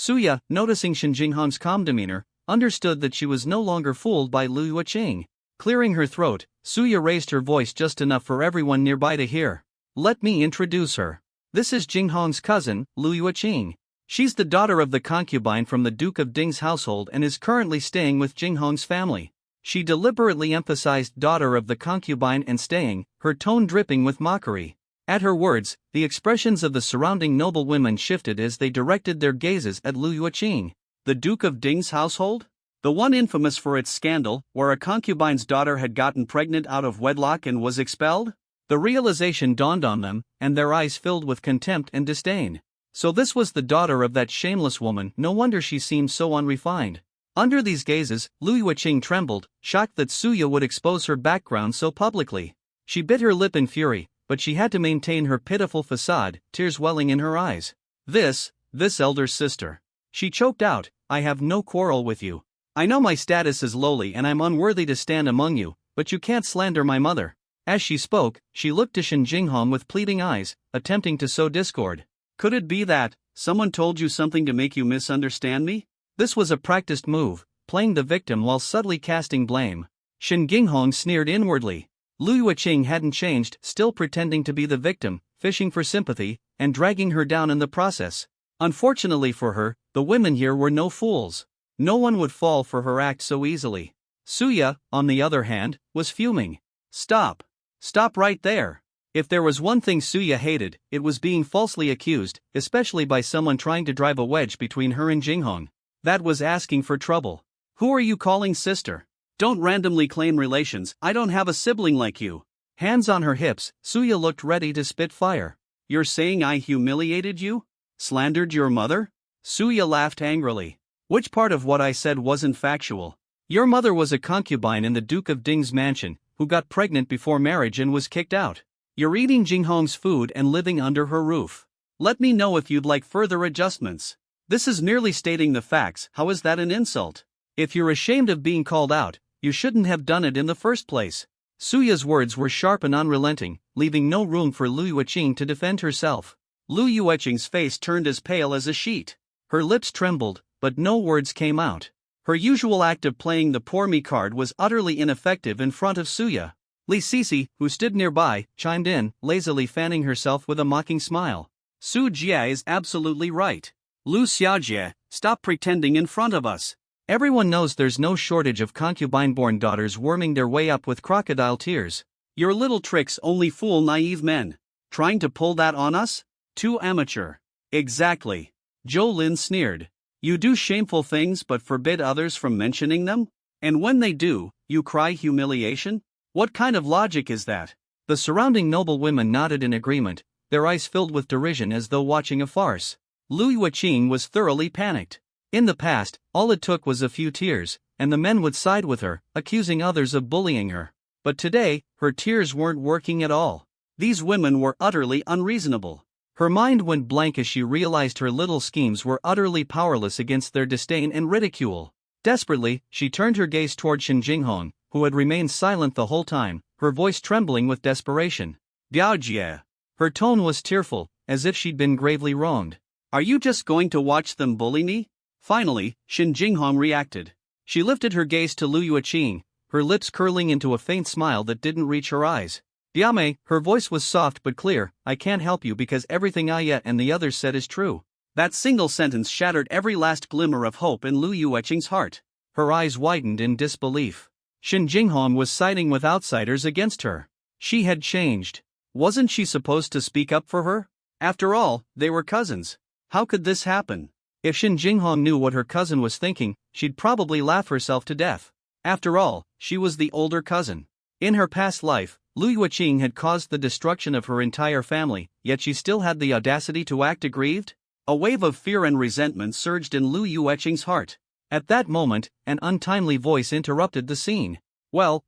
Suya, noticing Shen Jinghong's calm demeanor, understood that she was no longer fooled by Lu Yuqing. Clearing her throat, Suya raised her voice just enough for everyone nearby to hear. Let me introduce her. This is Jinghong's cousin, Lu Yuqing. She's the daughter of the concubine from the Duke of Ding's household and is currently staying with Jinghong's family. She deliberately emphasized daughter of the concubine and staying, her tone dripping with mockery. At her words, the expressions of the surrounding noblewomen shifted as they directed their gazes at Lu Yuqing. The Duke of Ding's household? The one infamous for its scandal, where a concubine's daughter had gotten pregnant out of wedlock and was expelled? The realization dawned on them, and their eyes filled with contempt and disdain. So this was the daughter of that shameless woman, no wonder she seemed so unrefined. Under these gazes, Lu Yuqing trembled, shocked that Suya would expose her background so publicly. She bit her lip in fury, but she had to maintain her pitiful facade, tears welling in her eyes. This elder sister. She choked out, I have no quarrel with you. I know my status is lowly and I'm unworthy to stand among you, but you can't slander my mother. As she spoke, she looked to Shen Jinghong with pleading eyes, attempting to sow discord. Could it be that someone told you something to make you misunderstand me? This was a practiced move, playing the victim while subtly casting blame. Shen Jinghong sneered inwardly. Lu Yuqing hadn't changed, still pretending to be the victim, fishing for sympathy, and dragging her down in the process. Unfortunately for her, the women here were no fools. No one would fall for her act so easily. Suya, on the other hand, was fuming. Stop. Stop right there. If there was one thing Suya hated, it was being falsely accused, especially by someone trying to drive a wedge between her and Jinghong. That was asking for trouble. Who are you calling sister? Don't randomly claim relations, I don't have a sibling like you. Hands on her hips, Suya looked ready to spit fire. You're saying I humiliated you? Slandered your mother? Suya laughed angrily. Which part of what I said wasn't factual? Your mother was a concubine in the Duke of Ding's mansion, who got pregnant before marriage and was kicked out. You're eating Jinghong's food and living under her roof. Let me know if you'd like further adjustments. This is merely stating the facts, how is that an insult? If you're ashamed of being called out, you shouldn't have done it in the first place. Suya's words were sharp and unrelenting, leaving no room for Lu Yuqing to defend herself. Lu Yuqing's face turned as pale as a sheet. Her lips trembled, but no words came out. Her usual act of playing the poor me card was utterly ineffective in front of Suya. Li Sisi, who stood nearby, chimed in, lazily fanning herself with a mocking smile. Su Jie is absolutely right. Lu Xiaojie, stop pretending in front of us. Everyone knows there's no shortage of concubine-born daughters worming their way up with crocodile tears. Your little tricks only fool naive men. Trying to pull that on us? Too amateur. Exactly. Zhou Lin sneered. You do shameful things but forbid others from mentioning them? And when they do, you cry humiliation? What kind of logic is that? The surrounding noblewomen nodded in agreement, their eyes filled with derision as though watching a farce. Lu Yuqing was thoroughly panicked. In the past, all it took was a few tears, and the men would side with her, accusing others of bullying her. But today, her tears weren't working at all. These women were utterly unreasonable. Her mind went blank as she realized her little schemes were utterly powerless against their disdain and ridicule. Desperately, she turned her gaze toward Shen Jinghong, who had remained silent the whole time, her voice trembling with desperation. Biaojie. Her tone was tearful, as if she'd been gravely wronged. Are you just going to watch them bully me? Finally, Shen Jinghong reacted. She lifted her gaze to Lu Yuqing, her lips curling into a faint smile that didn't reach her eyes. Diame, her voice was soft but clear, I can't help you because everything Ayet and the others said is true. That single sentence shattered every last glimmer of hope in Lu Yuqing's heart. Her eyes widened in disbelief. Shen Jinghong was siding with outsiders against her. She had changed. Wasn't she supposed to speak up for her? After all, they were cousins. How could this happen? If Shen Jinghong knew what her cousin was thinking, she'd probably laugh herself to death. After all, she was the older cousin. In her past life, Lu Yuqing had caused the destruction of her entire family, yet she still had the audacity to act aggrieved? A wave of fear and resentment surged in Lu Yuqing's heart. At that moment, an untimely voice interrupted the scene. Well,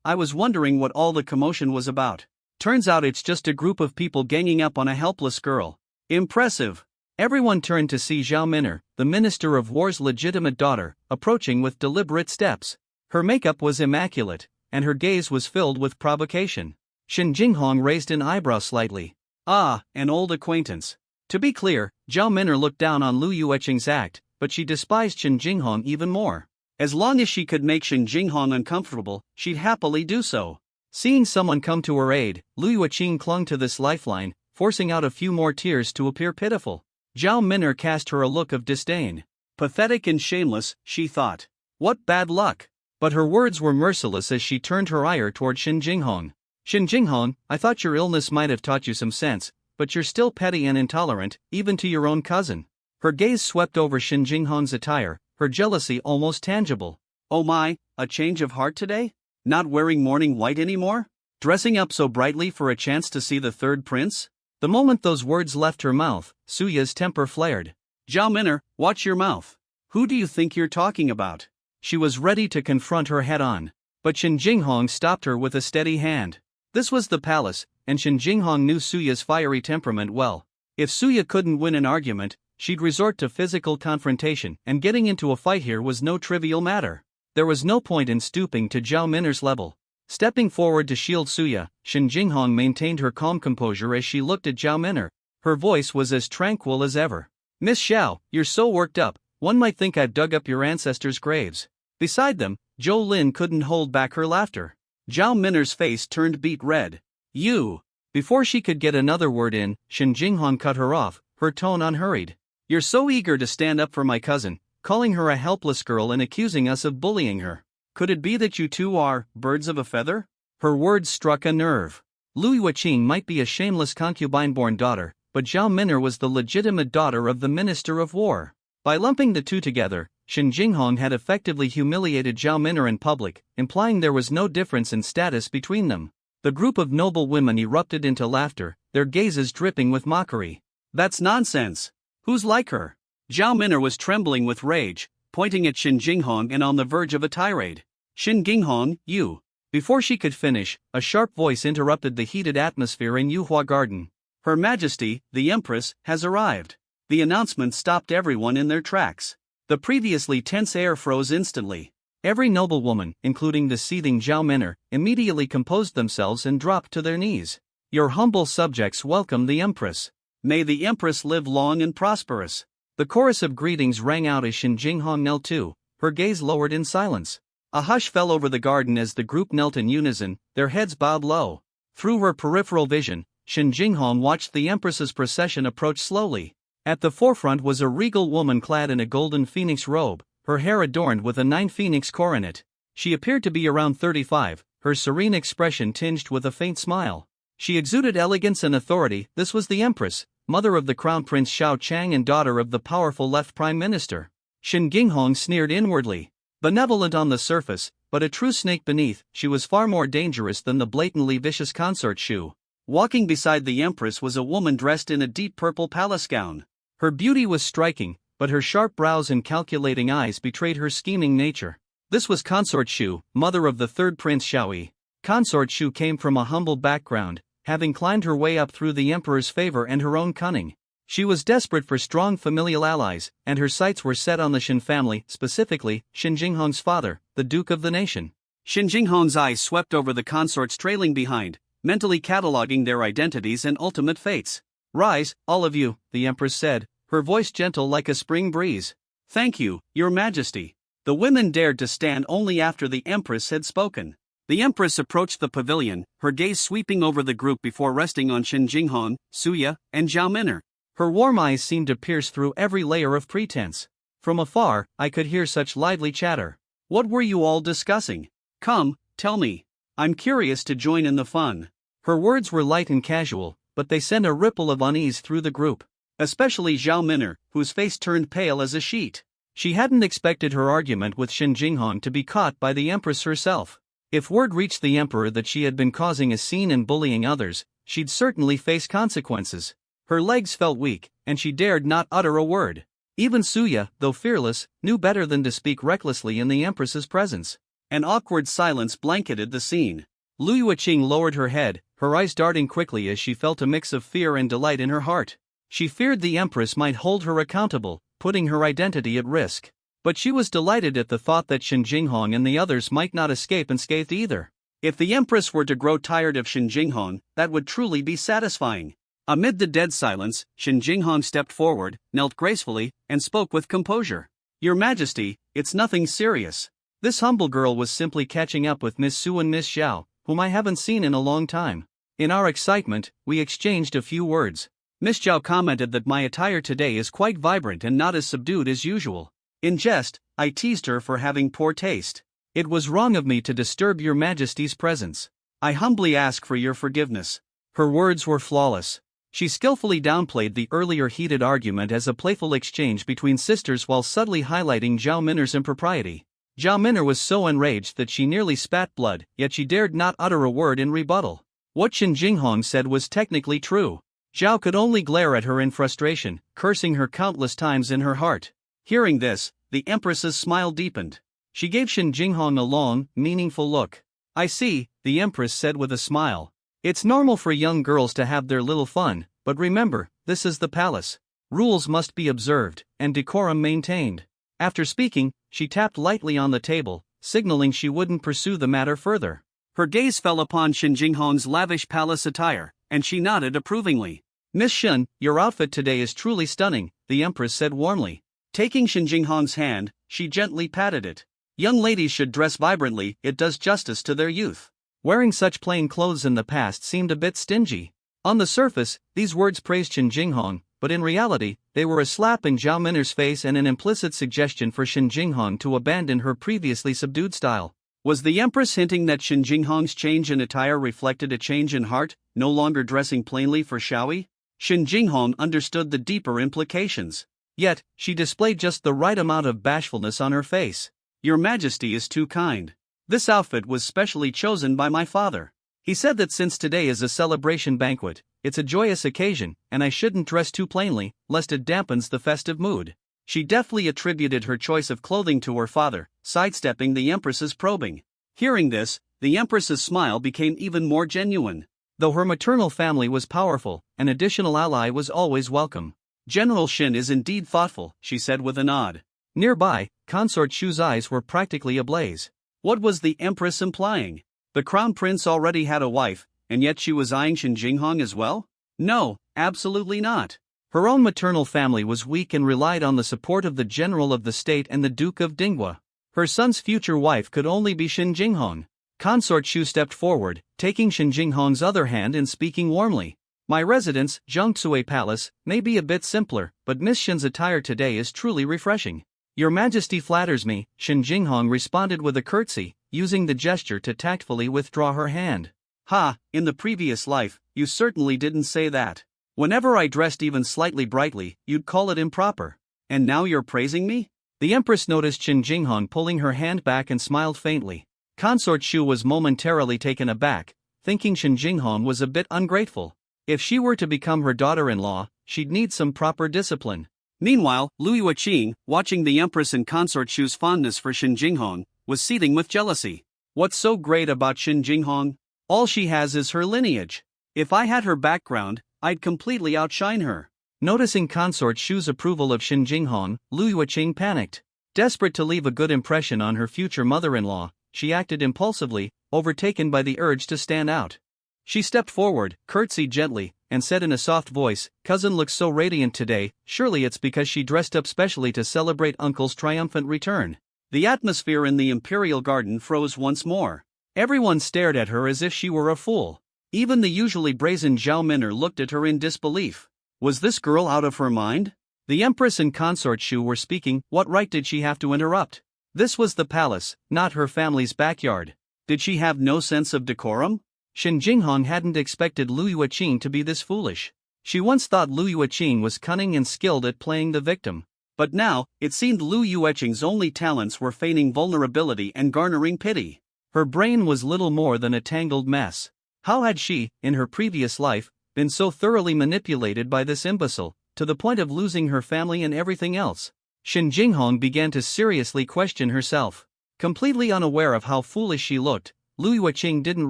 I was wondering what all the commotion was about. Turns out it's just a group of people ganging up on a helpless girl. Impressive. Everyone turned to see Zhao Min'er, the Minister of War's legitimate daughter, approaching with deliberate steps. Her makeup was immaculate, and her gaze was filled with provocation. Shen Jinghong raised an eyebrow slightly. Ah, an old acquaintance. To be clear, Zhao Min'er looked down on Lu Yueqing's act, but she despised Shen Jinghong even more. As long as she could make Shen Jinghong uncomfortable, she'd happily do so. Seeing someone come to her aid, Lu Yueqing clung to this lifeline, forcing out a few more tears to appear pitiful. Zhao Min'er cast her a look of disdain. Pathetic and shameless, she thought. What bad luck! But her words were merciless as she turned her ire toward Shen Jinghong. Shen Jinghong, I thought your illness might have taught you some sense, but you're still petty and intolerant, even to your own cousin. Her gaze swept over Shen Jinghong's attire, her jealousy almost tangible. Oh my, a change of heart today? Not wearing mourning white anymore? Dressing up so brightly for a chance to see the third prince? The moment those words left her mouth, Suya's temper flared. Zhao Min'er, watch your mouth. Who do you think you're talking about? She was ready to confront her head-on. But Shen Jinghong stopped her with a steady hand. This was the palace, and Shen Jinghong knew Suya's fiery temperament well. If Suya couldn't win an argument, she'd resort to physical confrontation, and getting into a fight here was no trivial matter. There was no point in stooping to Zhao Min'er's level. Stepping forward to shield Suya, Shen Jinghong maintained her calm composure as she looked at Zhao Min'er. Her voice was as tranquil as ever. Miss Xiao, you're so worked up, one might think I've dug up your ancestors' graves. Beside them, Zhou Lin couldn't hold back her laughter. Zhao Min'er's face turned beet red. You! Before she could get another word in, Shen Jinghong cut her off, her tone unhurried. You're so eager to stand up for my cousin, calling her a helpless girl and accusing us of bullying her. Could it be that you two are birds of a feather? Her words struck a nerve. Lu Yueqing might be a shameless concubine-born daughter, but Zhao Min'er was the legitimate daughter of the Minister of War. By lumping the two together, Shen Jinghong had effectively humiliated Zhao Min'er in public, implying there was no difference in status between them. The group of noble women erupted into laughter, their gazes dripping with mockery. That's nonsense. Who's like her? Zhao Min'er was trembling with rage, pointing at Shen Jinghong and on the verge of a tirade. Shen Jinghong, you. Before she could finish, a sharp voice interrupted the heated atmosphere in Yuhua Garden. Her Majesty, the Empress, has arrived. The announcement stopped everyone in their tracks. The previously tense air froze instantly. Every noblewoman, including the seething Zhao Min'er, immediately composed themselves and dropped to their knees. Your humble subjects welcome the Empress. May the Empress live long and prosperous. The chorus of greetings rang out as Shen Jinghong knelt too, her gaze lowered in silence. A hush fell over the garden as the group knelt in unison, their heads bowed low. Through her peripheral vision, Shen Jinghong watched the Empress's procession approach slowly. At the forefront was a regal woman clad in a golden phoenix robe, her hair adorned with a 9-phoenix coronet. She appeared to be around 35, her serene expression tinged with a faint smile. She exuded elegance and authority. This was the Empress, mother of the Crown Prince Xiao Chang and daughter of the powerful left Prime Minister. Shen Jinghong sneered inwardly. Benevolent on the surface, but a true snake beneath, she was far more dangerous than the blatantly vicious consort Shu. Walking beside the Empress was a woman dressed in a deep purple palace gown. Her beauty was striking, but her sharp brows and calculating eyes betrayed her scheming nature. This was Consort Shu, mother of the third Prince Xiaoyi. Consort Shu came from a humble background, having climbed her way up through the Emperor's favor and her own cunning. She was desperate for strong familial allies, and her sights were set on the Shen family, specifically, Shen Jinghong's father, the Duke of the Nation. Shen Jinghong's eyes swept over the consorts trailing behind, mentally cataloging their identities and ultimate fates. Rise, all of you, the Empress said, her voice gentle like a spring breeze. Thank you, Your Majesty. The women dared to stand only after the Empress had spoken. The Empress approached the pavilion, her gaze sweeping over the group before resting on Shen Jinghong, Suya, and Zhao Min'er. Her warm eyes seemed to pierce through every layer of pretense. From afar, I could hear such lively chatter. What were you all discussing? Come, tell me. I'm curious to join in the fun. Her words were light and casual, but they sent a ripple of unease through the group. Especially Zhao Min'er, whose face turned pale as a sheet. She hadn't expected her argument with Shen Jinghong to be caught by the Empress herself. If word reached the Emperor that she had been causing a scene and bullying others, she'd certainly face consequences. Her legs felt weak, and she dared not utter a word. Even Suya, though fearless, knew better than to speak recklessly in the Empress's presence. An awkward silence blanketed the scene. Lu Yueqing lowered her head, her eyes darting quickly as she felt a mix of fear and delight in her heart. She feared the Empress might hold her accountable, putting her identity at risk. But she was delighted at the thought that Shen Jinghong and the others might not escape unscathed either. If the Empress were to grow tired of Shen Jinghong, that would truly be satisfying. Amid the dead silence, Shin Jinghong stepped forward, knelt gracefully, and spoke with composure. Your Majesty, it's nothing serious. This humble girl was simply catching up with Miss Su and Miss Xiao, whom I haven't seen in a long time. In our excitement, we exchanged a few words. Miss Zhao commented that my attire today is quite vibrant and not as subdued as usual. In jest, I teased her for having poor taste. It was wrong of me to disturb your Majesty's presence. I humbly ask for your forgiveness. Her words were flawless. She skillfully downplayed the earlier heated argument as a playful exchange between sisters while subtly highlighting Zhao Min'er's impropriety. Zhao Min'er was so enraged that she nearly spat blood, yet she dared not utter a word in rebuttal. What Shin Jinghong said was technically true. Zhao could only glare at her in frustration, cursing her countless times in her heart. Hearing this, the Empress's smile deepened. She gave Shin Jinghong a long, meaningful look. I see, the Empress said with a smile. It's normal for young girls to have their little fun, but remember, this is the palace. Rules must be observed, and decorum maintained. After speaking, she tapped lightly on the table, signaling she wouldn't pursue the matter further. Her gaze fell upon Shin Jinghong's lavish palace attire, and she nodded approvingly. Miss Shin, your outfit today is truly stunning, the Empress said warmly. Taking Shin Jinghong's hand, she gently patted it. Young ladies should dress vibrantly, it does justice to their youth. Wearing such plain clothes in the past seemed a bit stingy. On the surface, these words praised Shin Jinghong, but in reality, they were a slap in Zhao Min'er's face and an implicit suggestion for Shin Jinghong to abandon her previously subdued style. Was the Empress hinting that Shin Jinghong's change in attire reflected a change in heart, no longer dressing plainly for showy? Shin Jinghong understood the deeper implications. Yet, she displayed just the right amount of bashfulness on her face. Your Majesty is too kind. This outfit was specially chosen by my father. He said that since today is a celebration banquet, it's a joyous occasion, and I shouldn't dress too plainly, lest it dampens the festive mood. She deftly attributed her choice of clothing to her father, sidestepping the Empress's probing. Hearing this, the Empress's smile became even more genuine. Though her maternal family was powerful, an additional ally was always welcome. General Shin is indeed thoughtful, she said with a nod. Nearby, Consort Shu's eyes were practically ablaze. What was the Empress implying? The Crown Prince already had a wife, and yet she was eyeing Shin Jinghong as well? No, absolutely not. Her own maternal family was weak and relied on the support of the General of the State and the Duke of Dinghua. Her son's future wife could only be Shin Jinghong. Consort Shu stepped forward, taking Shin Jinghong's other hand and speaking warmly. My residence, Zhongzui Palace, may be a bit simpler, but Miss Shin's attire today is truly refreshing. Your Majesty flatters me, Shin Jinghong responded with a curtsy, using the gesture to tactfully withdraw her hand. Ha, in the previous life, you certainly didn't say that. Whenever I dressed even slightly brightly, you'd call it improper. And now you're praising me? The Empress noticed Shin Jinghong pulling her hand back and smiled faintly. Consort Shu was momentarily taken aback, thinking Shin Jinghong was a bit ungrateful. If she were to become her daughter-in-law, she'd need some proper discipline. Meanwhile, Lu Yueqing, watching the Empress and Consort Shu's fondness for Shin Jinghong, was seething with jealousy. What's so great about Shin Jinghong? All she has is her lineage. If I had her background, I'd completely outshine her. Noticing Consort Shu's approval of Shin Jinghong, Lu Yueqing panicked. Desperate to leave a good impression on her future mother-in-law, she acted impulsively, overtaken by the urge to stand out. She stepped forward, curtsied gently, and said in a soft voice, "Cousin looks so radiant today, surely it's because she dressed up specially to celebrate Uncle's triumphant return." The atmosphere in the Imperial Garden froze once more. Everyone stared at her as if she were a fool. Even the usually brazen Zhao Min'er looked at her in disbelief. Was this girl out of her mind? The Empress and Consort Shu were speaking, what right did she have to interrupt? This was the palace, not her family's backyard. Did she have no sense of decorum? Shin Jinghong hadn't expected Lu Yueqing to be this foolish. She once thought Lu Yueqing was cunning and skilled at playing the victim. But now, it seemed Lu Yueqing's only talents were feigning vulnerability and garnering pity. Her brain was little more than a tangled mess. How had she, in her previous life, been so thoroughly manipulated by this imbecile, to the point of losing her family and everything else? Shin Jinghong began to seriously question herself. Completely unaware of how foolish she looked, Lu Yueqing didn't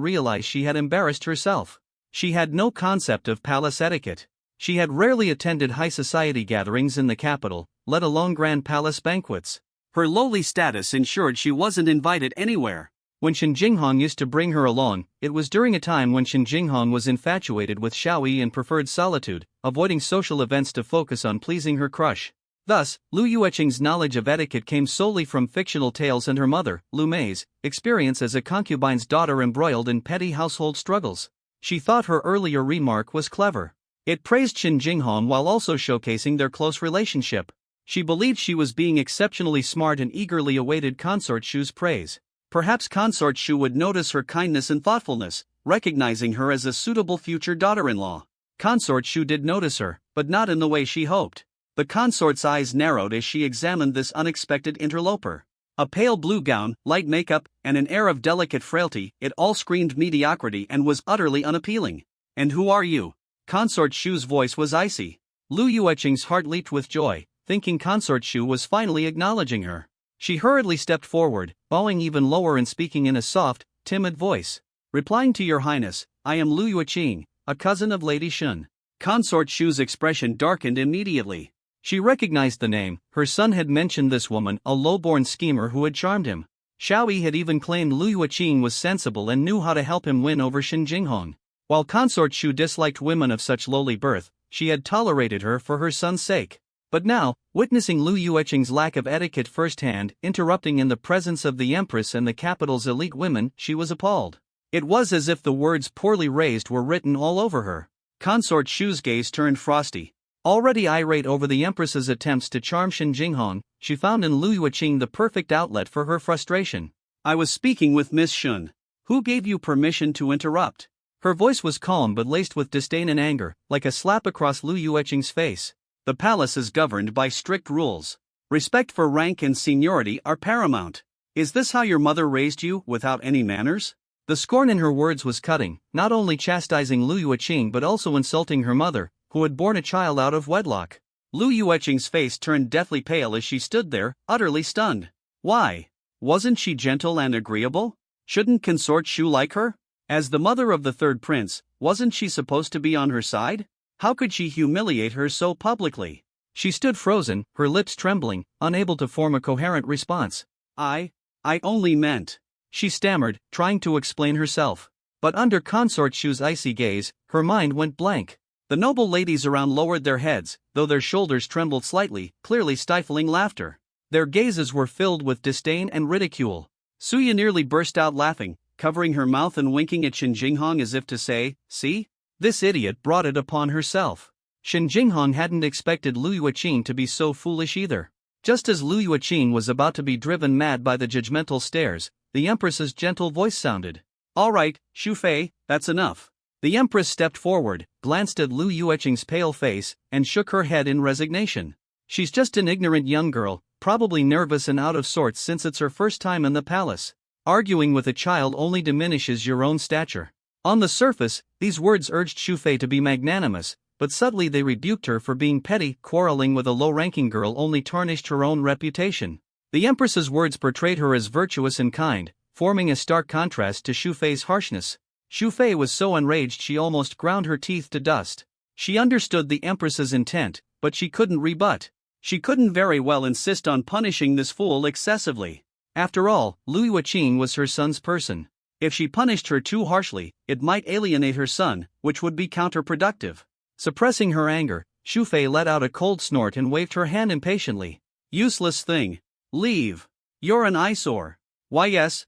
realize she had embarrassed herself. She had no concept of palace etiquette. She had rarely attended high society gatherings in the capital, let alone grand palace banquets. Her lowly status ensured she wasn't invited anywhere. When Shen Jinghong used to bring her along, it was during a time when Shen Jinghong was infatuated with Xiao Yi and preferred solitude, avoiding social events to focus on pleasing her crush. Thus, Lu Yueqing's knowledge of etiquette came solely from fictional tales and her mother, Lu Mei's, experience as a concubine's daughter embroiled in petty household struggles. She thought her earlier remark was clever. It praised Shen Jinghong while also showcasing their close relationship. She believed she was being exceptionally smart and eagerly awaited Consort Shu's praise. Perhaps Consort Shu would notice her kindness and thoughtfulness, recognizing her as a suitable future daughter-in-law. Consort Shu did notice her, but not in the way she hoped. The consort's eyes narrowed as she examined this unexpected interloper. A pale blue gown, light makeup, and an air of delicate frailty, it all screamed mediocrity and was utterly unappealing. "And who are you?" Consort Shu's voice was icy. Lu Yueqing's heart leaped with joy, thinking Consort Shu was finally acknowledging her. She hurriedly stepped forward, bowing even lower and speaking in a soft, timid voice. "Replying to your highness, I am Lu Yueqing, a cousin of Lady Shun." Consort Shu's expression darkened immediately. She recognized the name. Her son had mentioned this woman, a low-born schemer who had charmed him. Xiao Yi had even claimed Lu Yueqing was sensible and knew how to help him win over Shen Jinghong. While Consort Shu disliked women of such lowly birth, she had tolerated her for her son's sake. But now, witnessing Lu Yueqing's lack of etiquette firsthand, interrupting in the presence of the Empress and the capital's elite women, she was appalled. It was as if the words poorly raised were written all over her. Consort Shu's gaze turned frosty. Already irate over the Empress's attempts to charm Shen Jinghong, she found in Lu Yueqing the perfect outlet for her frustration. "I was speaking with Miss Shun. Who gave you permission to interrupt?" Her voice was calm but laced with disdain and anger, like a slap across Lu Yueqing's face. "The palace is governed by strict rules. Respect for rank and seniority are paramount. Is this how your mother raised you, without any manners?" The scorn in her words was cutting, not only chastising Lu Yueqing but also insulting her mother, who had borne a child out of wedlock. Lu Yueqing's face turned deathly pale as she stood there, utterly stunned. Why? Wasn't she gentle and agreeable? Shouldn't Consort Shu like her? As the mother of the third prince, wasn't she supposed to be on her side? How could she humiliate her so publicly? She stood frozen, her lips trembling, unable to form a coherent response. I only meant," she stammered, trying to explain herself. But under Consort Shu's icy gaze, her mind went blank. The noble ladies around lowered their heads, though their shoulders trembled slightly, clearly stifling laughter. Their gazes were filled with disdain and ridicule. Suya nearly burst out laughing, covering her mouth and winking at Shen Jinghong as if to say, "See? This idiot brought it upon herself." Shen Jinghong hadn't expected Lu Yueqing to be so foolish either. Just as Lu Yueqing was about to be driven mad by the judgmental stares, the Empress's gentle voice sounded. "All right, Shu Fei, that's enough." The Empress stepped forward, glanced at Lu Yueqing's pale face, and shook her head in resignation. "She's just an ignorant young girl, probably nervous and out of sorts since it's her first time in the palace. Arguing with a child only diminishes your own stature." On the surface, these words urged Shu Fei to be magnanimous, but subtly they rebuked her for being petty. Quarreling with a low-ranking girl only tarnished her own reputation. The Empress's words portrayed her as virtuous and kind, forming a stark contrast to Shu Fei's harshness. Shu Fei was so enraged she almost ground her teeth to dust. She understood the Empress's intent, but she couldn't rebut. She couldn't very well insist on punishing this fool excessively. After all, Lu Yueqing was her son's person. If she punished her too harshly, it might alienate her son, which would be counterproductive. Suppressing her anger, Shu Fei let out a cold snort and waved her hand impatiently. "Useless thing. Leave. You're an eyesore." "Why yes.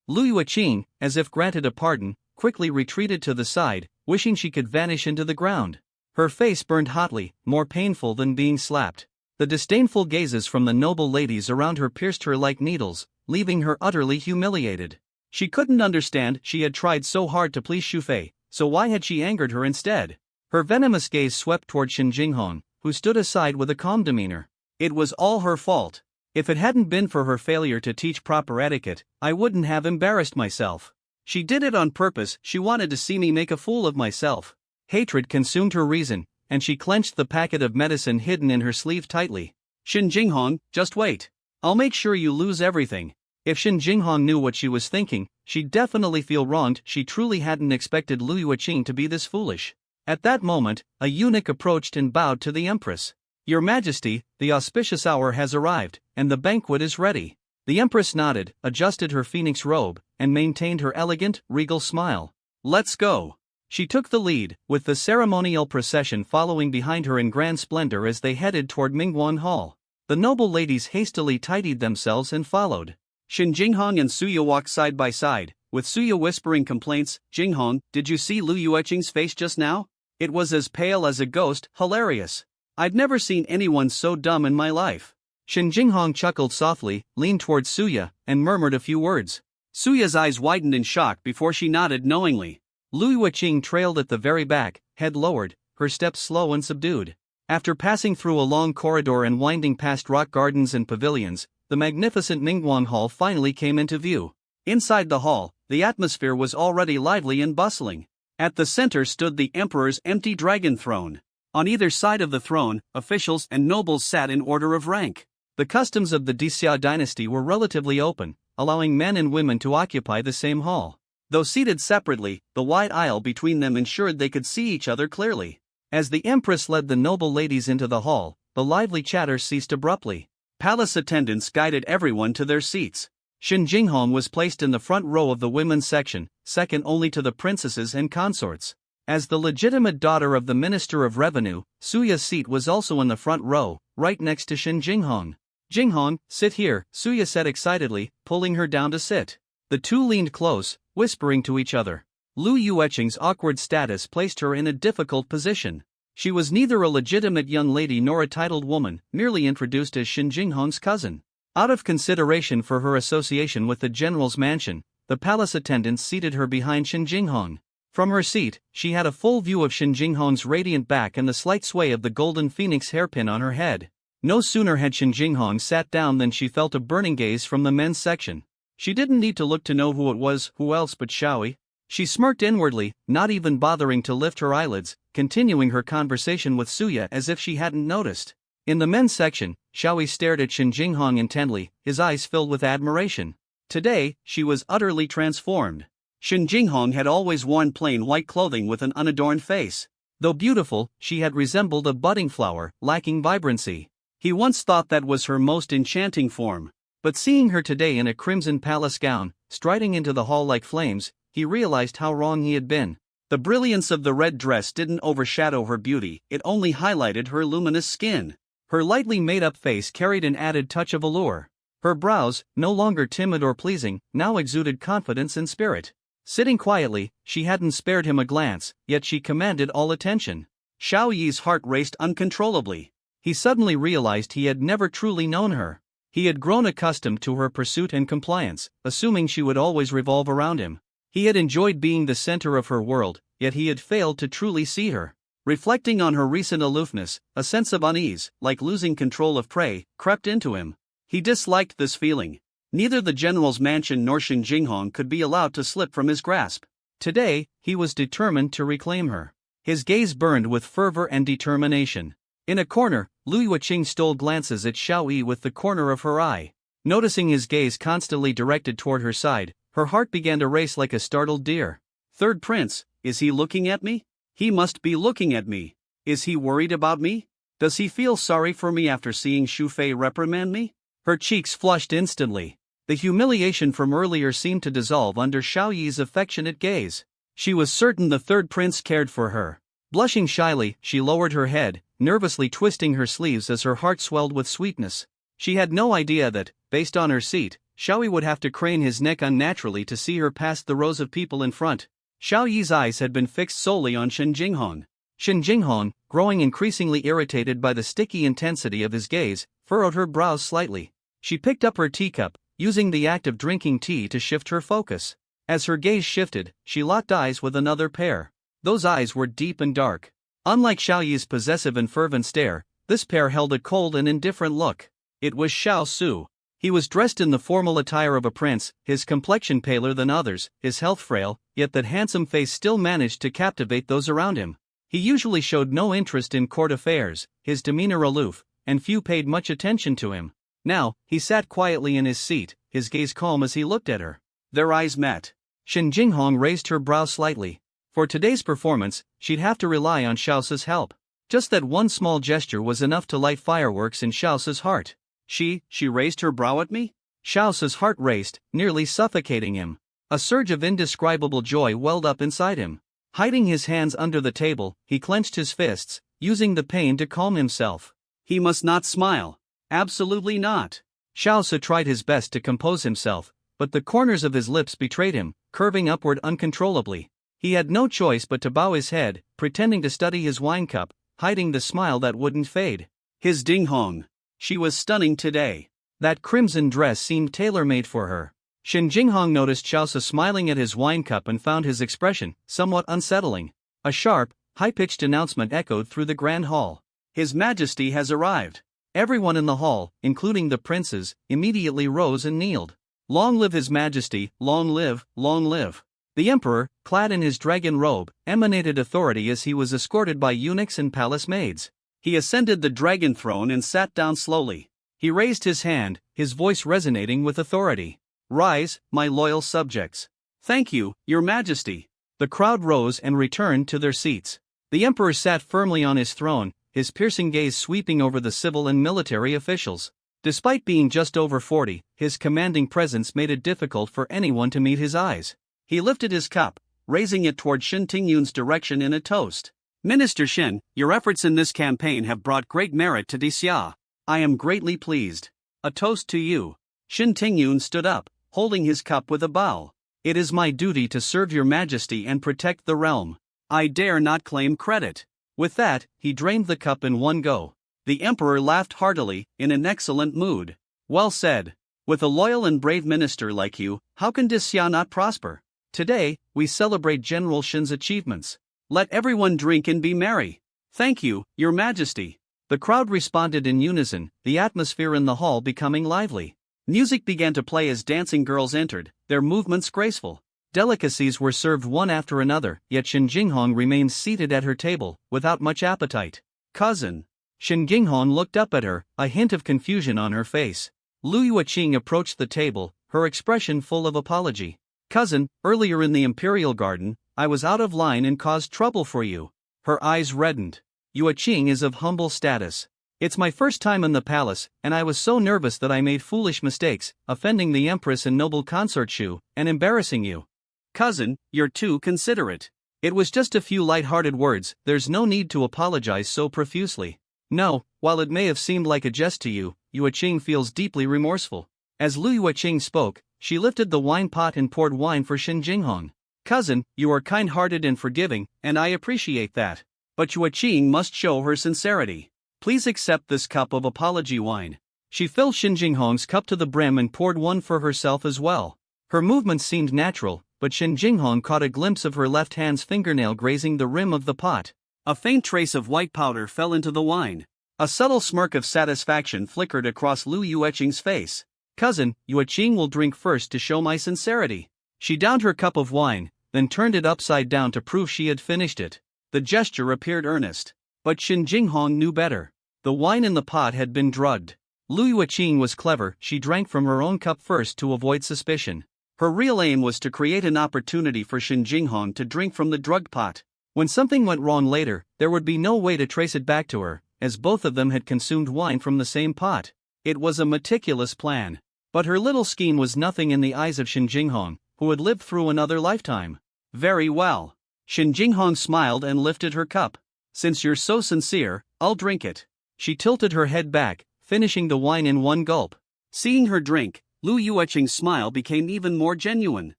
Lu Yueqing, as if granted a pardon, quickly retreated to the side, wishing she could vanish into the ground. Her face burned hotly, more painful than being slapped. The disdainful gazes from the noble ladies around her pierced her like needles, leaving her utterly humiliated. She couldn't understand. She had tried so hard to please Shu Fei, so why had she angered her instead? Her venomous gaze swept toward Shen Jinghong, who stood aside with a calm demeanor. "It was all her fault. If it hadn't been for her failure to teach proper etiquette, I wouldn't have embarrassed myself. She did it on purpose. She wanted to see me make a fool of myself." Hatred consumed her reason, and she clenched the packet of medicine hidden in her sleeve tightly. "Shen Jinghong, just wait. I'll make sure you lose everything." If Shen Jinghong knew what she was thinking, she'd definitely feel wronged. She truly hadn't expected Lu Yueqing to be this foolish. At that moment, a eunuch approached and bowed to the Empress. "Your Majesty, the auspicious hour has arrived, and the banquet is ready." The empress nodded, adjusted her phoenix robe, and maintained her elegant, regal smile. Let's go. She took the lead, with the ceremonial procession following behind her in grand splendor as they headed toward Mingguan Hall. The noble ladies hastily tidied themselves and followed. Shin Jinghong and Suya walked side by side, with Suya whispering complaints. Jinghong, did you see Lu Yueqing's face just now? It was as pale as a ghost, hilarious. I've never seen anyone so dumb in my life. Shin Jinghong chuckled softly, leaned toward Suya, and murmured a few words. Suya's eyes widened in shock before she nodded knowingly. Lu Yueqing trailed at the very back, head lowered, her steps slow and subdued. After passing through a long corridor and winding past rock gardens and pavilions, the magnificent Mingguan Hall finally came into view. Inside the hall, the atmosphere was already lively and bustling. At the center stood the emperor's empty dragon throne. On either side of the throne, officials and nobles sat in order of rank. The customs of the Dixia dynasty were relatively open, allowing men and women to occupy the same hall. Though seated separately, the wide aisle between them ensured they could see each other clearly. As the empress led the noble ladies into the hall, the lively chatter ceased abruptly. Palace attendants guided everyone to their seats. Shin Jinghong was placed in the front row of the women's section, second only to the princesses and consorts. As the legitimate daughter of the Minister of Revenue, Suya's seat was also in the front row, right next to Shin Jinghong. Jinghong, sit here, Suya said excitedly, pulling her down to sit. The two leaned close, whispering to each other. Lu Yueqing's awkward status placed her in a difficult position. She was neither a legitimate young lady nor a titled woman, merely introduced as Shin Jinghong's cousin. Out of consideration for her association with the general's mansion, the palace attendants seated her behind Shin Jinghong. From her seat, she had a full view of Shin Jinghong's radiant back and the slight sway of the golden phoenix hairpin on her head. No sooner had Shin Jinghong sat down than she felt a burning gaze from the men's section. She didn't need to look to know who it was, who else but Xiaoyi. She smirked inwardly, not even bothering to lift her eyelids, continuing her conversation with Suya as if she hadn't noticed. In the men's section, Xiaoyi stared at Shin Jinghong intently, his eyes filled with admiration. Today, she was utterly transformed. Shin Jinghong had always worn plain white clothing with an unadorned face. Though beautiful, she had resembled a budding flower, lacking vibrancy. He once thought that was her most enchanting form. But seeing her today in a crimson palace gown, striding into the hall like flames, he realized how wrong he had been. The brilliance of the red dress didn't overshadow her beauty, it only highlighted her luminous skin. Her lightly made-up face carried an added touch of allure. Her brows, no longer timid or pleasing, now exuded confidence and spirit. Sitting quietly, she hadn't spared him a glance, yet she commanded all attention. Xiaoyi's heart raced uncontrollably. He suddenly realized he had never truly known her. He had grown accustomed to her pursuit and compliance, assuming she would always revolve around him. He had enjoyed being the center of her world, yet he had failed to truly see her. Reflecting on her recent aloofness, a sense of unease, like losing control of prey, crept into him. He disliked this feeling. Neither the general's mansion nor Shin Jinghong could be allowed to slip from his grasp. Today, he was determined to reclaim her. His gaze burned with fervor and determination. In a corner, Lu Yueqing stole glances at Xiaoyi with the corner of her eye. Noticing his gaze constantly directed toward her side, her heart began to race like a startled deer. Third Prince, is he looking at me? He must be looking at me. Is he worried about me? Does he feel sorry for me after seeing Xu Fei reprimand me? Her cheeks flushed instantly. The humiliation from earlier seemed to dissolve under Xiaoyi's affectionate gaze. She was certain the third prince cared for her. Blushing shyly, she lowered her head, nervously twisting her sleeves as her heart swelled with sweetness. She had no idea that, based on her seat, Xiaoyi would have to crane his neck unnaturally to see her past the rows of people in front. Xiaoyi's eyes had been fixed solely on Shin Jinghong. Shin Jinghong, growing increasingly irritated by the sticky intensity of his gaze, furrowed her brows slightly. She picked up her teacup, using the act of drinking tea to shift her focus. As her gaze shifted, she locked eyes with another pair. Those eyes were deep and dark. Unlike Xiaoyi's possessive and fervent stare, this pair held a cold and indifferent look. It was Xiao Su. He was dressed in the formal attire of a prince, his complexion paler than others, his health frail, yet that handsome face still managed to captivate those around him. He usually showed no interest in court affairs, his demeanor aloof, and few paid much attention to him. Now, he sat quietly in his seat, his gaze calm as he looked at her. Their eyes met. Shin Jinghong raised her brow slightly. For today's performance, she'd have to rely on Xiaosu's help. Just that one small gesture was enough to light fireworks in Xiaosu's heart. She raised her brow at me? Xiao's heart raced, nearly suffocating him. A surge of indescribable joy welled up inside him. Hiding his hands under the table, he clenched his fists, using the pain to calm himself. He must not smile. Absolutely not. Xiao tried his best to compose himself, but the corners of his lips betrayed him, curving upward uncontrollably. He had no choice but to bow his head, pretending to study his wine cup, hiding the smile that wouldn't fade. His Dinghong. She was stunning today. That crimson dress seemed tailor-made for her. Shen Jinghong noticed Xiaosa smiling at his wine cup and found his expression somewhat unsettling. A sharp, high-pitched announcement echoed through the grand hall. His Majesty has arrived. Everyone in the hall, including the princes, immediately rose and kneeled. Long live His Majesty, long live, long live. The emperor, clad in his dragon robe, emanated authority as he was escorted by eunuchs and palace maids. He ascended the dragon throne and sat down slowly. He raised his hand, his voice resonating with authority. Rise, my loyal subjects. Thank you, Your Majesty. The crowd rose and returned to their seats. The emperor sat firmly on his throne, his piercing gaze sweeping over the civil and military officials. Despite being just over 40, his commanding presence made it difficult for anyone to meet his eyes. He lifted his cup, raising it toward Shen Tingyun's direction in a toast. Minister Shen, your efforts in this campaign have brought great merit to Dixia. I am greatly pleased. A toast to you. Shen Tingyun stood up, holding his cup with a bow. It is my duty to serve Your Majesty and protect the realm. I dare not claim credit. With that, he drained the cup in one go. The emperor laughed heartily, in an excellent mood. Well said. With a loyal and brave minister like you, how can Dixia not prosper? Today, we celebrate General Shen's achievements. Let everyone drink and be merry. Thank you, Your Majesty. The crowd responded in unison, the atmosphere in the hall becoming lively. Music began to play as dancing girls entered, their movements graceful. Delicacies were served one after another, yet Shen Jinghong remained seated at her table, without much appetite. Cousin. Shen Jinghong looked up at her, a hint of confusion on her face. Lu Yuqing approached the table, her expression full of apology. Cousin, earlier in the Imperial Garden, I was out of line and caused trouble for you. Her eyes reddened. Yuqing is of humble status. It's my first time in the palace, and I was so nervous that I made foolish mistakes, offending the Empress and noble consort Shu, and embarrassing you. Cousin, you're too considerate. It was just a few light-hearted words, there's no need to apologize so profusely. No, while it may have seemed like a jest to you, Yuqing feels deeply remorseful. As Lu Yuqing spoke, she lifted the wine pot and poured wine for Shen Jinghong. Cousin, you are kind-hearted and forgiving, and I appreciate that. But Yuqing must show her sincerity. Please accept this cup of apology wine. She filled Shen Jinghong's cup to the brim and poured one for herself as well. Her movements seemed natural, but Shen Jinghong caught a glimpse of her left hand's fingernail grazing the rim of the pot. A faint trace of white powder fell into the wine. A subtle smirk of satisfaction flickered across Lu Yuqing's face. Cousin, Yuqing will drink first to show my sincerity. She downed her cup of wine, then turned it upside down to prove she had finished it. The gesture appeared earnest. But Shen Jinghong knew better. The wine in the pot had been drugged. Lu Yuqing was clever, she drank from her own cup first to avoid suspicion. Her real aim was to create an opportunity for Shen Jinghong to drink from the drugged pot. When something went wrong later, there would be no way to trace it back to her, as both of them had consumed wine from the same pot. It was a meticulous plan. But her little scheme was nothing in the eyes of Shen Jinghong, who had lived through another lifetime. Very well. Shen Jinghong smiled and lifted her cup. Since you're so sincere, I'll drink it. She tilted her head back, finishing the wine in one gulp. Seeing her drink, Lu Yuqing's smile became even more genuine.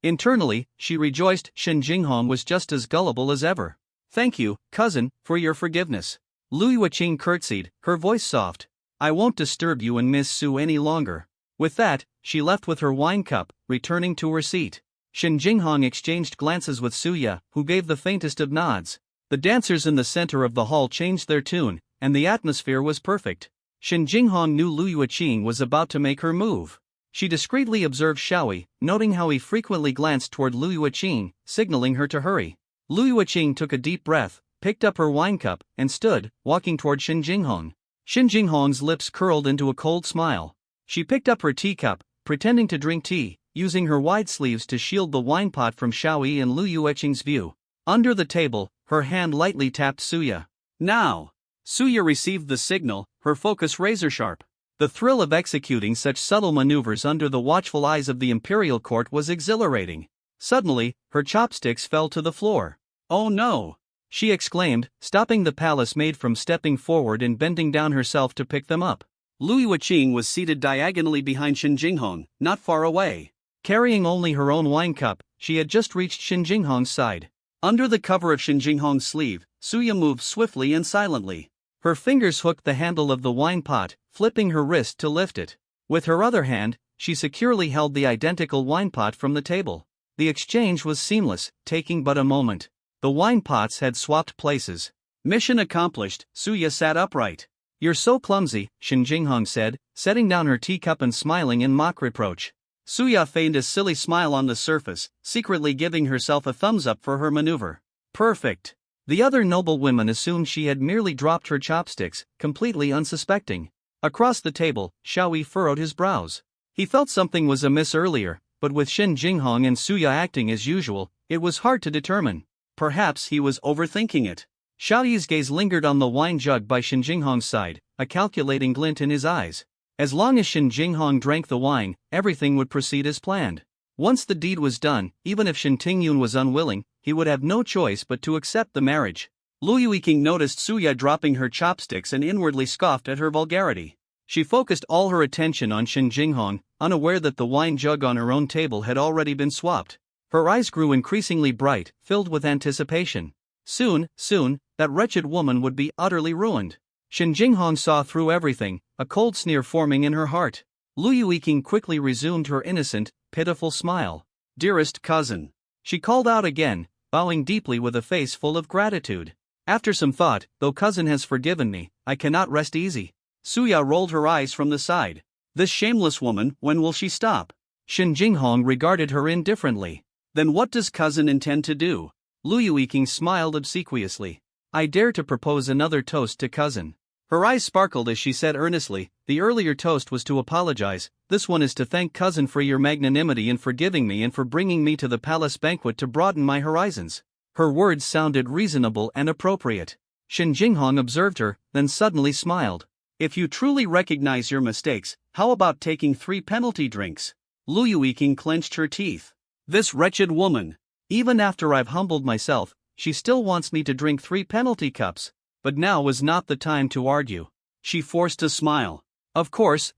Internally, she rejoiced Shen Jinghong was just as gullible as ever. Thank you, cousin, for your forgiveness. Lu Yuqing curtsied, her voice soft. I won't disturb you and Miss Su any longer. With that, she left with her wine cup, returning to her seat. Shen Jinghong exchanged glances with Suya, who gave the faintest of nods. The dancers in the center of the hall changed their tune, and the atmosphere was perfect. Shen Jinghong knew Lu Yuqing was about to make her move. She discreetly observed Xiaoyi, noting how he frequently glanced toward Lu Yuqing, signaling her to hurry. Lu Yuqing took a deep breath, picked up her wine cup, and stood, walking toward Shen Jinghong. Shen Jinghong's lips curled into a cold smile. She picked up her teacup, pretending to drink tea, using her wide sleeves to shield the wine pot from Xiaoyi and Lu Yuqing's view. Under the table, her hand lightly tapped Suya. Now! Suya received the signal, her focus razor-sharp. The thrill of executing such subtle maneuvers under the watchful eyes of the imperial court was exhilarating. Suddenly, her chopsticks fell to the floor. "Oh no!" she exclaimed, stopping the palace maid from stepping forward and bending down herself to pick them up. Lu Yuqing was seated diagonally behind Shen Jinghong, not far away. Carrying only her own wine cup, she had just reached Shen Jinghong's side. Under the cover of Shen Jinghong's sleeve, Suya moved swiftly and silently. Her fingers hooked the handle of the wine pot, flipping her wrist to lift it. With her other hand, she securely held the identical wine pot from the table. The exchange was seamless, taking but a moment. The wine pots had swapped places. Mission accomplished, Suya sat upright. "You're so clumsy," Shen Jinghong said, setting down her teacup and smiling in mock reproach. Suya feigned a silly smile on the surface, secretly giving herself a thumbs up for her maneuver. Perfect. The other noblewomen assumed she had merely dropped her chopsticks, completely unsuspecting. Across the table, Xiaoyi furrowed his brows. He felt something was amiss earlier, but with Shen Jinghong and Suya acting as usual, it was hard to determine. Perhaps he was overthinking it. Xiaoyi's gaze lingered on the wine jug by Shen Jinghong's side, a calculating glint in his eyes. As long as Shen Jinghong drank the wine, everything would proceed as planned. Once the deed was done, even if Shen Tingyun was unwilling, he would have no choice but to accept the marriage. Lu Yuqing noticed Suya dropping her chopsticks and inwardly scoffed at her vulgarity. She focused all her attention on Shen Jinghong, unaware that the wine jug on her own table had already been swapped. Her eyes grew increasingly bright, filled with anticipation. Soon, that wretched woman would be utterly ruined. Shen Jinghong saw through everything, a cold sneer forming in her heart. Lu Yuqing quickly resumed her innocent, pitiful smile. "Dearest cousin," she called out again, bowing deeply with a face full of gratitude. "After some thought, though cousin has forgiven me, I cannot rest easy." Suya rolled her eyes from the side. "This shameless woman, when will she stop?" Shen Jinghong regarded her indifferently. "Then what does cousin intend to do?" Lu Yuqing smiled obsequiously. "I dare to propose another toast to cousin." Her eyes sparkled as she said earnestly, "The earlier toast was to apologize, this one is to thank cousin for your magnanimity in forgiving me and for bringing me to the palace banquet to broaden my horizons." Her words sounded reasonable and appropriate. Shen Jinghong observed her, then suddenly smiled. "If you truly recognize your mistakes, how about taking 3 penalty drinks?" Lu Yuqing clenched her teeth. This wretched woman. Even after I've humbled myself, she still wants me to drink 3 penalty cups. But now was not the time to argue. She forced a smile. Of course.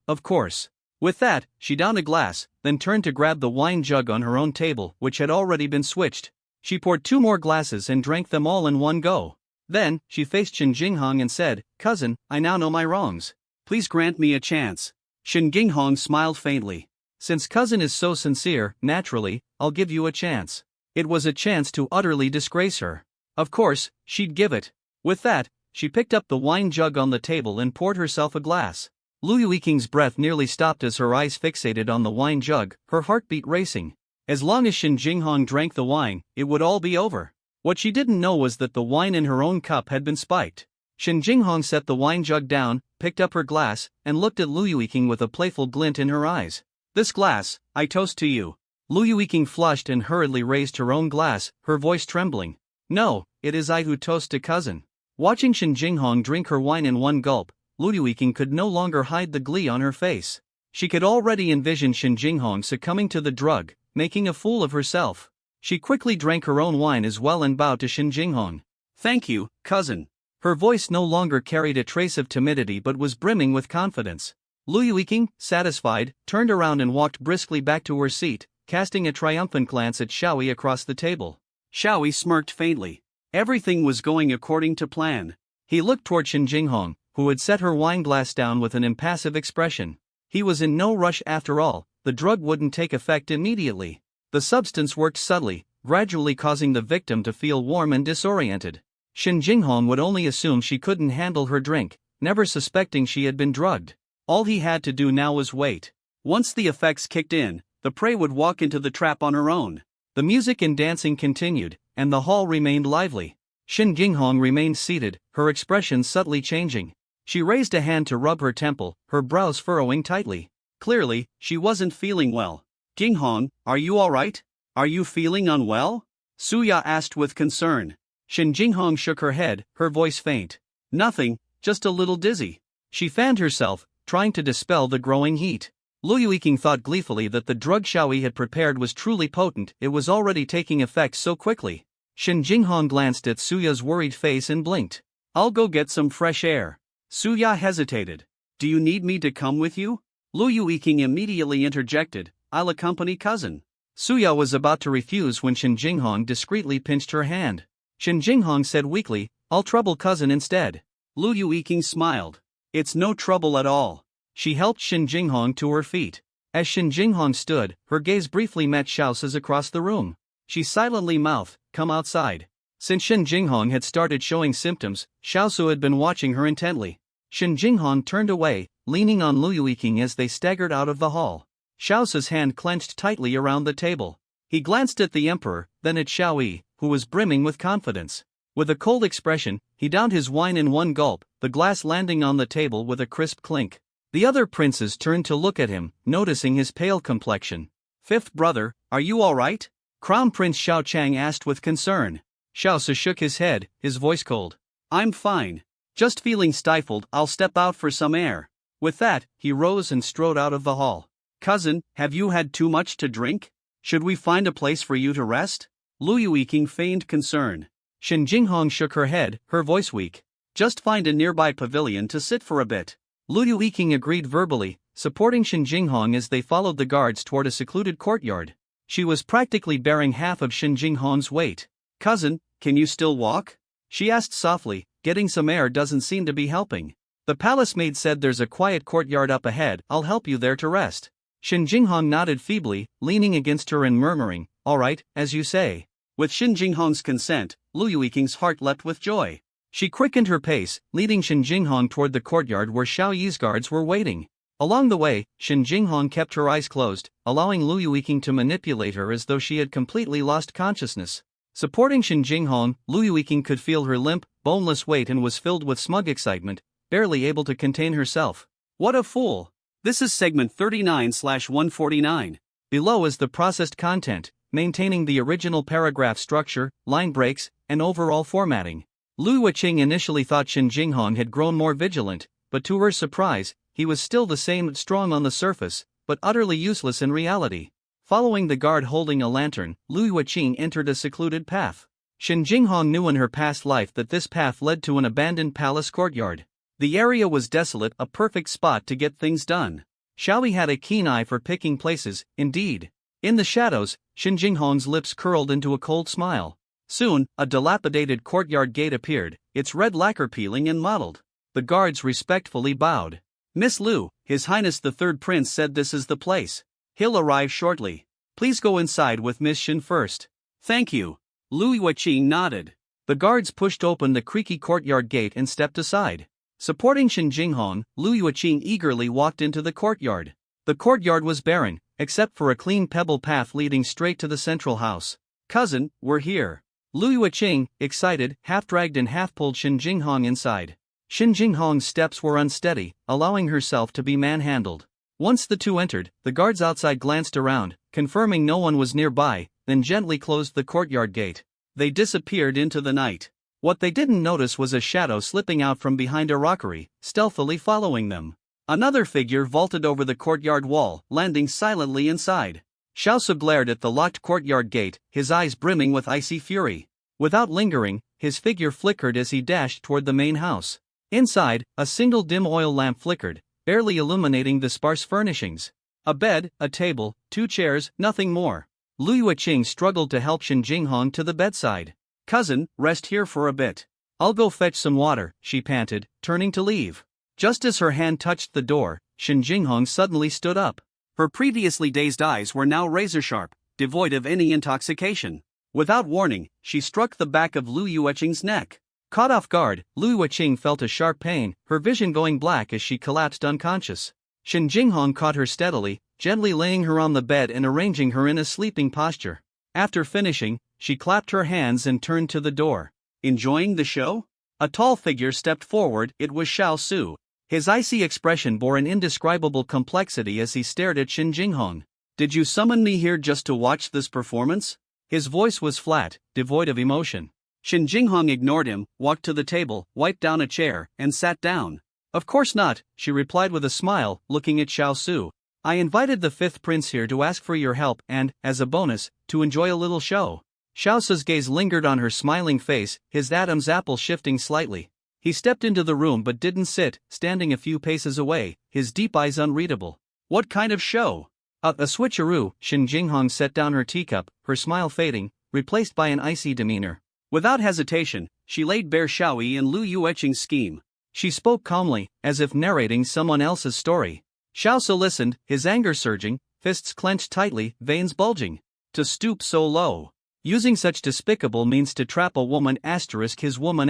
With that, she downed a glass, then turned to grab the wine jug on her own table, which had already been switched. She poured 2 more glasses and drank them all in one go. Then, she faced Shen Jinghong and said, "Cousin, I now know my wrongs. Please grant me a chance." Shen Jinghong smiled faintly. "Since cousin is so sincere, naturally, I'll give you a chance." It was a chance to utterly disgrace her. Of course, she'd give it. With that, she picked up the wine jug on the table and poured herself a glass. Lu Yuqing's breath nearly stopped as her eyes fixated on the wine jug, her heartbeat racing. As long as Shen Jinghong drank the wine, it would all be over. What she didn't know was that the wine in her own cup had been spiked. Shen Jinghong set the wine jug down, picked up her glass, and looked at Lu Yuqing with a playful glint in her eyes. "This glass, I toast to you." Lu Yuqing flushed and hurriedly raised her own glass, her voice trembling. "No, it is I who toast to cousin." Watching Shen Jinghong drink her wine in one gulp, Lu Yuqing could no longer hide the glee on her face. She could already envision Shen Jinghong succumbing to the drug, making a fool of herself. She quickly drank her own wine as well and bowed to Shen Jinghong. "Thank you, cousin." Her voice no longer carried a trace of timidity but was brimming with confidence. Lu Yuqing, satisfied, turned around and walked briskly back to her seat, casting a triumphant glance at Xiaoyi across the table. Xiaoyi smirked faintly. Everything was going according to plan. He looked toward Shen Jinghong, who had set her wine glass down with an impassive expression. He was in no rush after all, the drug wouldn't take effect immediately. The substance worked subtly, gradually causing the victim to feel warm and disoriented. Shen Jinghong would only assume she couldn't handle her drink, never suspecting she had been drugged. All he had to do now was wait. Once the effects kicked in, the prey would walk into the trap on her own. The music and dancing continued, and the hall remained lively. Shen Jinghong remained seated, her expression subtly changing. She raised a hand to rub her temple, her brows furrowing tightly. Clearly, she wasn't feeling well. "Jinghong, are you all right? Are you feeling unwell?" Suya asked with concern. Shen Jinghong shook her head, her voice faint. "Nothing, just a little dizzy." She fanned herself, trying to dispel the growing heat. Lu Yuiking thought gleefully that the drug Xiaoyi had prepared was truly potent, it was already taking effect so quickly. Shen Jinghong glanced at Suya's worried face and blinked. "I'll go get some fresh air." Suya hesitated. "Do you need me to come with you?" Lu Yuiking immediately interjected, "I'll accompany cousin." Suya was about to refuse when Shen Jinghong discreetly pinched her hand. Shen Jinghong said weakly, "I'll trouble cousin instead." Lu Yuiking smiled. "It's no trouble at all." She helped Shen Jinghong to her feet. As Shen Jinghong stood, her gaze briefly met Xiaosu's across the room. She silently mouthed, "Come outside." Since Shen Jinghong had started showing symptoms, Xiaosu had been watching her intently. Shen Jinghong turned away, leaning on Lu Yuiking as they staggered out of the hall. Xiaosu's hand clenched tightly around the table. He glanced at the emperor, then at Xiaoyi, who was brimming with confidence. With a cold expression, he downed his wine in one gulp, the glass landing on the table with a crisp clink. The other princes turned to look at him, noticing his pale complexion. "Fifth brother, are you all right?" Crown Prince Xiao Chang asked with concern. Xiaosu shook his head, his voice cold. "I'm fine. Just feeling stifled, I'll step out for some air." With that, he rose and strode out of the hall. "Cousin, have you had too much to drink? Should we find a place for you to rest?" Lu Yuiking feigned concern. Shen Jinghong shook her head, her voice weak. "Just find a nearby pavilion to sit for a bit." Lu Yuiking agreed verbally, supporting Shen Jinghong as they followed the guards toward a secluded courtyard. She was practically bearing half of Shen Jinghong's weight. "Cousin, can you still walk?" she asked softly. "Getting some air doesn't seem to be helping." The palace maid said, "There's a quiet courtyard up ahead, I'll help you there to rest." Shen Jinghong nodded feebly, leaning against her and murmuring, "All right, as you say." With Shen Jinghong's consent, Lu Yuiking's heart leapt with joy. She quickened her pace, leading Shen Jinghong toward the courtyard where Xiao Yi's guards were waiting. Along the way, Shen Jinghong kept her eyes closed, allowing Lu Yuiking to manipulate her as though she had completely lost consciousness. Supporting Shen Jinghong, Lu Yuiking could feel her limp, boneless weight and was filled with smug excitement, barely able to contain herself. What a fool! This is segment 39/149. Below is the processed content, maintaining the original paragraph structure, line breaks, and overall formatting. Lu Yuiqing initially thought Shen Jinghong had grown more vigilant, but to her surprise, he was still the same, strong on the surface, but utterly useless in reality. Following the guard holding a lantern, Lu Yuiqing entered a secluded path. Shen Jinghong knew in her past life that this path led to an abandoned palace courtyard. The area was desolate, a perfect spot to get things done. Xiaoyi had a keen eye for picking places, indeed. In the shadows, Shen Jinghong's lips curled into a cold smile. Soon, a dilapidated courtyard gate appeared, its red lacquer peeling and mottled. The guards respectfully bowed. "Miss Lu, His Highness the Third Prince said this is the place. He'll arrive shortly. Please go inside with Miss Shen first." "Thank you." Lu Yuiqing nodded. The guards pushed open the creaky courtyard gate and stepped aside. Supporting Shen Jinghong, Lu Yuiqing eagerly walked into the courtyard. The courtyard was barren, except for a clean pebble path leading straight to the central house. "Cousin, we're here." Lu Yuiqing, excited, half-dragged and half-pulled Shen Jinghong inside. Shen Jinghong's steps were unsteady, allowing herself to be manhandled. Once the two entered, the guards outside glanced around, confirming no one was nearby, then gently closed the courtyard gate. They disappeared into the night. What they didn't notice was a shadow slipping out from behind a rockery, stealthily following them. Another figure vaulted over the courtyard wall, landing silently inside. Xiaosu glared at the locked courtyard gate, his eyes brimming with icy fury. Without lingering, his figure flickered as he dashed toward the main house. Inside, a single dim oil lamp flickered, barely illuminating the sparse furnishings. A bed, a table, 2 chairs, nothing more. Lu Yuiqing struggled to help Shen Jinghong to the bedside. "Cousin, rest here for a bit. I'll go fetch some water," she panted, turning to leave. Just as her hand touched the door, Shen Jinghong suddenly stood up. Her previously dazed eyes were now razor-sharp, devoid of any intoxication. Without warning, she struck the back of Lu Yuiqing's neck. Caught off guard, Lu Yuiqing felt a sharp pain, her vision going black as she collapsed unconscious. Shen Jinghong caught her steadily, gently laying her on the bed and arranging her in a sleeping posture. After finishing, she clapped her hands and turned to the door. "Enjoying the show?" A tall figure stepped forward, it was Xiao Su. His icy expression bore an indescribable complexity as he stared at Shen Jinghong. "Did you summon me here just to watch this performance?" His voice was flat, devoid of emotion. Shen Jinghong ignored him, walked to the table, wiped down a chair, and sat down. Of course not, she replied with a smile, looking at Xiao Su. I invited the fifth prince here to ask for your help and, as a bonus, to enjoy a little show. Xiao Su's gaze lingered on her smiling face, his Adam's apple shifting slightly. He stepped into the room but didn't sit, standing a few paces away, his deep eyes unreadable. What kind of show? A switcheroo, Shen Jinghong set down her teacup, her smile fading, replaced by an icy demeanor. Without hesitation, she laid bare Xiaoyi and Lu Yueqing's scheme. She spoke calmly, as if narrating someone else's story. Xiao Su listened, his anger surging, fists clenched tightly, veins bulging. To stoop so low. Using such despicable means to trap a woman his woman .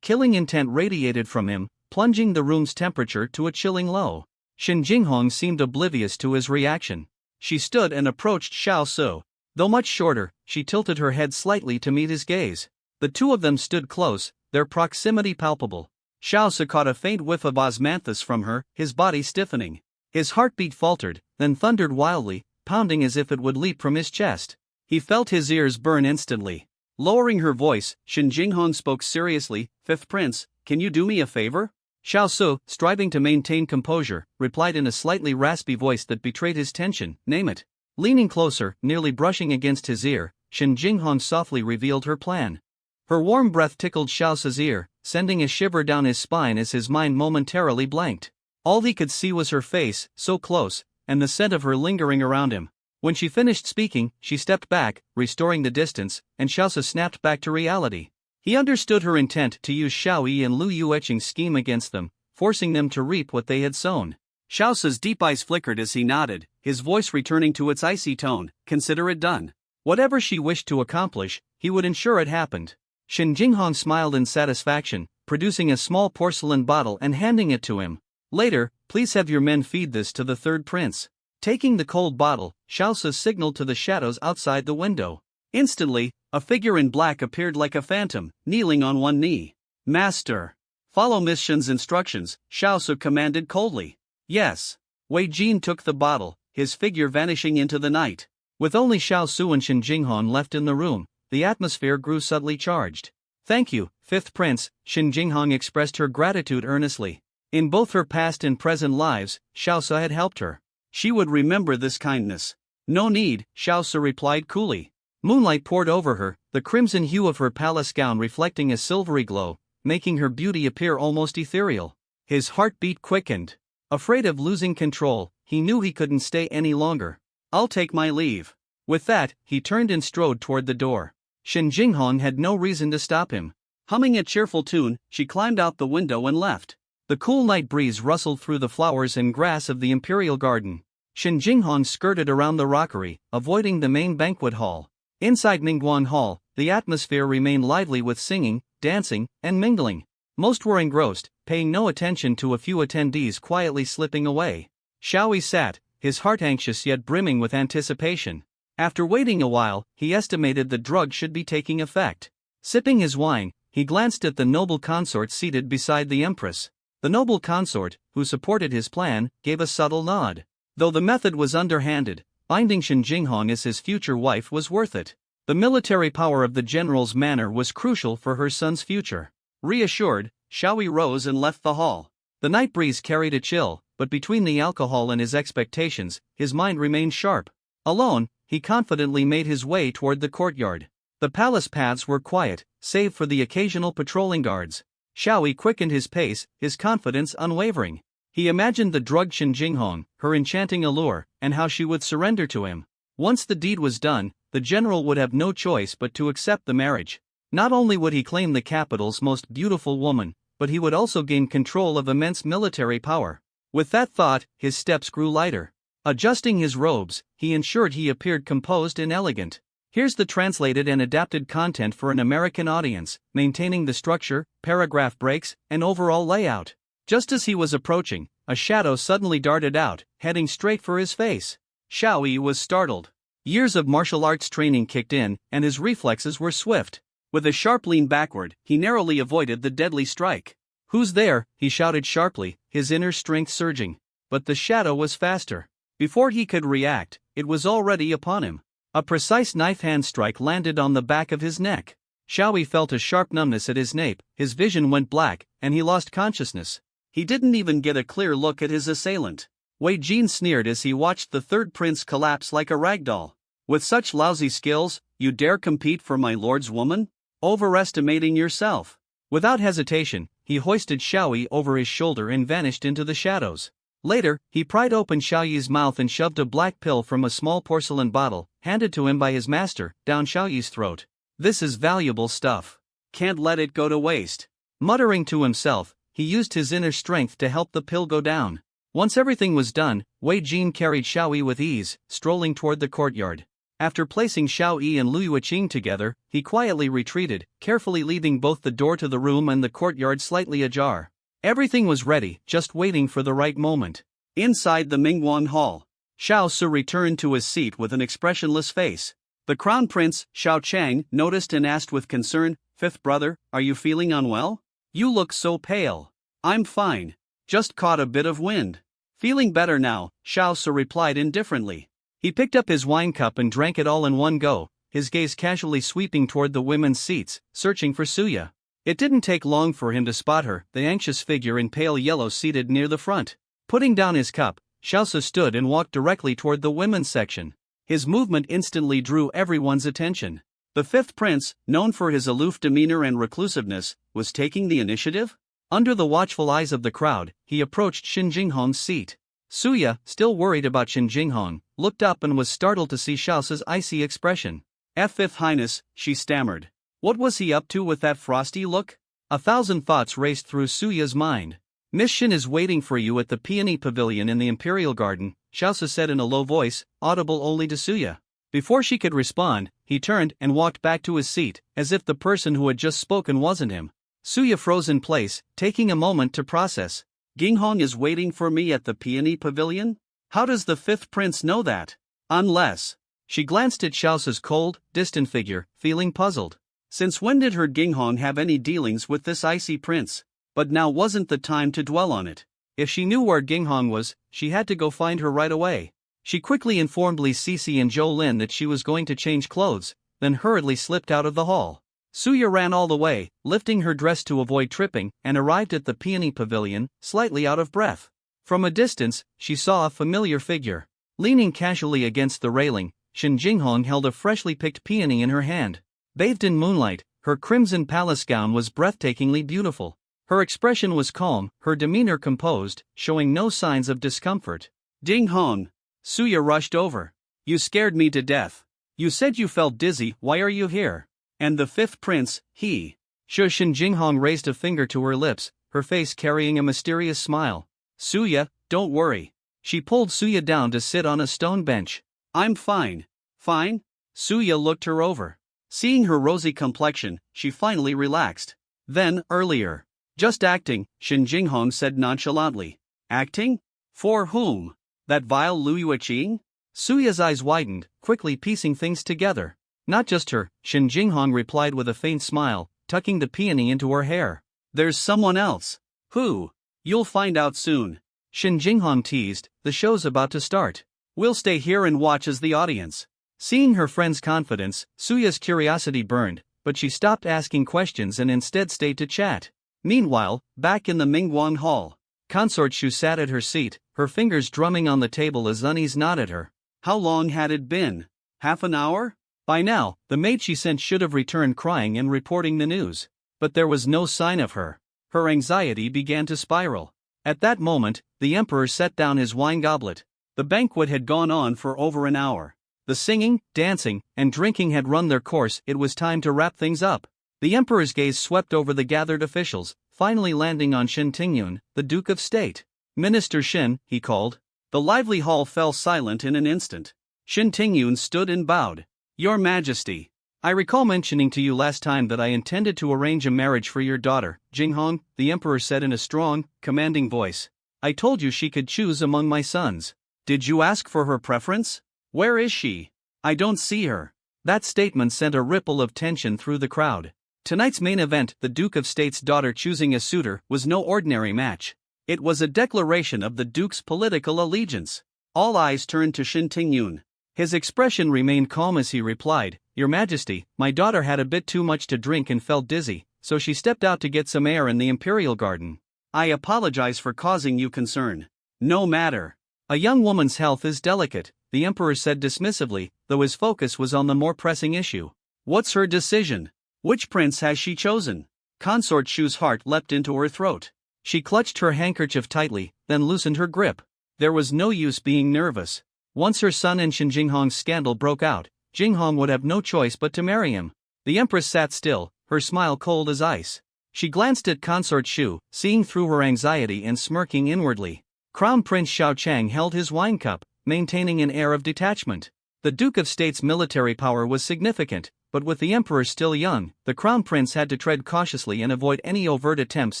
Killing intent radiated from him, plunging the room's temperature to a chilling low. Shen Jinghong seemed oblivious to his reaction. She stood and approached Xiao Su. Though much shorter, she tilted her head slightly to meet his gaze. The two of them stood close, their proximity palpable. Xiao Su caught a faint whiff of osmanthus from her, his body stiffening. His heartbeat faltered, then thundered wildly, pounding as if it would leap from his chest. He felt his ears burn instantly. Lowering her voice, Shen Jinghong spoke seriously, Fifth Prince, can you do me a favor? Xiao Su, striving to maintain composure, replied in a slightly raspy voice that betrayed his tension, name it. Leaning closer, nearly brushing against his ear, Shen Jinghong softly revealed her plan. Her warm breath tickled Xiao Su's ear, sending a shiver down his spine as his mind momentarily blanked. All he could see was her face, so close, and the scent of her lingering around him. When she finished speaking, she stepped back, restoring the distance, and Xiao Su snapped back to reality. He understood her intent to use Xiaoyi and Lu Yueqing's scheme against them, forcing them to reap what they had sown. Xiao Su's deep eyes flickered as he nodded, his voice returning to its icy tone, consider it done. Whatever she wished to accomplish, he would ensure it happened. Shen Jinghong smiled in satisfaction, producing a small porcelain bottle and handing it to him. Later, please have your men feed this to the third prince. Taking the cold bottle, Xiao Su signaled to the shadows outside the window. Instantly, a figure in black appeared like a phantom, kneeling on one knee. Master! Follow Miss Shen's instructions, Xiao Su commanded coldly. Yes. Wei Jin took the bottle, his figure vanishing into the night. With only Xiao Su and Shen Jinghong left in the room, the atmosphere grew subtly charged. Thank you, Fifth Prince, Shen Jinghong expressed her gratitude earnestly. In both her past and present lives, Xiao Su had helped her. She would remember this kindness. No need, Xiao Su replied coolly. Moonlight poured over her, the crimson hue of her palace gown reflecting a silvery glow, making her beauty appear almost ethereal. His heartbeat quickened. Afraid of losing control, he knew he couldn't stay any longer. I'll take my leave. With that, he turned and strode toward the door. Shen Jinghong had no reason to stop him. Humming a cheerful tune, she climbed out the window and left. The cool night breeze rustled through the flowers and grass of the imperial garden. Shen Jinghong skirted around the rockery, avoiding the main banquet hall. Inside Ningguang Hall, the atmosphere remained lively with singing, dancing, and mingling. Most were engrossed, paying no attention to a few attendees quietly slipping away. Xiaoyi sat, his heart anxious yet brimming with anticipation. After waiting a while, he estimated the drug should be taking effect. Sipping his wine, he glanced at the noble consort seated beside the empress. The noble consort, who supported his plan, gave a subtle nod. Though the method was underhanded, binding Shen Jinghong as his future wife was worth it. The military power of the general's manor was crucial for her son's future. Reassured, Xiaoyi rose and left the hall. The night breeze carried a chill, but between the alcohol and his expectations, his mind remained sharp. Alone, he confidently made his way toward the courtyard. The palace paths were quiet, save for the occasional patrolling guards. Xiaoyi quickened his pace, his confidence unwavering. He imagined the drugged Shen Jinghong, her enchanting allure, and how she would surrender to him. Once the deed was done, the general would have no choice but to accept the marriage. Not only would he claim the capital's most beautiful woman, but he would also gain control of immense military power. With that thought, his steps grew lighter. Adjusting his robes, he ensured he appeared composed and elegant. Here's the translated and adapted content for an American audience, maintaining the structure, paragraph breaks, and overall layout. Just as he was approaching, a shadow suddenly darted out, heading straight for his face. Xiaoyi was startled. Years of martial arts training kicked in, and his reflexes were swift. With a sharp lean backward, he narrowly avoided the deadly strike. Who's there? He shouted sharply, his inner strength surging. But the shadow was faster. Before he could react, it was already upon him. A precise knife-hand strike landed on the back of his neck. Xiaoyi felt a sharp numbness at his nape, his vision went black, and he lost consciousness. He didn't even get a clear look at his assailant. Wei Jin sneered as he watched the third prince collapse like a ragdoll. With such lousy skills, you dare compete for my lord's woman? Overestimating yourself. Without hesitation, he hoisted Xiaoyi over his shoulder and vanished into the shadows. Later, he pried open Xiaoyi's mouth and shoved a black pill from a small porcelain bottle, handed to him by his master, down Xiaoyi's throat. This is valuable stuff. Can't let it go to waste. Muttering to himself, he used his inner strength to help the pill go down. Once everything was done, Wei Jin carried Xiaoyi with ease, strolling toward the courtyard. After placing Xiaoyi and Lu Yuqing together, he quietly retreated, carefully leaving both the door to the room and the courtyard slightly ajar. Everything was ready, just waiting for the right moment. Inside the Mingguan Hall, Xiao Su returned to his seat with an expressionless face. The crown prince, Xiao Chang, noticed and asked with concern, "Fifth brother, are you feeling unwell? You look so pale." "I'm fine. Just caught a bit of wind." Feeling better now, Xiao Su replied indifferently. He picked up his wine cup and drank it all in one go, his gaze casually sweeping toward the women's seats, searching for Suya. It didn't take long for him to spot her, the anxious figure in pale yellow seated near the front. Putting down his cup, Xiaosu stood and walked directly toward the women's section. His movement instantly drew everyone's attention. The fifth prince, known for his aloof demeanor and reclusiveness, was taking the initiative? Under the watchful eyes of the crowd, he approached Shin Jinghong's seat. Suya, still worried about Shin Jinghong, looked up and was startled to see Xiaosu's icy expression. "Fifth Highness," she stammered. What was he up to with that frosty look? 1,000 thoughts raced through Suya's mind. "Miss Shin is waiting for you at the Peony Pavilion in the Imperial Garden," Xiaosu said in a low voice, audible only to Suya. Before she could respond, he turned and walked back to his seat, as if the person who had just spoken wasn't him. Suya froze in place, taking a moment to process. "Jinghong is waiting for me at the Peony Pavilion? How does the fifth prince know that? Unless..." She glanced at Xiaosu's cold, distant figure, feeling puzzled. Since when did her Jinghong have any dealings with this icy prince? But now wasn't the time to dwell on it. If she knew where Jinghong was, she had to go find her right away. She quickly informed Li Sisi and Zhou Lin that she was going to change clothes, then hurriedly slipped out of the hall. Suya ran all the way, lifting her dress to avoid tripping, and arrived at the Peony Pavilion, slightly out of breath. From a distance, she saw a familiar figure. Leaning casually against the railing, Shin Jinghong held a freshly picked peony in her hand. Bathed in moonlight, her crimson palace gown was breathtakingly beautiful. Her expression was calm, her demeanor composed, showing no signs of discomfort. "Jinghong!" Suya rushed over. "You scared me to death. You said you felt dizzy, why are you here? And the fifth prince, he..." Shin Jinghong raised a finger to her lips, her face carrying a mysterious smile. "Suya, don't worry." She pulled Suya down to sit on a stone bench. "I'm fine." "Fine?" Suya looked her over. Seeing her rosy complexion, she finally relaxed. Then, earlier. "Just acting," Shin Jinghong said nonchalantly. "Acting? For whom? That vile Lu Yuqing?" Suya's eyes widened, quickly piecing things together. "Not just her," Shin Jinghong replied with a faint smile, tucking the peony into her hair. "There's someone else." "Who?" "You'll find out soon." Shin Jinghong teased, "The show's about to start. We'll stay here and watch as the audience." Seeing her friend's confidence, Suya's curiosity burned, but she stopped asking questions and instead stayed to chat. Meanwhile, back in the Mingguan Hall, Consort Shu sat at her seat, her fingers drumming on the table as unease gnawed at her. How long had it been? Half an hour? By now, the maid she sent should have returned crying and reporting the news. But there was no sign of her. Her anxiety began to spiral. At that moment, the emperor set down his wine goblet. The banquet had gone on for over an hour. The singing, dancing, and drinking had run their course. It was time to wrap things up. The emperor's gaze swept over the gathered officials, finally landing on Shin Tingyun, the Duke of State. "Minister Shin," he called. The lively hall fell silent in an instant. Shin Tingyun stood and bowed. "Your Majesty, I recall mentioning to you last time that I intended to arrange a marriage for your daughter, Jinghong," the emperor said in a strong, commanding voice. "I told you she could choose among my sons. Did you ask for her preference? Where is she? I don't see her." That statement sent a ripple of tension through the crowd. Tonight's main event, the Duke of State's daughter choosing a suitor, was no ordinary match. It was a declaration of the Duke's political allegiance. All eyes turned to Shin Tingyun. His expression remained calm as he replied, "Your Majesty, my daughter had a bit too much to drink and felt dizzy, so she stepped out to get some air in the Imperial Garden. I apologize for causing you concern. No matter. A young woman's health is delicate, the emperor said dismissively, though his focus was on the more pressing issue. What's her decision? Which prince has she chosen? Consort Shu's heart leapt into her throat. She clutched her handkerchief tightly, then loosened her grip. There was no use being nervous. Once her son and Shin Jinghong's scandal broke out, Jinghong would have no choice but to marry him. The empress sat still, her smile cold as ice. She glanced at Consort Shu, seeing through her anxiety and smirking inwardly. Crown Prince Xiao Chang held his wine cup, maintaining an air of detachment. The Duke of State's military power was significant, but with the emperor still young, the crown prince had to tread cautiously and avoid any overt attempts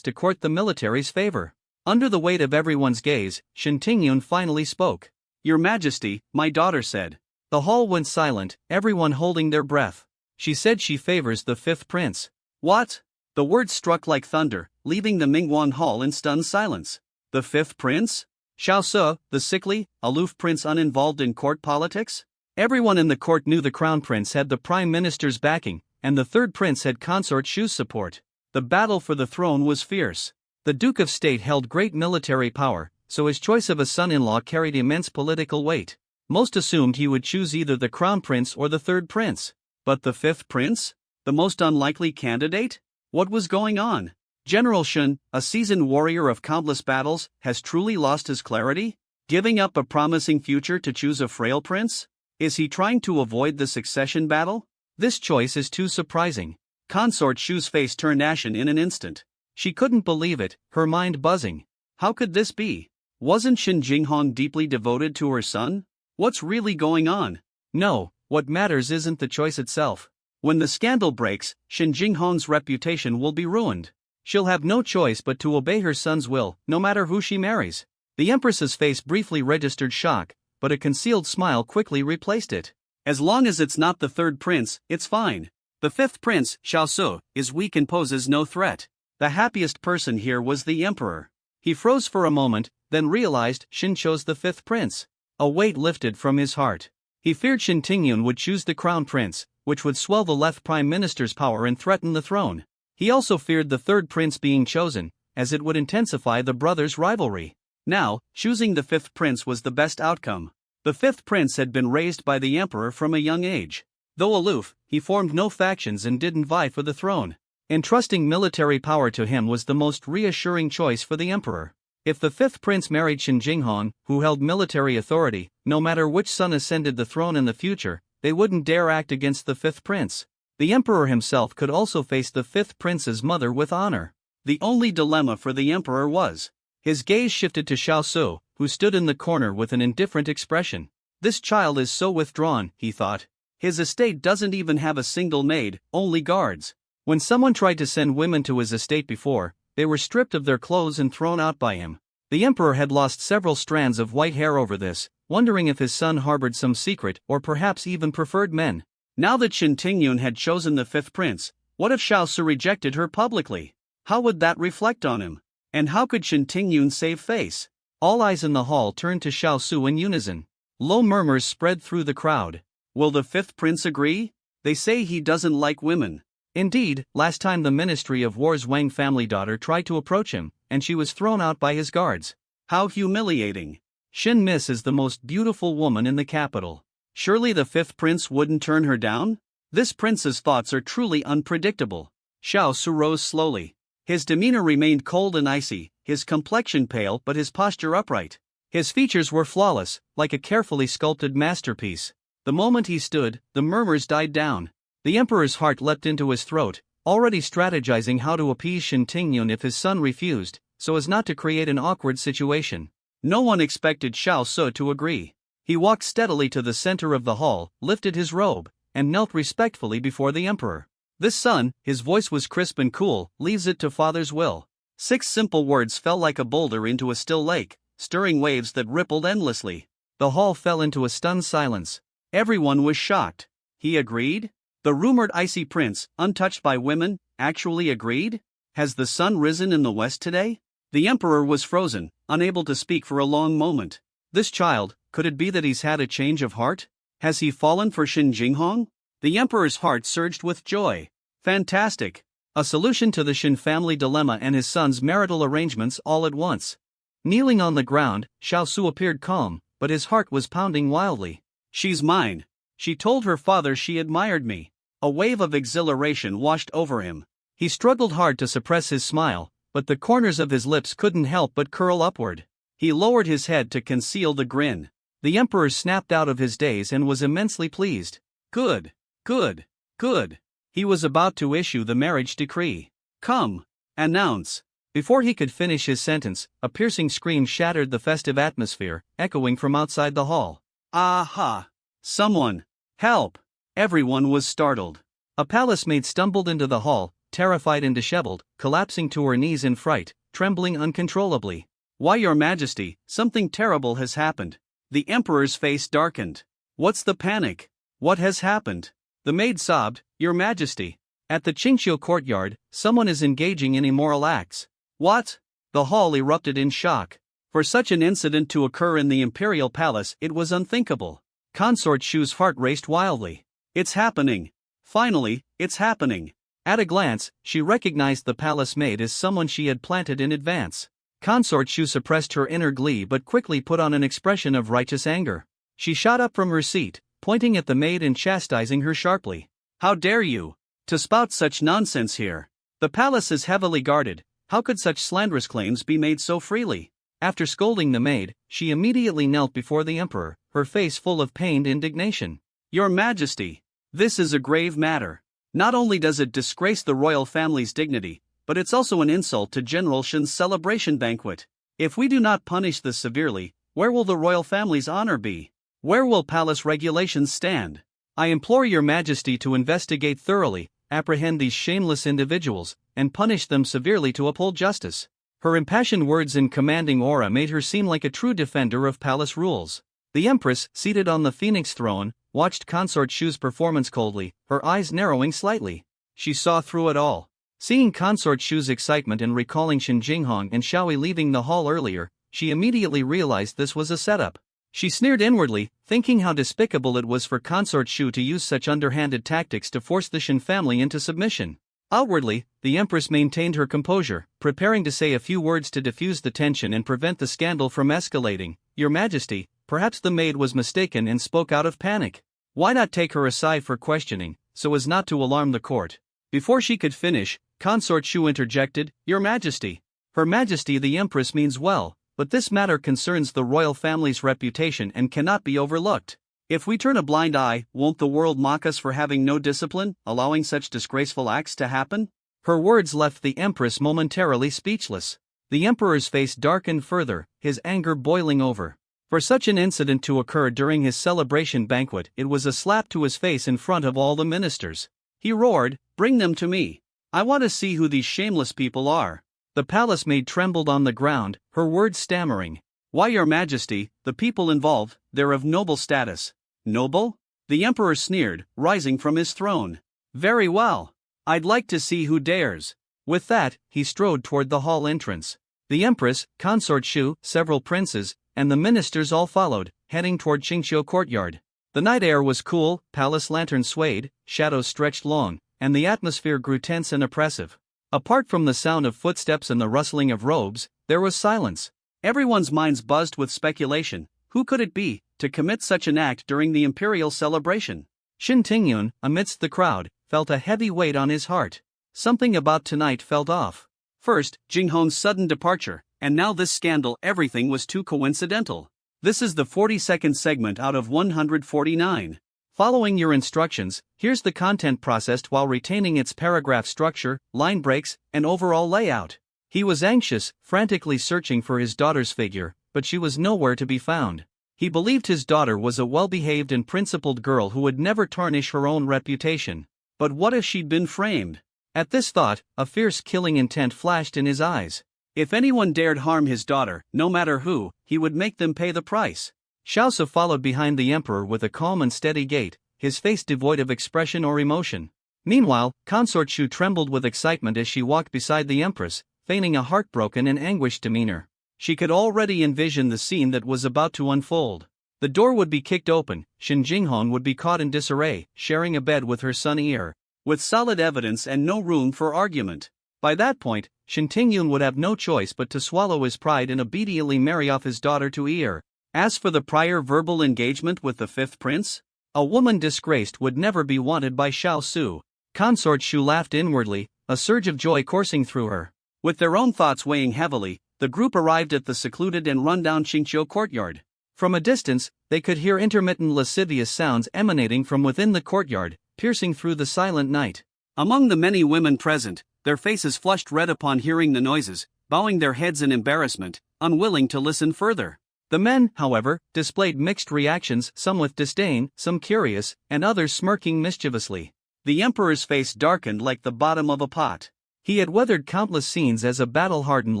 to court the military's favor. Under the weight of everyone's gaze, Shin Tingyun finally spoke. Your Majesty, my daughter said. The hall went silent, everyone holding their breath. She said she favors the fifth prince. What? The words struck like thunder, leaving the Mingguan hall in stunned silence. The fifth prince? Xiao Su, the sickly, aloof prince uninvolved in court politics? Everyone in the court knew the crown prince had the prime minister's backing, and the third prince had Consort Shu's support. The battle for the throne was fierce. The Duke of State held great military power, so his choice of a son-in-law carried immense political weight. Most assumed he would choose either the crown prince or the third prince. But the fifth prince? The most unlikely candidate? What was going on? General Shun, a seasoned warrior of countless battles, has truly lost his clarity? Giving up a promising future to choose a frail prince? Is he trying to avoid the succession battle? This choice is too surprising. Consort Shu's face turned ashen in an instant. She couldn't believe it, her mind buzzing. How could this be? Wasn't Shin Jinghong deeply devoted to her son? What's really going on? No, what matters isn't the choice itself. When the scandal breaks, Shin Jinghong's reputation will be ruined. She'll have no choice but to obey her son's will, no matter who she marries. The empress's face briefly registered shock, but a concealed smile quickly replaced it. As long as it's not the third prince, it's fine. The fifth prince, Xiao Su, is weak and poses no threat. The happiest person here was the emperor. He froze for a moment, then realized Shin chose the fifth prince. A weight lifted from his heart. He feared Shin Tingyun would choose the crown prince, which would swell the left prime minister's power and threaten the throne. He also feared the third prince being chosen, as it would intensify the brothers' rivalry. Now, choosing the fifth prince was the best outcome. The fifth prince had been raised by the emperor from a young age. Though aloof, he formed no factions and didn't vie for the throne. Entrusting military power to him was the most reassuring choice for the emperor. If the fifth prince married Shin Jinghong, who held military authority, no matter which son ascended the throne in the future, they wouldn't dare act against the fifth prince. The emperor himself could also face the fifth prince's mother with honor. The only dilemma for the emperor was. His gaze shifted to Xiao Su, who stood in the corner with an indifferent expression. This child is so withdrawn, he thought. His estate doesn't even have a single maid, only guards. When someone tried to send women to his estate before, they were stripped of their clothes and thrown out by him. The emperor had lost several strands of white hair over this, wondering if his son harbored some secret or perhaps even preferred men. Now that Shin Tingyun had chosen the fifth prince, what if Xiao Su rejected her publicly? How would that reflect on him? And how could Shin Tingyun save face? All eyes in the hall turned to Xiao Su in unison. Low murmurs spread through the crowd. Will the fifth prince agree? They say he doesn't like women. Indeed, last time the Ministry of War's Wang family daughter tried to approach him, and she was thrown out by his guards. How humiliating. Shin Miss is the most beautiful woman in the capital. Surely the fifth prince wouldn't turn her down? This prince's thoughts are truly unpredictable. Xiao Su rose slowly. His demeanor remained cold and icy, his complexion pale but his posture upright. His features were flawless, like a carefully sculpted masterpiece. The moment he stood, the murmurs died down. The emperor's heart leapt into his throat, already strategizing how to appease Shin Tingyun if his son refused, so as not to create an awkward situation. No one expected Xiao Su to agree. He walked steadily to the center of the hall, lifted his robe, and knelt respectfully before the emperor. This son, his voice was crisp and cool, leaves it to father's will. 6 simple words fell like a boulder into a still lake, stirring waves that rippled endlessly. The hall fell into a stunned silence. Everyone was shocked. He agreed? The rumored icy prince, untouched by women, actually agreed? Has the sun risen in the west today? The emperor was frozen, unable to speak for a long moment. This child, could it be that he's had a change of heart? Has he fallen for Shin Jinghong? The emperor's heart surged with joy. Fantastic. A solution to the Shin family dilemma and his son's marital arrangements all at once. Kneeling on the ground, Xiao Su appeared calm, but his heart was pounding wildly. She's mine. She told her father she admired me. A wave of exhilaration washed over him. He struggled hard to suppress his smile, but the corners of his lips couldn't help but curl upward. He lowered his head to conceal the grin. The emperor snapped out of his daze and was immensely pleased. Good, good, good. He was about to issue the marriage decree. Come, announce. Before he could finish his sentence, a piercing scream shattered the festive atmosphere, echoing from outside the hall. Aha! Someone! Help! Everyone was startled. A palace maid stumbled into the hall, terrified and disheveled, collapsing to her knees in fright, trembling uncontrollably. Why, Your Majesty, something terrible has happened. The emperor's face darkened. What's the panic? What has happened? The maid sobbed, Your Majesty. At the Qingqiu courtyard, someone is engaging in immoral acts. What? The hall erupted in shock. For such an incident to occur in the imperial palace, it was unthinkable. Consort Shu's heart raced wildly. It's happening. Finally, it's happening. At a glance, she recognized the palace maid as someone she had planted in advance. Consort Shu suppressed her inner glee but quickly put on an expression of righteous anger. She shot up from her seat, pointing at the maid and chastising her sharply. How dare you to spout such nonsense here? The palace is heavily guarded. How could such slanderous claims be made so freely? After scolding the maid, she immediately knelt before the emperor, her face full of pained indignation. Your Majesty, this is a grave matter. Not only does it disgrace the royal family's dignity, but it's also an insult to General Shin's celebration banquet. If we do not punish this severely, where will the royal family's honor be? Where will palace regulations stand? I implore Your Majesty to investigate thoroughly, apprehend these shameless individuals, and punish them severely to uphold justice. Her impassioned words and commanding aura made her seem like a true defender of palace rules. The empress, seated on the phoenix throne, watched Consort Shu's performance coldly, her eyes narrowing slightly. She saw through it all. Seeing Consort Shu's excitement and recalling Shin Jinghong and Xiaoyi leaving the hall earlier, she immediately realized this was a setup. She sneered inwardly, thinking how despicable it was for Consort Shu to use such underhanded tactics to force the Shin family into submission. Outwardly, the empress maintained her composure, preparing to say a few words to diffuse the tension and prevent the scandal from escalating. Your Majesty, perhaps the maid was mistaken and spoke out of panic. Why not take her aside for questioning, so as not to alarm the court? Before she could finish, Consort Shu interjected, Your Majesty. Her Majesty the Empress means well, but this matter concerns the royal family's reputation and cannot be overlooked. If we turn a blind eye, won't the world mock us for having no discipline, allowing such disgraceful acts to happen? Her words left the Empress momentarily speechless. The Emperor's face darkened further, his anger boiling over. For such an incident to occur during his celebration banquet, it was a slap to his face in front of all the ministers. He roared, Bring them to me. I want to see who these shameless people are. The palace maid trembled on the ground, her words stammering. Why, Your Majesty, the people involved, they're of noble status. Noble? The Emperor sneered, rising from his throne. Very well. I'd like to see who dares. With that, he strode toward the hall entrance. The Empress, Consort Shu, several princes, and the ministers all followed, heading toward Qingqiu courtyard. The night air was cool, palace lanterns swayed, shadows stretched long, and the atmosphere grew tense and oppressive. Apart from the sound of footsteps and the rustling of robes, there was silence. Everyone's minds buzzed with speculation. Who could it be, to commit such an act during the imperial celebration? Shin Tingyun, amidst the crowd, felt a heavy weight on his heart. Something about tonight felt off. First, Jinghong's sudden departure, and now this scandal. Everything was too coincidental. This is the 42nd segment out of 149. Following your instructions, here's the content processed while retaining its paragraph structure, line breaks, and overall layout. He was anxious, frantically searching for his daughter's figure, but she was nowhere to be found. He believed his daughter was a well-behaved and principled girl who would never tarnish her own reputation. But what if she'd been framed? At this thought, a fierce killing intent flashed in his eyes. If anyone dared harm his daughter, no matter who, he would make them pay the price. Xiao Su followed behind the emperor with a calm and steady gait, his face devoid of expression or emotion. Meanwhile, Consort Shu trembled with excitement as she walked beside the empress, feigning a heartbroken and anguished demeanor. She could already envision the scene that was about to unfold. The door would be kicked open, Shin Jinghong would be caught in disarray, sharing a bed with her son Er. with solid evidence and no room for argument. By that point, Shin Tingyun would have no choice but to swallow his pride and obediently marry off his daughter to Ir. As for the prior verbal engagement with the fifth prince, a woman disgraced would never be wanted by Xiao Su. Consort Shu laughed inwardly, a surge of joy coursing through her. With their own thoughts weighing heavily, the group arrived at the secluded and rundown Qingqiu courtyard. From a distance, they could hear intermittent lascivious sounds emanating from within the courtyard, piercing through the silent night. Among the many women present, their faces flushed red upon hearing the noises, bowing their heads in embarrassment, unwilling to listen further. The men, however, displayed mixed reactions, some with disdain, some curious, and others smirking mischievously. The emperor's face darkened like the bottom of a pot. He had weathered countless scenes as a battle-hardened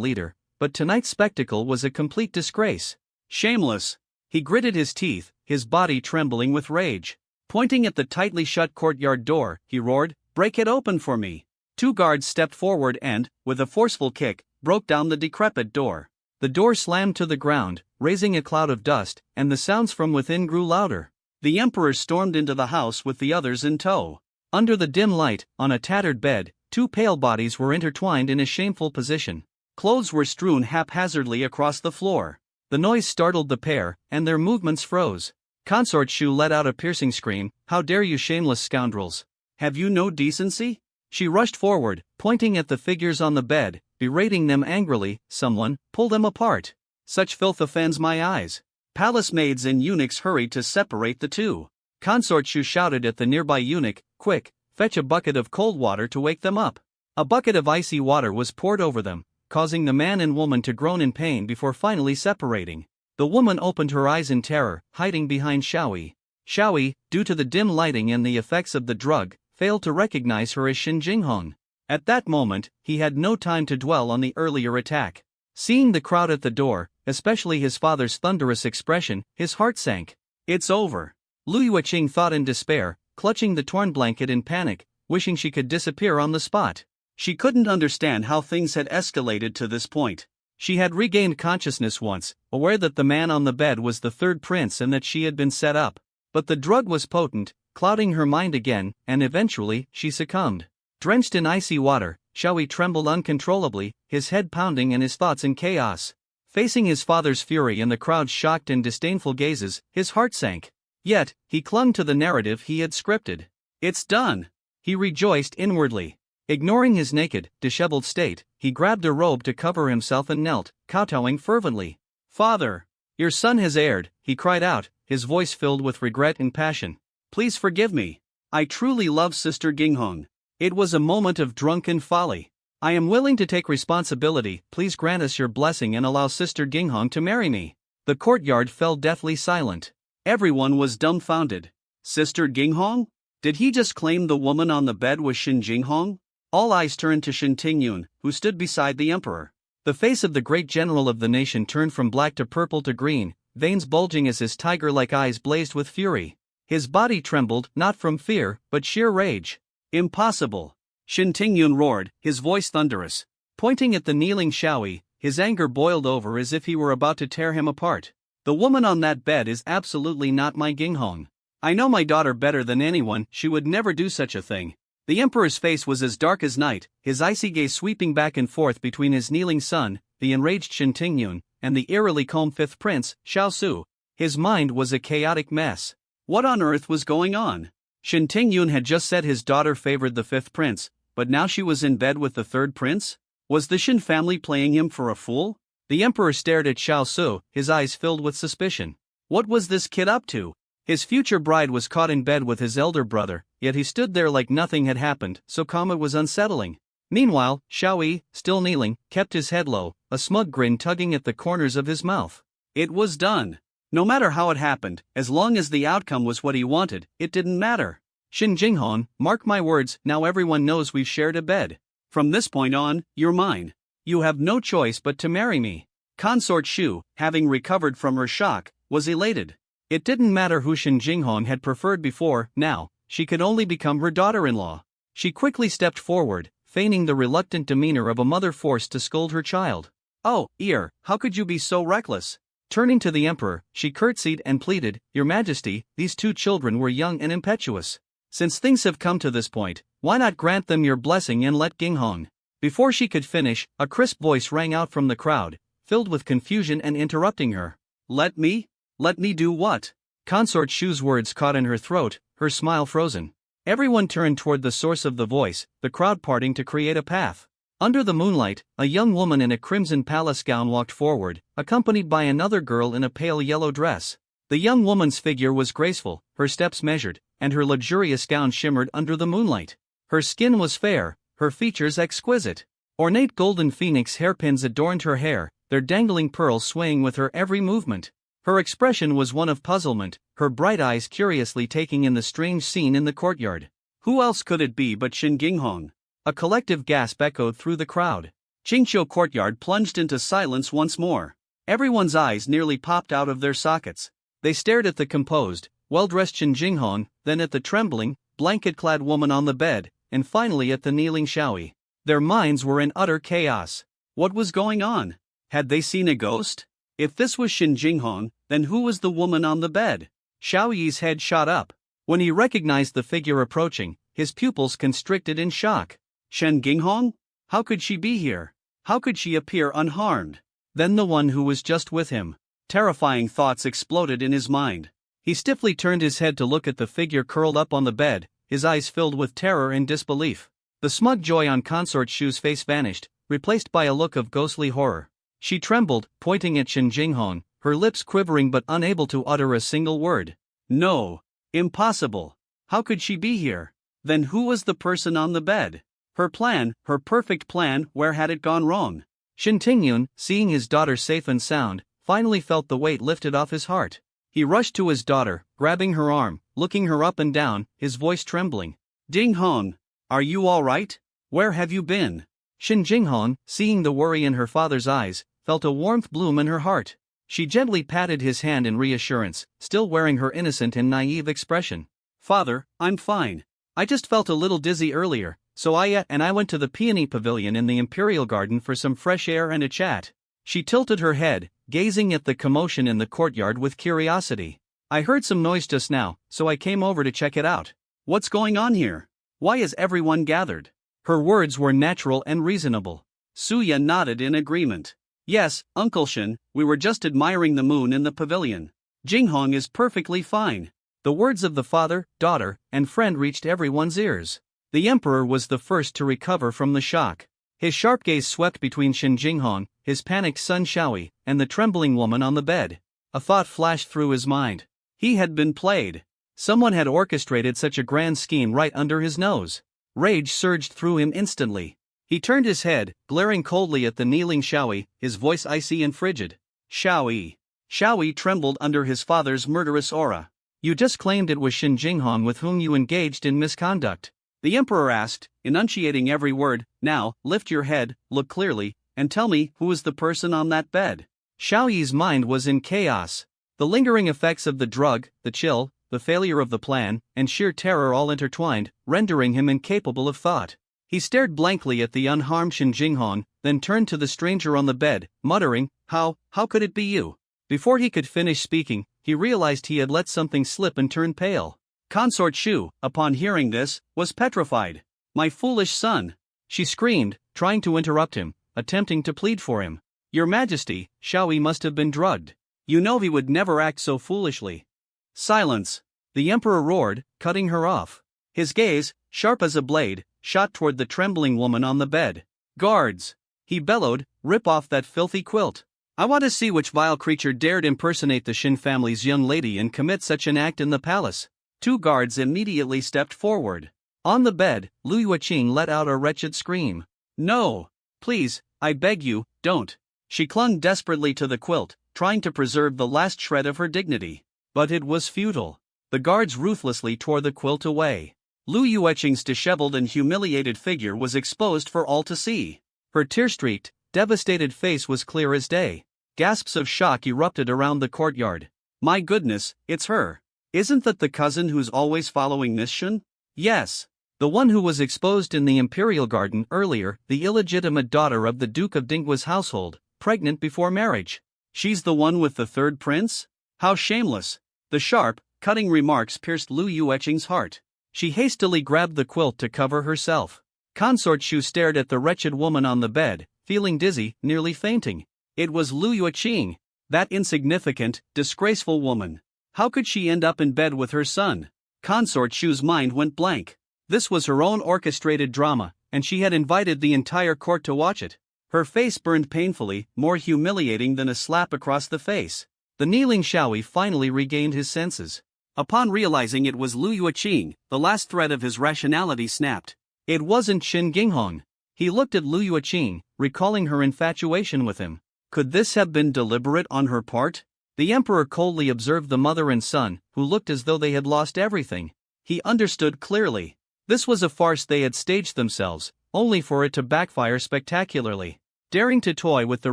leader, but tonight's spectacle was a complete disgrace. Shameless! He gritted his teeth, his body trembling with rage. Pointing at the tightly shut courtyard door, he roared, "Break it open for me!" 2 guards stepped forward and, with a forceful kick, broke down the decrepit door. The door slammed to the ground, raising a cloud of dust, and the sounds from within grew louder. The emperor stormed into the house with the others in tow. Under the dim light, on a tattered bed, 2 pale bodies were intertwined in a shameful position. Clothes were strewn haphazardly across the floor. The noise startled the pair, and their movements froze. Consort Shu let out a piercing scream, "How dare you, shameless scoundrels! Have you no decency?" She rushed forward, pointing at the figures on the bed, berating them angrily. "Someone, pull them apart. Such filth offends my eyes." Palace maids and eunuchs hurried to separate the two. Consort Shu shouted at the nearby eunuch, "Quick, fetch a bucket of cold water to wake them up." A bucket of icy water was poured over them, causing the man and woman to groan in pain before finally separating. The woman opened her eyes in terror, hiding behind Xiaoyi. Xiaoyi, due to the dim lighting and the effects of the drug, failed to recognize her as Shin Jinghong. At that moment, he had no time to dwell on the earlier attack. Seeing the crowd at the door, especially his father's thunderous expression, his heart sank. "It's over," Lu Yuqing thought in despair, clutching the torn blanket in panic, wishing she could disappear on the spot. She couldn't understand how things had escalated to this point. She had regained consciousness once, aware that the man on the bed was the third prince and that she had been set up. But the drug was potent, clouding her mind again, and eventually, she succumbed. Drenched in icy water, Xiaoyi trembled uncontrollably, his head pounding and his thoughts in chaos. Facing his father's fury and the crowd's shocked and disdainful gazes, his heart sank. Yet, he clung to the narrative he had scripted. "It's done!" he rejoiced inwardly. Ignoring his naked, disheveled state, he grabbed a robe to cover himself and knelt, kowtowing fervently. "Father, your son has erred," he cried out, his voice filled with regret and passion. "Please forgive me. I truly love Sister Jinghong. It was a moment of drunken folly. I am willing to take responsibility. Please grant us your blessing and allow Sister Jinghong to marry me." The courtyard fell deathly silent. Everyone was dumbfounded. Sister Jinghong? Did he just claim the woman on the bed was Shin Jinghong? All eyes turned to Shin Tingyun, who stood beside the emperor. The face of the great general of the nation turned from black to purple to green, veins bulging as his tiger-like eyes blazed with fury. His body trembled, not from fear, but sheer rage. "Impossible!" Shin Tingyun roared, his voice thunderous. Pointing at the kneeling Xiaoyi, his anger boiled over as if he were about to tear him apart. "The woman on that bed is absolutely not my Jinghong. I know my daughter better than anyone, she would never do such a thing." The emperor's face was as dark as night, his icy gaze sweeping back and forth between his kneeling son, the enraged Shin Tingyun, and the eerily calm fifth prince, Xiao Su. His mind was a chaotic mess. What on earth was going on? Shin Tingyun had just said his daughter favored the fifth prince, but now she was in bed with the third prince? Was the Shin family playing him for a fool? The emperor stared at Xiao Su, his eyes filled with suspicion. What was this kid up to? His future bride was caught in bed with his elder brother, yet he stood there like nothing had happened, so calm it was unsettling. Meanwhile, Xiaoyi, still kneeling, kept his head low, a smug grin tugging at the corners of his mouth. It was done. No matter how it happened, as long as the outcome was what he wanted, it didn't matter. Shin Jinghong, mark my words, now everyone knows we've shared a bed. From this point on, you're mine. You have no choice but to marry me. Consort Shu, having recovered from her shock, was elated. It didn't matter who Shin Jinghong had preferred before, now, she could only become her daughter-in-law. She quickly stepped forward, feigning the reluctant demeanor of a mother forced to scold her child. "Oh, Ir, how could you be so reckless?" Turning to the emperor, she curtsied and pleaded, "Your Majesty, these 2 children were young and impetuous. Since things have come to this point, Why not grant them your blessing and let Ginghong? Before she could finish, a crisp voice rang out from the crowd, filled with confusion and interrupting her. Let me? Let me do what? Consort Shu's words caught in her throat, her smile frozen. Everyone turned toward the source of the voice, the crowd parting to create a path. Under the moonlight, a young woman in a crimson palace gown walked forward, accompanied by another girl in a pale yellow dress. The young woman's figure was graceful, her steps measured, and her luxurious gown shimmered under the moonlight. Her skin was fair, her features exquisite. Ornate golden phoenix hairpins adorned her hair, their dangling pearls swaying with her every movement. Her expression was one of puzzlement, her bright eyes curiously taking in the strange scene in the courtyard. Who else could it be but Shin Ginghong? A collective gasp echoed through the crowd. Jingqiu courtyard plunged into silence once more. Everyone's eyes nearly popped out of their sockets. They stared at the composed, well-dressed Shin Jinghong, then at the trembling, blanket-clad woman on the bed, and finally at the kneeling Xiaoyi. Their minds were in utter chaos. What was going on? Had they seen a ghost? If this was Shin Jinghong, then who was the woman on the bed? Xiaoyi's head shot up. When he recognized the figure approaching, his pupils constricted in shock. Shen Ginghong? How could she be here? How could she appear unharmed? Then the one who was just with him. Terrifying thoughts exploded in his mind. He stiffly turned his head to look at the figure curled up on the bed, his eyes filled with terror and disbelief. The smug joy on Consort Shu's face vanished, replaced by a look of ghostly horror. She trembled, pointing at Shin Jinghong, her lips quivering but unable to utter a single word. No. Impossible. How could she be here? Then who was the person on the bed? Her plan, her perfect plan, where had it gone wrong? Shin Tingyun, seeing his daughter safe and sound, finally felt the weight lifted off his heart. He rushed to his daughter, grabbing her arm, looking her up and down, his voice trembling. Jinghong, are you all right? Where have you been? Shin Jinghong, seeing the worry in her father's eyes, felt a warmth bloom in her heart. She gently patted his hand in reassurance, still wearing her innocent and naive expression. Father, I'm fine. I just felt a little dizzy earlier, so I went to the peony pavilion in the Imperial Garden for some fresh air and a chat. She tilted her head, gazing at the commotion in the courtyard with curiosity. I heard some noise just now, so I came over to check it out. What's going on here? Why is everyone gathered? Her words were natural and reasonable. Suya nodded in agreement. Yes, Uncle Shin, we were just admiring the moon in the pavilion. Jinghong is perfectly fine. The words of the father, daughter, and friend reached everyone's ears. The emperor was the first to recover from the shock. His sharp gaze swept between Shin Jinghong, his panicked son Xiaoyi, and the trembling woman on the bed. A thought flashed through his mind. He had been played. Someone had orchestrated such a grand scheme right under his nose. Rage surged through him instantly. He turned his head, glaring coldly at the kneeling Xiaoyi, his voice icy and frigid. Xiaoyi. Xiaoyi trembled under his father's murderous aura. You just claimed it was Shin Jinghong with whom you engaged in misconduct. The emperor asked, enunciating every word. Now, lift your head, look clearly, and tell me who is the person on that bed. Xiaoyi's mind was in chaos. The lingering effects of the drug, the chill, the failure of the plan, and sheer terror all intertwined, rendering him incapable of thought. He stared blankly at the unharmed Shin Jinghong, then turned to the stranger on the bed, muttering, How could it be you? Before he could finish speaking, he realized he had let something slip and turned pale. Consort Shu, upon hearing this, was petrified. My foolish son! She screamed, trying to interrupt him, attempting to plead for him. Your Majesty, Xiaoyi must have been drugged. You know he would never act so foolishly. Silence! The emperor roared, cutting her off. His gaze, sharp as a blade, shot toward the trembling woman on the bed. Guards! He bellowed, rip off that filthy quilt. I want to see which vile creature dared impersonate the Shin family's young lady and commit such an act in the palace. 2 guards immediately stepped forward. On the bed, Lu Yuqing let out a wretched scream. No! Please, I beg you, don't. She clung desperately to the quilt, trying to preserve the last shred of her dignity. But it was futile. The guards ruthlessly tore the quilt away. Lu Yuqing's disheveled and humiliated figure was exposed for all to see. Her tear-streaked, devastated face was clear as day. Gasps of shock erupted around the courtyard. My goodness, it's her. Isn't that the cousin who's always following Miss Shin? Yes. The one who was exposed in the Imperial Garden earlier, the illegitimate daughter of the Duke of Dinggua's household, pregnant before marriage. She's the one with the third prince? How shameless! The sharp, cutting remarks pierced Lu Yuqing's heart. She hastily grabbed the quilt to cover herself. Consort Shu stared at the wretched woman on the bed, feeling dizzy, nearly fainting. It was Lu Yuqing, that insignificant, disgraceful woman. How could she end up in bed with her son? Consort Shu's mind went blank. This was her own orchestrated drama, and she had invited the entire court to watch it. Her face burned painfully, more humiliating than a slap across the face. The kneeling Shaoyi finally regained his senses. Upon realizing it was Lu Yuqing, the last thread of his rationality snapped. It wasn't Shen Jinghong. He looked at Lu Yuqing, recalling her infatuation with him. Could this have been deliberate on her part? The emperor coldly observed the mother and son, who looked as though they had lost everything. He understood clearly. This was a farce they had staged themselves, only for it to backfire spectacularly. Daring to toy with the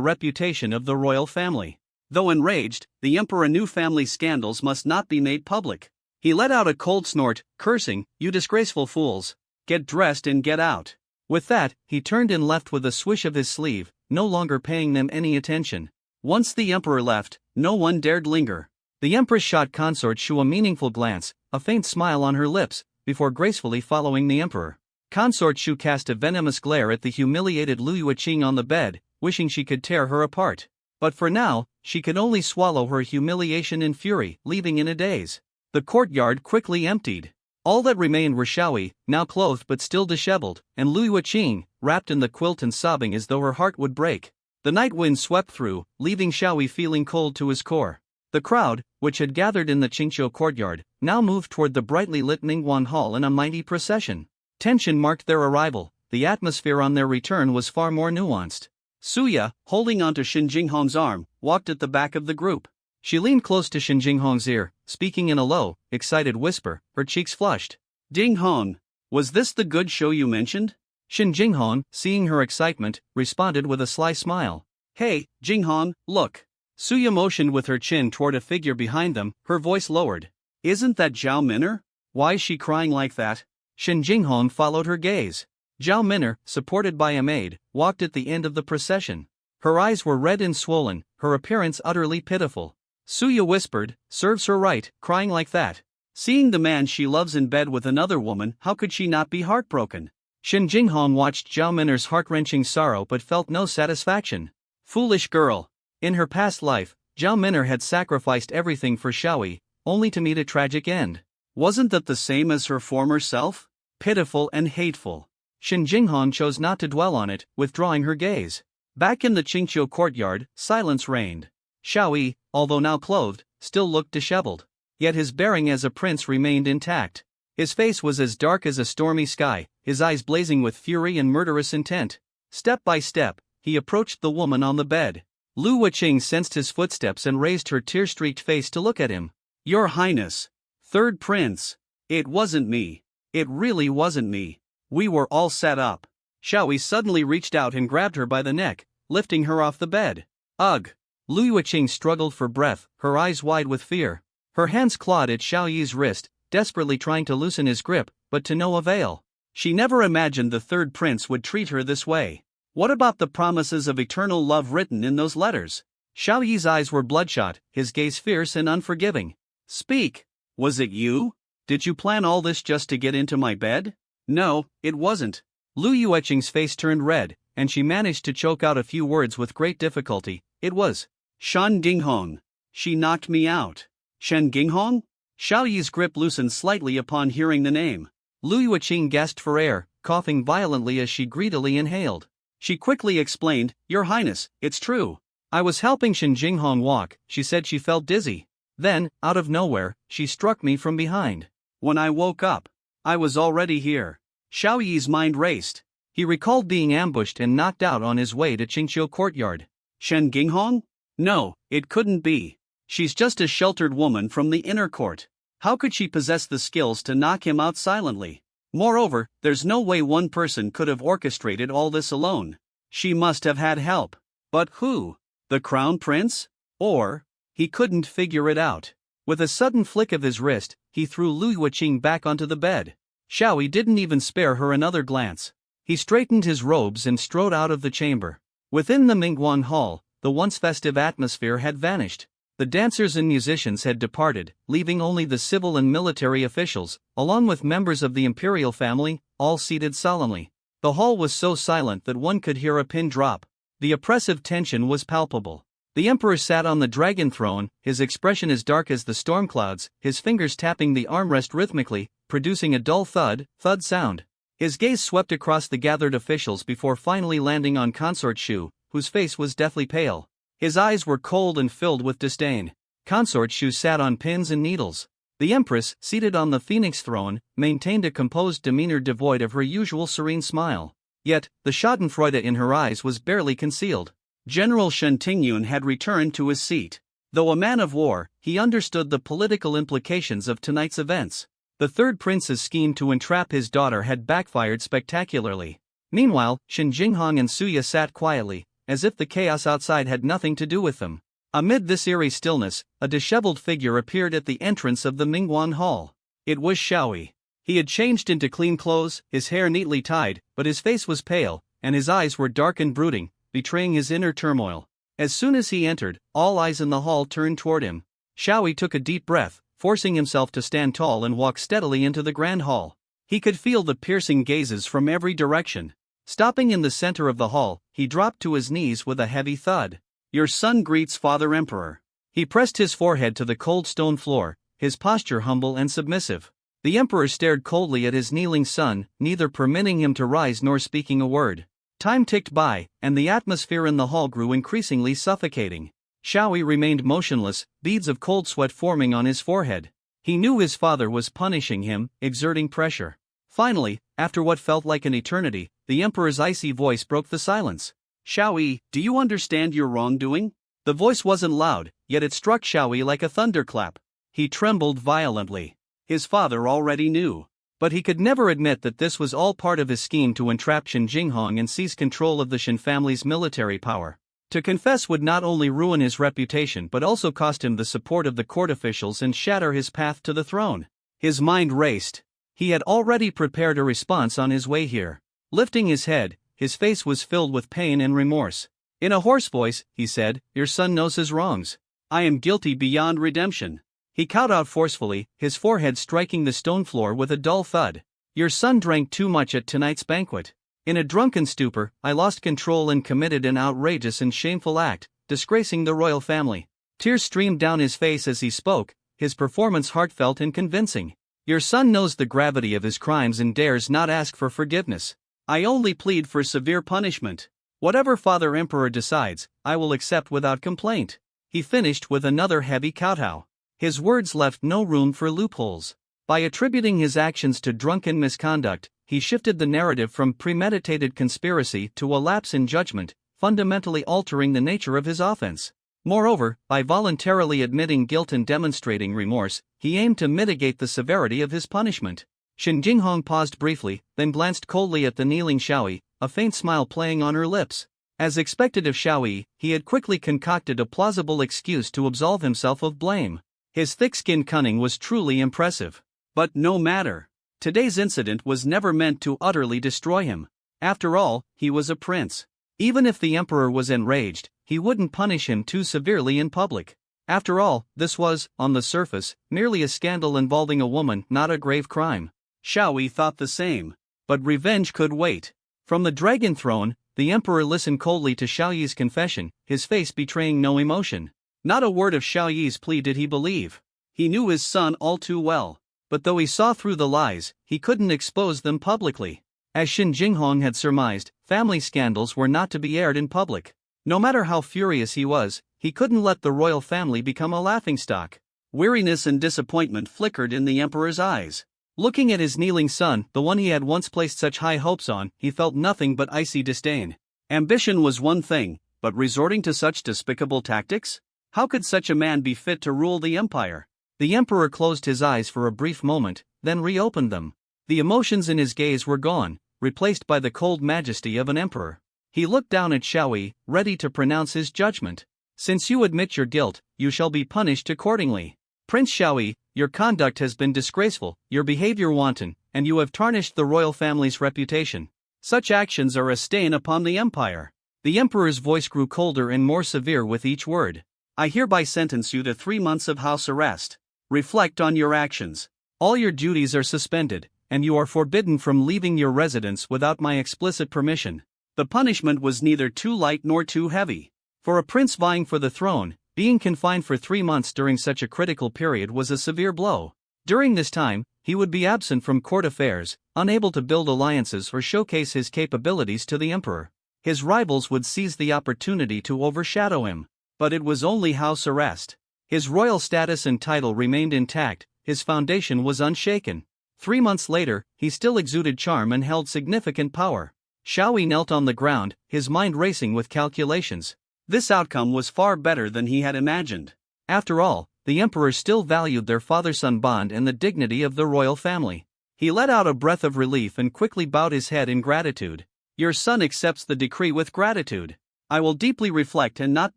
reputation of the royal family. Though enraged, the emperor knew family scandals must not be made public. He let out a cold snort, cursing, "You disgraceful fools. Get dressed and get out." With that, he turned and left with a swish of his sleeve, no longer paying them any attention. Once the emperor left, no one dared linger. The empress shot Consort Shu a meaningful glance, a faint smile on her lips, before gracefully following the emperor. Consort Shu cast a venomous glare at the humiliated Lu Yuqing on the bed, wishing she could tear her apart. But for now, she could only swallow her humiliation in fury, leaving in a daze. The courtyard quickly emptied. All that remained were Shaoyi, now clothed but still disheveled, and Lu Yuqing, wrapped in the quilt and sobbing as though her heart would break. The night wind swept through, leaving Shaoyi feeling cold to his core. The crowd, which had gathered in the Qingqiu courtyard, now moved toward the brightly lit Ningguan Hall in a mighty procession. Tension marked their arrival. The atmosphere on their return was far more nuanced. Suya, holding onto Shen Jinghong's arm, walked at the back of the group. She leaned close to Shen Jinghong's ear, speaking in a low, excited whisper, her cheeks flushed. "Jinghong, was this the good show you mentioned?" Shen Jinghong, seeing her excitement, responded with a sly smile. "Hey, Jinghong, look." Suya motioned with her chin toward a figure behind them, her voice lowered. "Isn't that Zhao Min'er? Why is she crying like that?" Shen Jinghong followed her gaze. Zhao Min'er, supported by a maid, walked at the end of the procession. Her eyes were red and swollen, her appearance utterly pitiful. Suya whispered, "Serves her right, crying like that. Seeing the man she loves in bed with another woman, how could she not be heartbroken?" Shen Jinghong watched Zhao Min'er's heart-wrenching sorrow but felt no satisfaction. Foolish girl. In her past life, Zhao Min'er had sacrificed everything for Shaoyi, only to meet a tragic end. Wasn't that the same as her former self? Pitiful and hateful. Shen Jinghong chose not to dwell on it, withdrawing her gaze. Back in the Qingqiu courtyard, silence reigned. Shaoyi, although now clothed, still looked disheveled. Yet his bearing as a prince remained intact. His face was as dark as a stormy sky, his eyes blazing with fury and murderous intent. Step by step, he approached the woman on the bed. Lu Yuqing sensed his footsteps and raised her tear-streaked face to look at him. "Your Highness. Third Prince. It wasn't me. It really wasn't me. We were all set up." Shaoyi suddenly reached out and grabbed her by the neck, lifting her off the bed. "Ugh!" Lu Yuqing struggled for breath, her eyes wide with fear. Her hands clawed at Shaoyi's wrist, desperately trying to loosen his grip, but to no avail. She never imagined the third prince would treat her this way. What about the promises of eternal love written in those letters? Shaoyi's eyes were bloodshot, his gaze fierce and unforgiving. "Speak! Was it you? Did you plan all this just to get into my bed?" "No, it wasn't." Lu Yuqing's face turned red, and she managed to choke out a few words with great difficulty. "It was Shen Jinghong. She knocked me out." "Shen Jinghong?" Shaoyi's grip loosened slightly upon hearing the name. Lu Yuqing gasped for air, coughing violently as she greedily inhaled. She quickly explained, "Your Highness, it's true. I was helping Shen Jinghong walk. She said she felt dizzy. Then, out of nowhere, she struck me from behind. When I woke up, I was already here." Shaoyi's mind raced. He recalled being ambushed and knocked out on his way to Qingqiu courtyard. Shen Jinghong? No, it couldn't be. She's just a sheltered woman from the inner court. How could she possess the skills to knock him out silently? Moreover, there's no way one person could have orchestrated all this alone. She must have had help. But who? The crown prince? Or? He couldn't figure it out. With a sudden flick of his wrist, he threw Lu Yuqing back onto the bed. Shaoyi didn't even spare her another glance. He straightened his robes and strode out of the chamber. Within the Ningguan Hall, the once festive atmosphere had vanished. The dancers and musicians had departed, leaving only the civil and military officials, along with members of the imperial family, all seated solemnly. The hall was so silent that one could hear a pin drop. The oppressive tension was palpable. The emperor sat on the dragon throne, his expression as dark as the storm clouds, his fingers tapping the armrest rhythmically, producing a dull thud sound. His gaze swept across the gathered officials before finally landing on Consort Shu, whose face was deathly pale. His eyes were cold and filled with disdain. Consort Shu sat on pins and needles. The empress, seated on the phoenix throne, maintained a composed demeanor devoid of her usual serene smile. Yet, the schadenfreude in her eyes was barely concealed. General Shen Tingyun had returned to his seat. Though a man of war, he understood the political implications of tonight's events. The third prince's scheme to entrap his daughter had backfired spectacularly. Meanwhile, Shen Jinghong and Suya sat quietly, as if the chaos outside had nothing to do with them. Amid this eerie stillness, a disheveled figure appeared at the entrance of the Mingguan Hall. It was Xiaoyi. He had changed into clean clothes, his hair neatly tied, but his face was pale, and his eyes were dark and brooding, betraying his inner turmoil. As soon as he entered, all eyes in the hall turned toward him. Xiaoyi took a deep breath, forcing himself to stand tall and walk steadily into the grand hall. He could feel the piercing gazes from every direction. Stopping in the center of the hall, he dropped to his knees with a heavy thud. "Your son greets Father Emperor." He pressed his forehead to the cold stone floor, his posture humble and submissive. The emperor stared coldly at his kneeling son, neither permitting him to rise nor speaking a word. Time ticked by, and the atmosphere in the hall grew increasingly suffocating. Xiaoyi remained motionless, beads of cold sweat forming on his forehead. He knew his father was punishing him, exerting pressure. Finally, after what felt like an eternity, the emperor's icy voice broke the silence. "Xiaoyi, do you understand your wrongdoing?" The voice wasn't loud, yet it struck Xiaoyi like a thunderclap. He trembled violently. His father already knew. But he could never admit that this was all part of his scheme to entrap Shen Jinghong and seize control of the Shen family's military power. To confess would not only ruin his reputation but also cost him the support of the court officials and shatter his path to the throne. His mind raced. He had already prepared a response on his way here. Lifting his head, his face was filled with pain and remorse. In a hoarse voice, he said, "Your son knows his wrongs. I am guilty beyond redemption." He kowtowed forcefully, his forehead striking the stone floor with a dull thud. "Your son drank too much at tonight's banquet. In a drunken stupor, I lost control and committed an outrageous and shameful act, disgracing the royal family." Tears streamed down his face as he spoke, his performance heartfelt and convincing. "Your son knows the gravity of his crimes and dares not ask for forgiveness. I only plead for severe punishment. Whatever Father Emperor decides, I will accept without complaint." He finished with another heavy kowtow. His words left no room for loopholes. By attributing his actions to drunken misconduct, he shifted the narrative from premeditated conspiracy to a lapse in judgment, fundamentally altering the nature of his offense. Moreover, by voluntarily admitting guilt and demonstrating remorse, he aimed to mitigate the severity of his punishment. Shen Jinghong paused briefly, then glanced coldly at the kneeling Xiaoyi, a faint smile playing on her lips. As expected of Xiaoyi, he had quickly concocted a plausible excuse to absolve himself of blame. His thick-skinned cunning was truly impressive. But no matter. Today's incident was never meant to utterly destroy him. After all, he was a prince. Even if the emperor was enraged, he wouldn't punish him too severely in public. After all, this was, on the surface, merely a scandal involving a woman, not a grave crime. Xiaoyi thought the same. But revenge could wait. From the dragon throne, the emperor listened coldly to Xiaoyi's confession, his face betraying no emotion. Not a word of Xiaoyi's plea did he believe. He knew his son all too well. But though he saw through the lies, he couldn't expose them publicly. As Shen Jinghong had surmised, family scandals were not to be aired in public. No matter how furious he was, he couldn't let the royal family become a laughingstock. Weariness and disappointment flickered in the emperor's eyes. Looking at his kneeling son, the one he had once placed such high hopes on, he felt nothing but icy disdain. Ambition was one thing, but resorting to such despicable tactics? How could such a man be fit to rule the empire? The emperor closed his eyes for a brief moment, then reopened them. The emotions in his gaze were gone, replaced by the cold majesty of an emperor. He looked down at Xiaoyi, ready to pronounce his judgment. "Since you admit your guilt, you shall be punished accordingly. Prince Xiaoyi, your conduct has been disgraceful, your behavior wanton, and you have tarnished the royal family's reputation. Such actions are a stain upon the empire." The emperor's voice grew colder and more severe with each word. I hereby sentence you to 3 months of house arrest. Reflect on your actions. All your duties are suspended, and you are forbidden from leaving your residence without my explicit permission." The punishment was neither too light nor too heavy. For a prince vying for the throne, being confined for 3 months during such a critical period was a severe blow. During this time, he would be absent from court affairs, unable to build alliances or showcase his capabilities to the emperor. His rivals would seize the opportunity to overshadow him. But it was only house arrest. His royal status and title remained intact, his foundation was unshaken. 3 months later, he still exuded charm and held significant power. Xiaoyi knelt on the ground, his mind racing with calculations. This outcome was far better than he had imagined. After all, the emperor still valued their father-son bond and the dignity of the royal family. He let out a breath of relief and quickly bowed his head in gratitude. Your son accepts the decree with gratitude. I will deeply reflect and not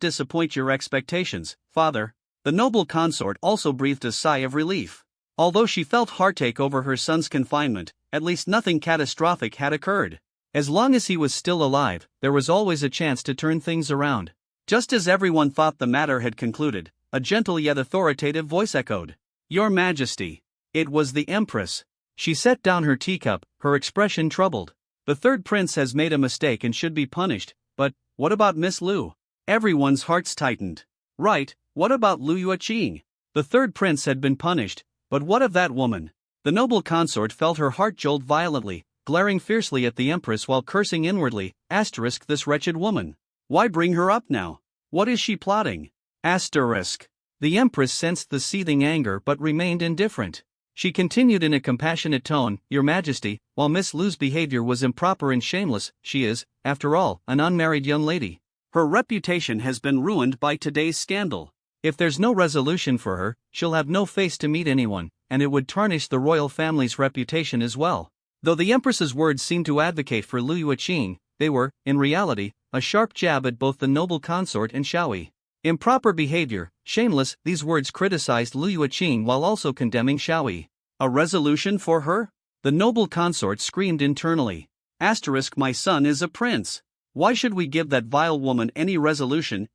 disappoint your expectations, father. The noble consort also breathed a sigh of relief. Although she felt heartache over her son's confinement, at least nothing catastrophic had occurred. As long as he was still alive, there was always a chance to turn things around. Just as everyone thought the matter had concluded, a gentle yet authoritative voice echoed, "Your Majesty." It was the Empress. She set down her teacup, her expression troubled. "The third prince has made a mistake and should be punished, but what about Miss Lu?" Everyone's hearts tightened. Right, what about Lu Yueqing? The third prince had been punished, but what of that woman? The noble consort felt her heart jolt violently, glaring fiercely at the Empress while cursing inwardly, this wretched woman. Why bring her up now? What is she plotting? The Empress sensed the seething anger but remained indifferent. She continued in a compassionate tone, "Your Majesty, while Miss Lu's behavior was improper and shameless, she is, after all, an unmarried young lady. Her reputation has been ruined by today's scandal. If there's no resolution for her, she'll have no face to meet anyone, and it would tarnish the royal family's reputation as well." Though the Empress's words seemed to advocate for Lu Yueqing, they were, in reality, a sharp jab at both the noble consort and Xiaoyi. Improper behavior, shameless, these words criticized Lu Yueqing while also condemning Xiaoyi. A resolution for her? The noble consort screamed internally. My son is a prince. Why should we give that vile woman any resolution?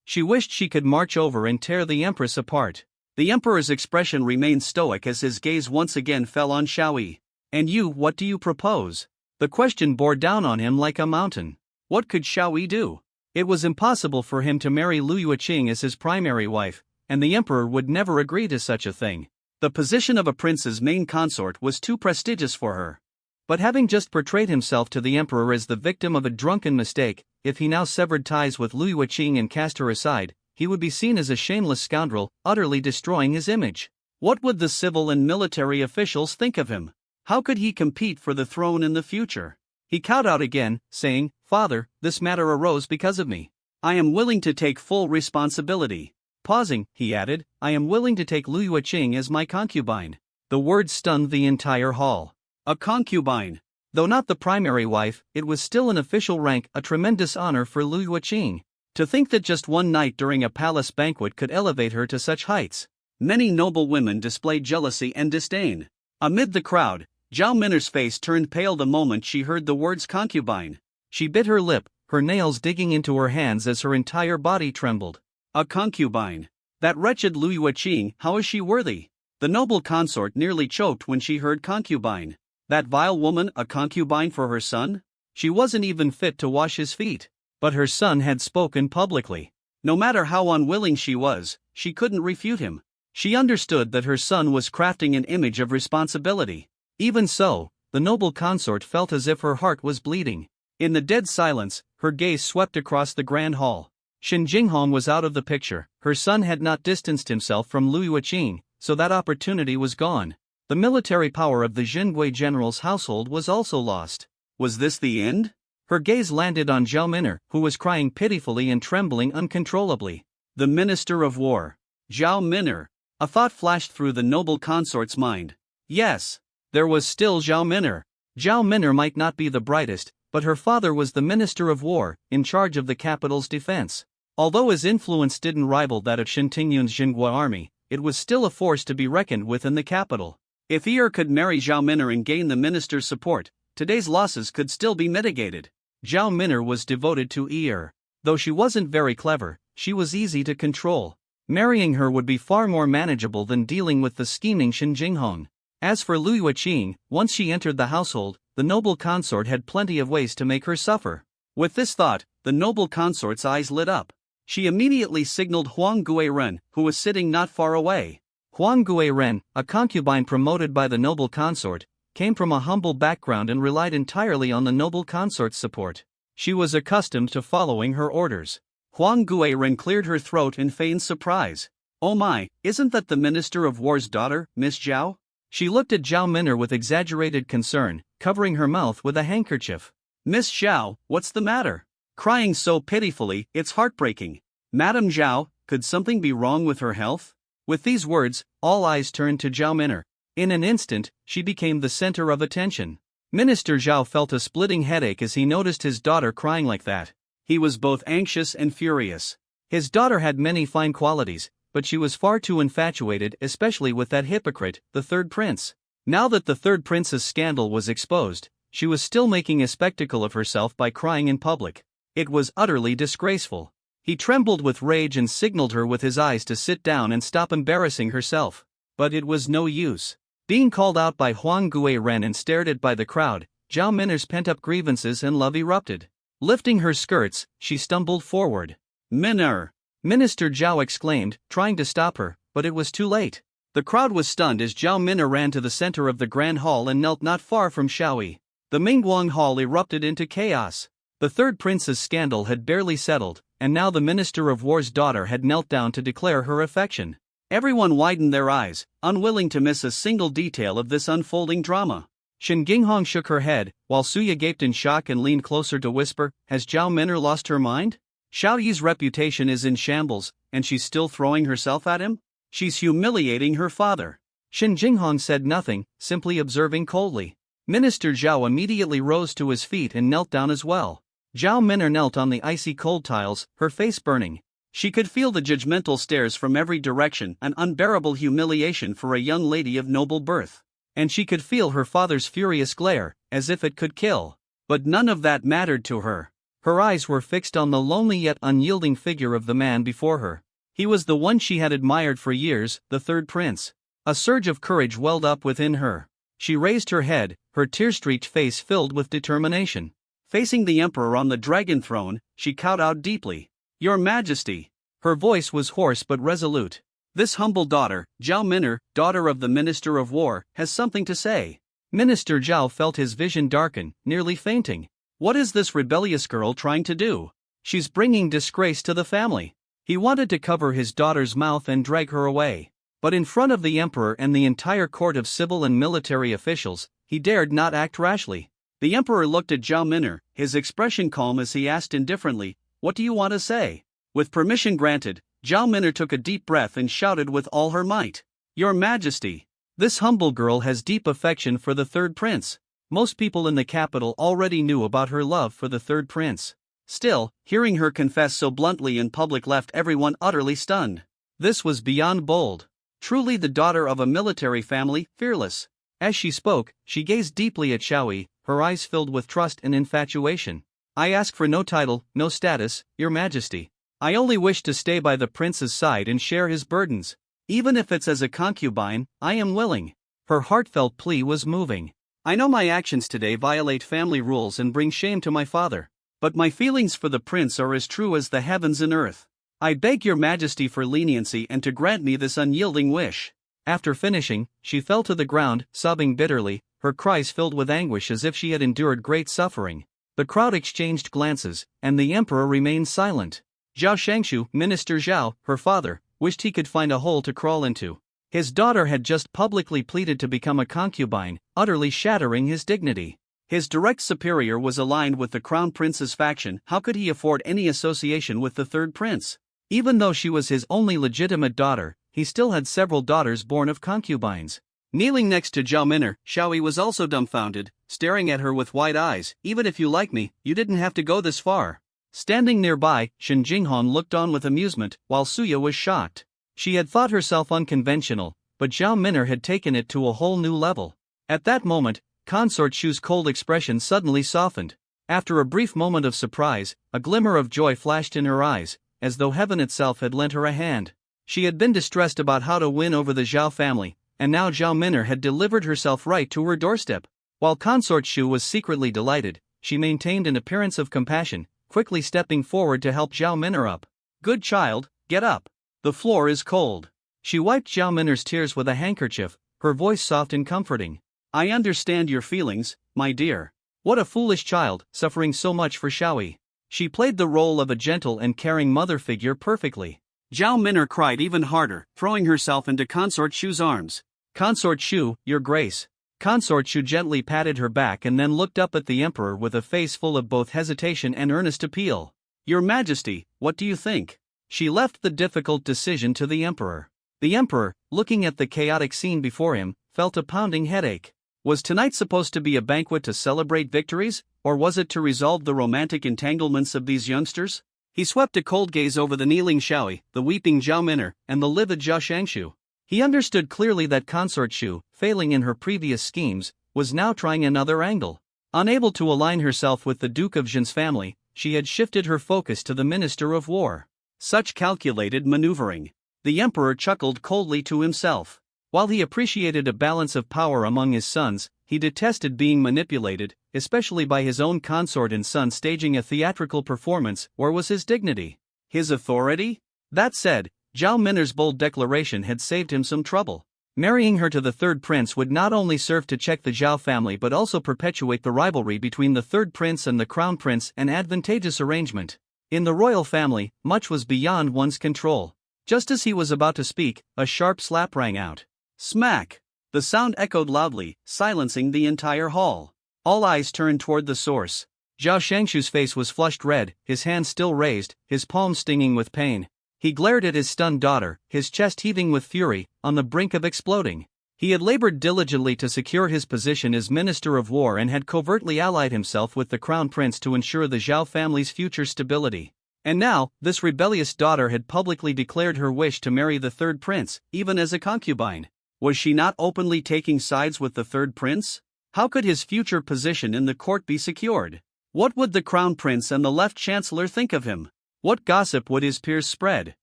She wished she could march over and tear the Empress apart. The Emperor's expression remained stoic as his gaze once again fell on Xiaoyi. "And you, what do you propose?" The question bore down on him like a mountain. What could Xiaoyi do? It was impossible for him to marry Lu Yueqing as his primary wife, and the Emperor would never agree to such a thing. The position of a prince's main consort was too prestigious for her. But having just portrayed himself to the Emperor as the victim of a drunken mistake, if he now severed ties with Lu Yueqing and cast her aside, he would be seen as a shameless scoundrel, utterly destroying his image. What would the civil and military officials think of him? How could he compete for the throne in the future? He cowed out again, saying, "Father, this matter arose because of me. I am willing to take full responsibility." Pausing, he added, "I am willing to take Lu Yueqing as my concubine." The word stunned the entire hall. A concubine. Though not the primary wife, it was still an official rank, a tremendous honor for Lu Yueqing. To think that just one night during a palace banquet could elevate her to such heights. Many noble women displayed jealousy and disdain. Amid the crowd, Zhao Min'er's face turned pale the moment she heard the words concubine. She bit her lip, her nails digging into her hands as her entire body trembled. A concubine. That wretched Lu Yueqing, how is she worthy? The noble consort nearly choked when she heard concubine. That vile woman, a concubine for her son? She wasn't even fit to wash his feet. But her son had spoken publicly. No matter how unwilling she was, she couldn't refute him. She understood that her son was crafting an image of responsibility. Even so, the noble consort felt as if her heart was bleeding. In the dead silence, her gaze swept across the grand hall. Shen Jinghong was out of the picture. Her son had not distanced himself from Lu Yueqing, so that opportunity was gone. The military power of the Zhengui general's household was also lost. Was this the end? Her gaze landed on Zhao Min'er, who was crying pitifully and trembling uncontrollably. The Minister of War. Zhao Min'er. A thought flashed through the noble consort's mind. Yes. There was still Zhao Min'er. Zhao Min'er might not be the brightest, but her father was the Minister of War, in charge of the capital's defense. Although his influence didn't rival that of Shen Tingyun's Zhenghua army, it was still a force to be reckoned with in the capital. If could marry Zhao Min'er and gain the minister's support, today's losses could still be mitigated. Zhao Min'er was devoted to Though she wasn't very clever, she was easy to control. Marrying her would be far more manageable than dealing with the scheming Shen Jinghong. As for Lu Yuqing, once she entered the household, the noble consort had plenty of ways to make her suffer. With this thought, the noble consort's eyes lit up. She immediately signaled Huang Guiren, who was sitting not far away. Huang Guiren, a concubine promoted by the noble consort, came from a humble background and relied entirely on the noble consort's support. She was accustomed to following her orders. Huang Guiren cleared her throat in feigned surprise. Oh my, isn't that the Minister of War's daughter, Miss Zhao? She looked at Zhao Min'er with exaggerated concern, covering her mouth with a handkerchief. Miss Zhao, what's the matter? Crying so pitifully, it's heartbreaking. Madame Zhao, could something be wrong with her health? With these words, all eyes turned to Zhao Min'er. In an instant, she became the center of attention. Minister Zhao felt a splitting headache as he noticed his daughter crying like that. He was both anxious and furious. His daughter had many fine qualities, but she was far too infatuated, especially with that hypocrite, the third prince. Now that the third prince's scandal was exposed, she was still making a spectacle of herself by crying in public. It was utterly disgraceful. He trembled with rage and signaled her with his eyes to sit down and stop embarrassing herself. But it was no use. Being called out by Huang Guiren and stared at by the crowd, Zhao Min'er's pent-up grievances and love erupted. Lifting her skirts, she stumbled forward. Min'er! Minister Zhao exclaimed, trying to stop her, but it was too late. The crowd was stunned as Zhao Min'er ran to the center of the grand hall and knelt not far from Shaoyi. The Mingguang hall erupted into chaos. The third prince's scandal had barely settled, and now the Minister of War's daughter had knelt down to declare her affection. Everyone widened their eyes, unwilling to miss a single detail of this unfolding drama. Shen Jinghong shook her head, while Suya gaped in shock and leaned closer to whisper, "Has Zhao Min'er lost her mind? Shaoyi's reputation is in shambles, and she's still throwing herself at him? She's humiliating her father." Shen Jinghong said nothing, simply observing coldly. Minister Zhao immediately rose to his feet and knelt down as well. Zhao Min'er knelt on the icy cold tiles, her face burning. She could feel the judgmental stares from every direction, an unbearable humiliation for a young lady of noble birth. And she could feel her father's furious glare, as if it could kill. But none of that mattered to her. Her eyes were fixed on the lonely yet unyielding figure of the man before her. He was the one she had admired for years, the third prince. A surge of courage welled up within her. She raised her head, her tear-streaked face filled with determination. Facing the emperor on the dragon throne, she kowtowed deeply. "Your Majesty." Her voice was hoarse but resolute. "This humble daughter, Zhao Min'er, daughter of the Minister of War, has something to say." Minister Zhao felt his vision darken, nearly fainting. What is this rebellious girl trying to do? She's bringing disgrace to the family. He wanted to cover his daughter's mouth and drag her away. But in front of the emperor and the entire court of civil and military officials, he dared not act rashly. The emperor looked at Zhao Min'er, his expression calm as he asked indifferently, "What do you want to say?" With permission granted, Zhao Min'er took a deep breath and shouted with all her might, "Your Majesty." This humble girl has deep affection for the third prince. Most people in the capital already knew about her love for the third prince. Still, hearing her confess so bluntly in public left everyone utterly stunned. This was beyond bold. Truly the daughter of a military family, fearless. As she spoke, she gazed deeply at Shaoyi, her eyes filled with trust and infatuation. "I ask for no title, no status, Your Majesty. I only wish to stay by the prince's side and share his burdens. Even if it's as a concubine, I am willing." Her heartfelt plea was moving. "I know my actions today violate family rules and bring shame to my father. But my feelings for the prince are as true as the heavens and earth. I beg Your Majesty for leniency and to grant me this unyielding wish." After finishing, she fell to the ground, sobbing bitterly, her cries filled with anguish as if she had endured great suffering. The crowd exchanged glances, and the emperor remained silent. Zhao Shangshu, Minister Zhao, her father, wished he could find a hole to crawl into. His daughter had just publicly pleaded to become a concubine, utterly shattering his dignity. His direct superior was aligned with the crown prince's faction. How could he afford any association with the third prince? Even though she was his only legitimate daughter, he still had several daughters born of concubines. Kneeling next to Zhao Min'er, Shaoyi was also dumbfounded, staring at her with wide eyes. "Even if you like me, you didn't have to go this far." Standing nearby, Shen Jinghong looked on with amusement, while Suya was shocked. She had thought herself unconventional, but Zhao Min'er had taken it to a whole new level. At that moment, Consort Shu's cold expression suddenly softened. After a brief moment of surprise, a glimmer of joy flashed in her eyes, as though heaven itself had lent her a hand. She had been distressed about how to win over the Zhao family, and now Zhao Min'er had delivered herself right to her doorstep. While Consort Shu was secretly delighted, she maintained an appearance of compassion, quickly stepping forward to help Zhao Min'er up. "Good child, get up. The floor is cold." She wiped Zhao Min'er's tears with a handkerchief, her voice soft and comforting. "I understand your feelings, my dear. What a foolish child, suffering so much for Xiaoyi." She played the role of a gentle and caring mother figure perfectly. Zhao Min'er cried even harder, throwing herself into Consort Shu's arms. "Consort Shu, your grace." Consort Shu gently patted her back and then looked up at the emperor with a face full of both hesitation and earnest appeal. "Your Majesty, what do you think?" She left the difficult decision to the emperor. The emperor, looking at the chaotic scene before him, felt a pounding headache. Was tonight supposed to be a banquet to celebrate victories, or was it to resolve the romantic entanglements of these youngsters? He swept a cold gaze over the kneeling Xiaoyi, the weeping Zhao Min'er, and the livid Zhao Shangshu. He understood clearly that Consort Shu, failing in her previous schemes, was now trying another angle. Unable to align herself with the Duke of Zhen's family, she had shifted her focus to the Minister of War. Such calculated maneuvering. The emperor chuckled coldly to himself. While he appreciated a balance of power among his sons, he detested being manipulated, especially by his own consort and son staging a theatrical performance. Where was his dignity? His authority? That said, Zhao Min'er's bold declaration had saved him some trouble. Marrying her to the third prince would not only serve to check the Zhao family but also perpetuate the rivalry between the third prince and the crown prince, an advantageous arrangement. In the royal family, much was beyond one's control. Just as he was about to speak, a sharp slap rang out. Smack! The sound echoed loudly, silencing the entire hall. All eyes turned toward the source. Zhao Shangshu's face was flushed red, his hand still raised, his palm stinging with pain. He glared at his stunned daughter, his chest heaving with fury, on the brink of exploding. He had labored diligently to secure his position as Minister of War and had covertly allied himself with the Crown Prince to ensure the Zhao family's future stability. And now, this rebellious daughter had publicly declared her wish to marry the third prince, even as a concubine. Was she not openly taking sides with the third prince? How could his future position in the court be secured? What would the Crown Prince and the Left Chancellor think of him? What gossip would his peers spread?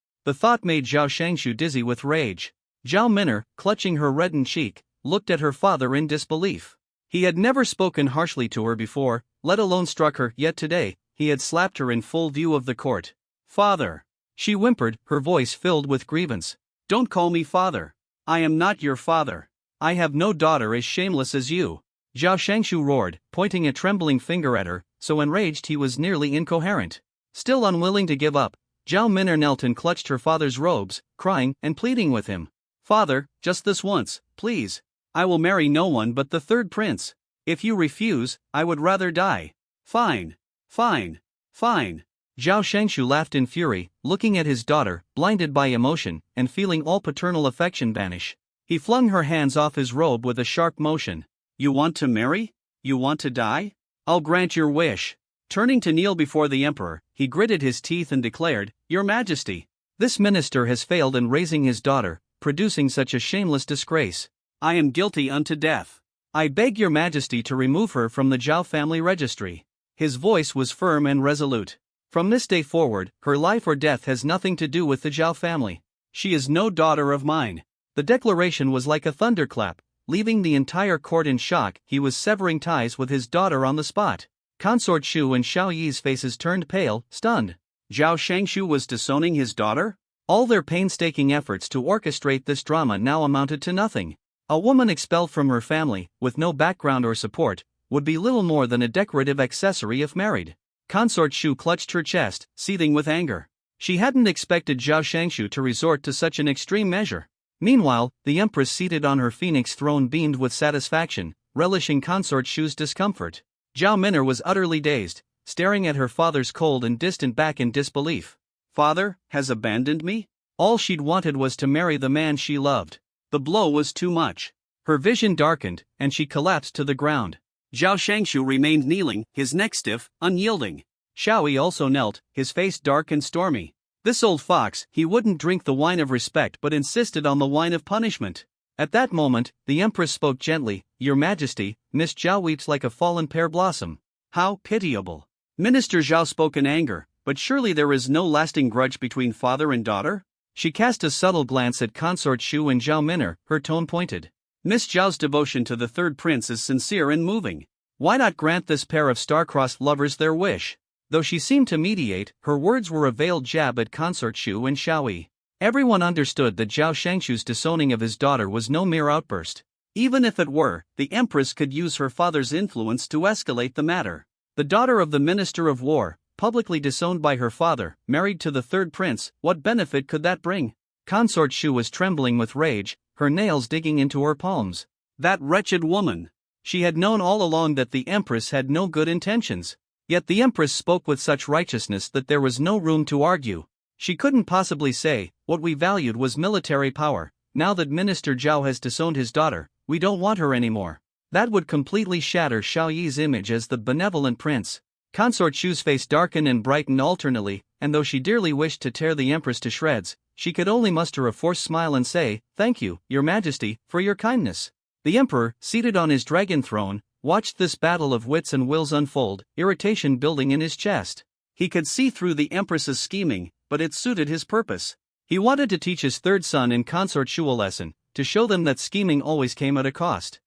The thought made Zhao Shangshu dizzy with rage. Zhao Min'er, clutching her reddened cheek, looked at her father in disbelief. He had never spoken harshly to her before, let alone struck her, yet today, he had slapped her in full view of the court. "Father!" she whimpered, her voice filled with grievance. "Don't call me father. I am not your father. I have no daughter as shameless as you." Zhao Shangshu roared, pointing a trembling finger at her, so enraged he was nearly incoherent. Still unwilling to give up, Zhao Min'er knelt and clutched her father's robes, crying and pleading with him. "Father, just this once, please. I will marry no one but the third prince. If you refuse, I would rather die." "Fine. Fine. Fine." Zhao Shangshu laughed in fury, looking at his daughter, blinded by emotion, and feeling all paternal affection vanish. He flung her hands off his robe with a sharp motion. "You want to marry? You want to die? I'll grant your wish." Turning to kneel before the emperor, he gritted his teeth and declared, "Your Majesty, this minister has failed in raising his daughter, producing such a shameless disgrace. I am guilty unto death. I beg your Majesty to remove her from the Zhao family registry." His voice was firm and resolute. "From this day forward, her life or death has nothing to do with the Zhao family. She is no daughter of mine." The declaration was like a thunderclap, leaving the entire court in shock. He was severing ties with his daughter on the spot. Consort Shu and Xiao Yi's faces turned pale, stunned. Zhao Shangshu was disowning his daughter? All their painstaking efforts to orchestrate this drama now amounted to nothing. A woman expelled from her family, with no background or support, would be little more than a decorative accessory if married. Consort Shu clutched her chest, seething with anger. She hadn't expected Zhao Shangshu to resort to such an extreme measure. Meanwhile, the empress seated on her phoenix throne beamed with satisfaction, relishing Consort Shu's discomfort. Zhao Min'er was utterly dazed, staring at her father's cold and distant back in disbelief. Father has abandoned me? All she'd wanted was to marry the man she loved. The blow was too much. Her vision darkened, and she collapsed to the ground. Zhao Shangshu remained kneeling, his neck stiff, unyielding. Xiaoyi also knelt, his face dark and stormy. This old fox, he wouldn't drink the wine of respect but insisted on the wine of punishment. At that moment, the empress spoke gently, "Your Majesty, Miss Zhao weeps like a fallen pear blossom." How pitiable. Minister Zhao spoke in anger, But surely there is no lasting grudge between father and daughter? She cast a subtle glance at Consort Shu and Zhao Miner, her tone pointed. Miss Zhao's devotion to the third prince is sincere and moving. Why not grant this pair of star-crossed lovers their wish? Though she seemed to mediate, her words were a veiled jab at Consort Shu and Xiaoyi. Everyone understood that Zhao Shangshu's disowning of his daughter was no mere outburst. Even if it were, the empress could use her father's influence to escalate the matter. The daughter of the Minister of War, publicly disowned by her father, married to the third prince, what benefit could that bring? Consort Shu was trembling with rage, her nails digging into her palms. That wretched woman! She had known all along that the empress had no good intentions. Yet the empress spoke with such righteousness that there was no room to argue. She couldn't possibly say, what we valued was military power. Now that Minister Zhao has disowned his daughter, we don't want her anymore. That would completely shatter Xiaoyi's image as the benevolent prince. Consort Shu's face darkened and brightened alternately, and though she dearly wished to tear the empress to shreds, she could only muster a forced smile and say, "Thank you, your majesty, for your kindness." The emperor, seated on his dragon throne, watched this battle of wits and wills unfold, irritation building in his chest. He could see through the empress's scheming, but it suited his purpose. He wanted to teach his third son and Consort Shu a lesson, to show them that scheming always came at a cost.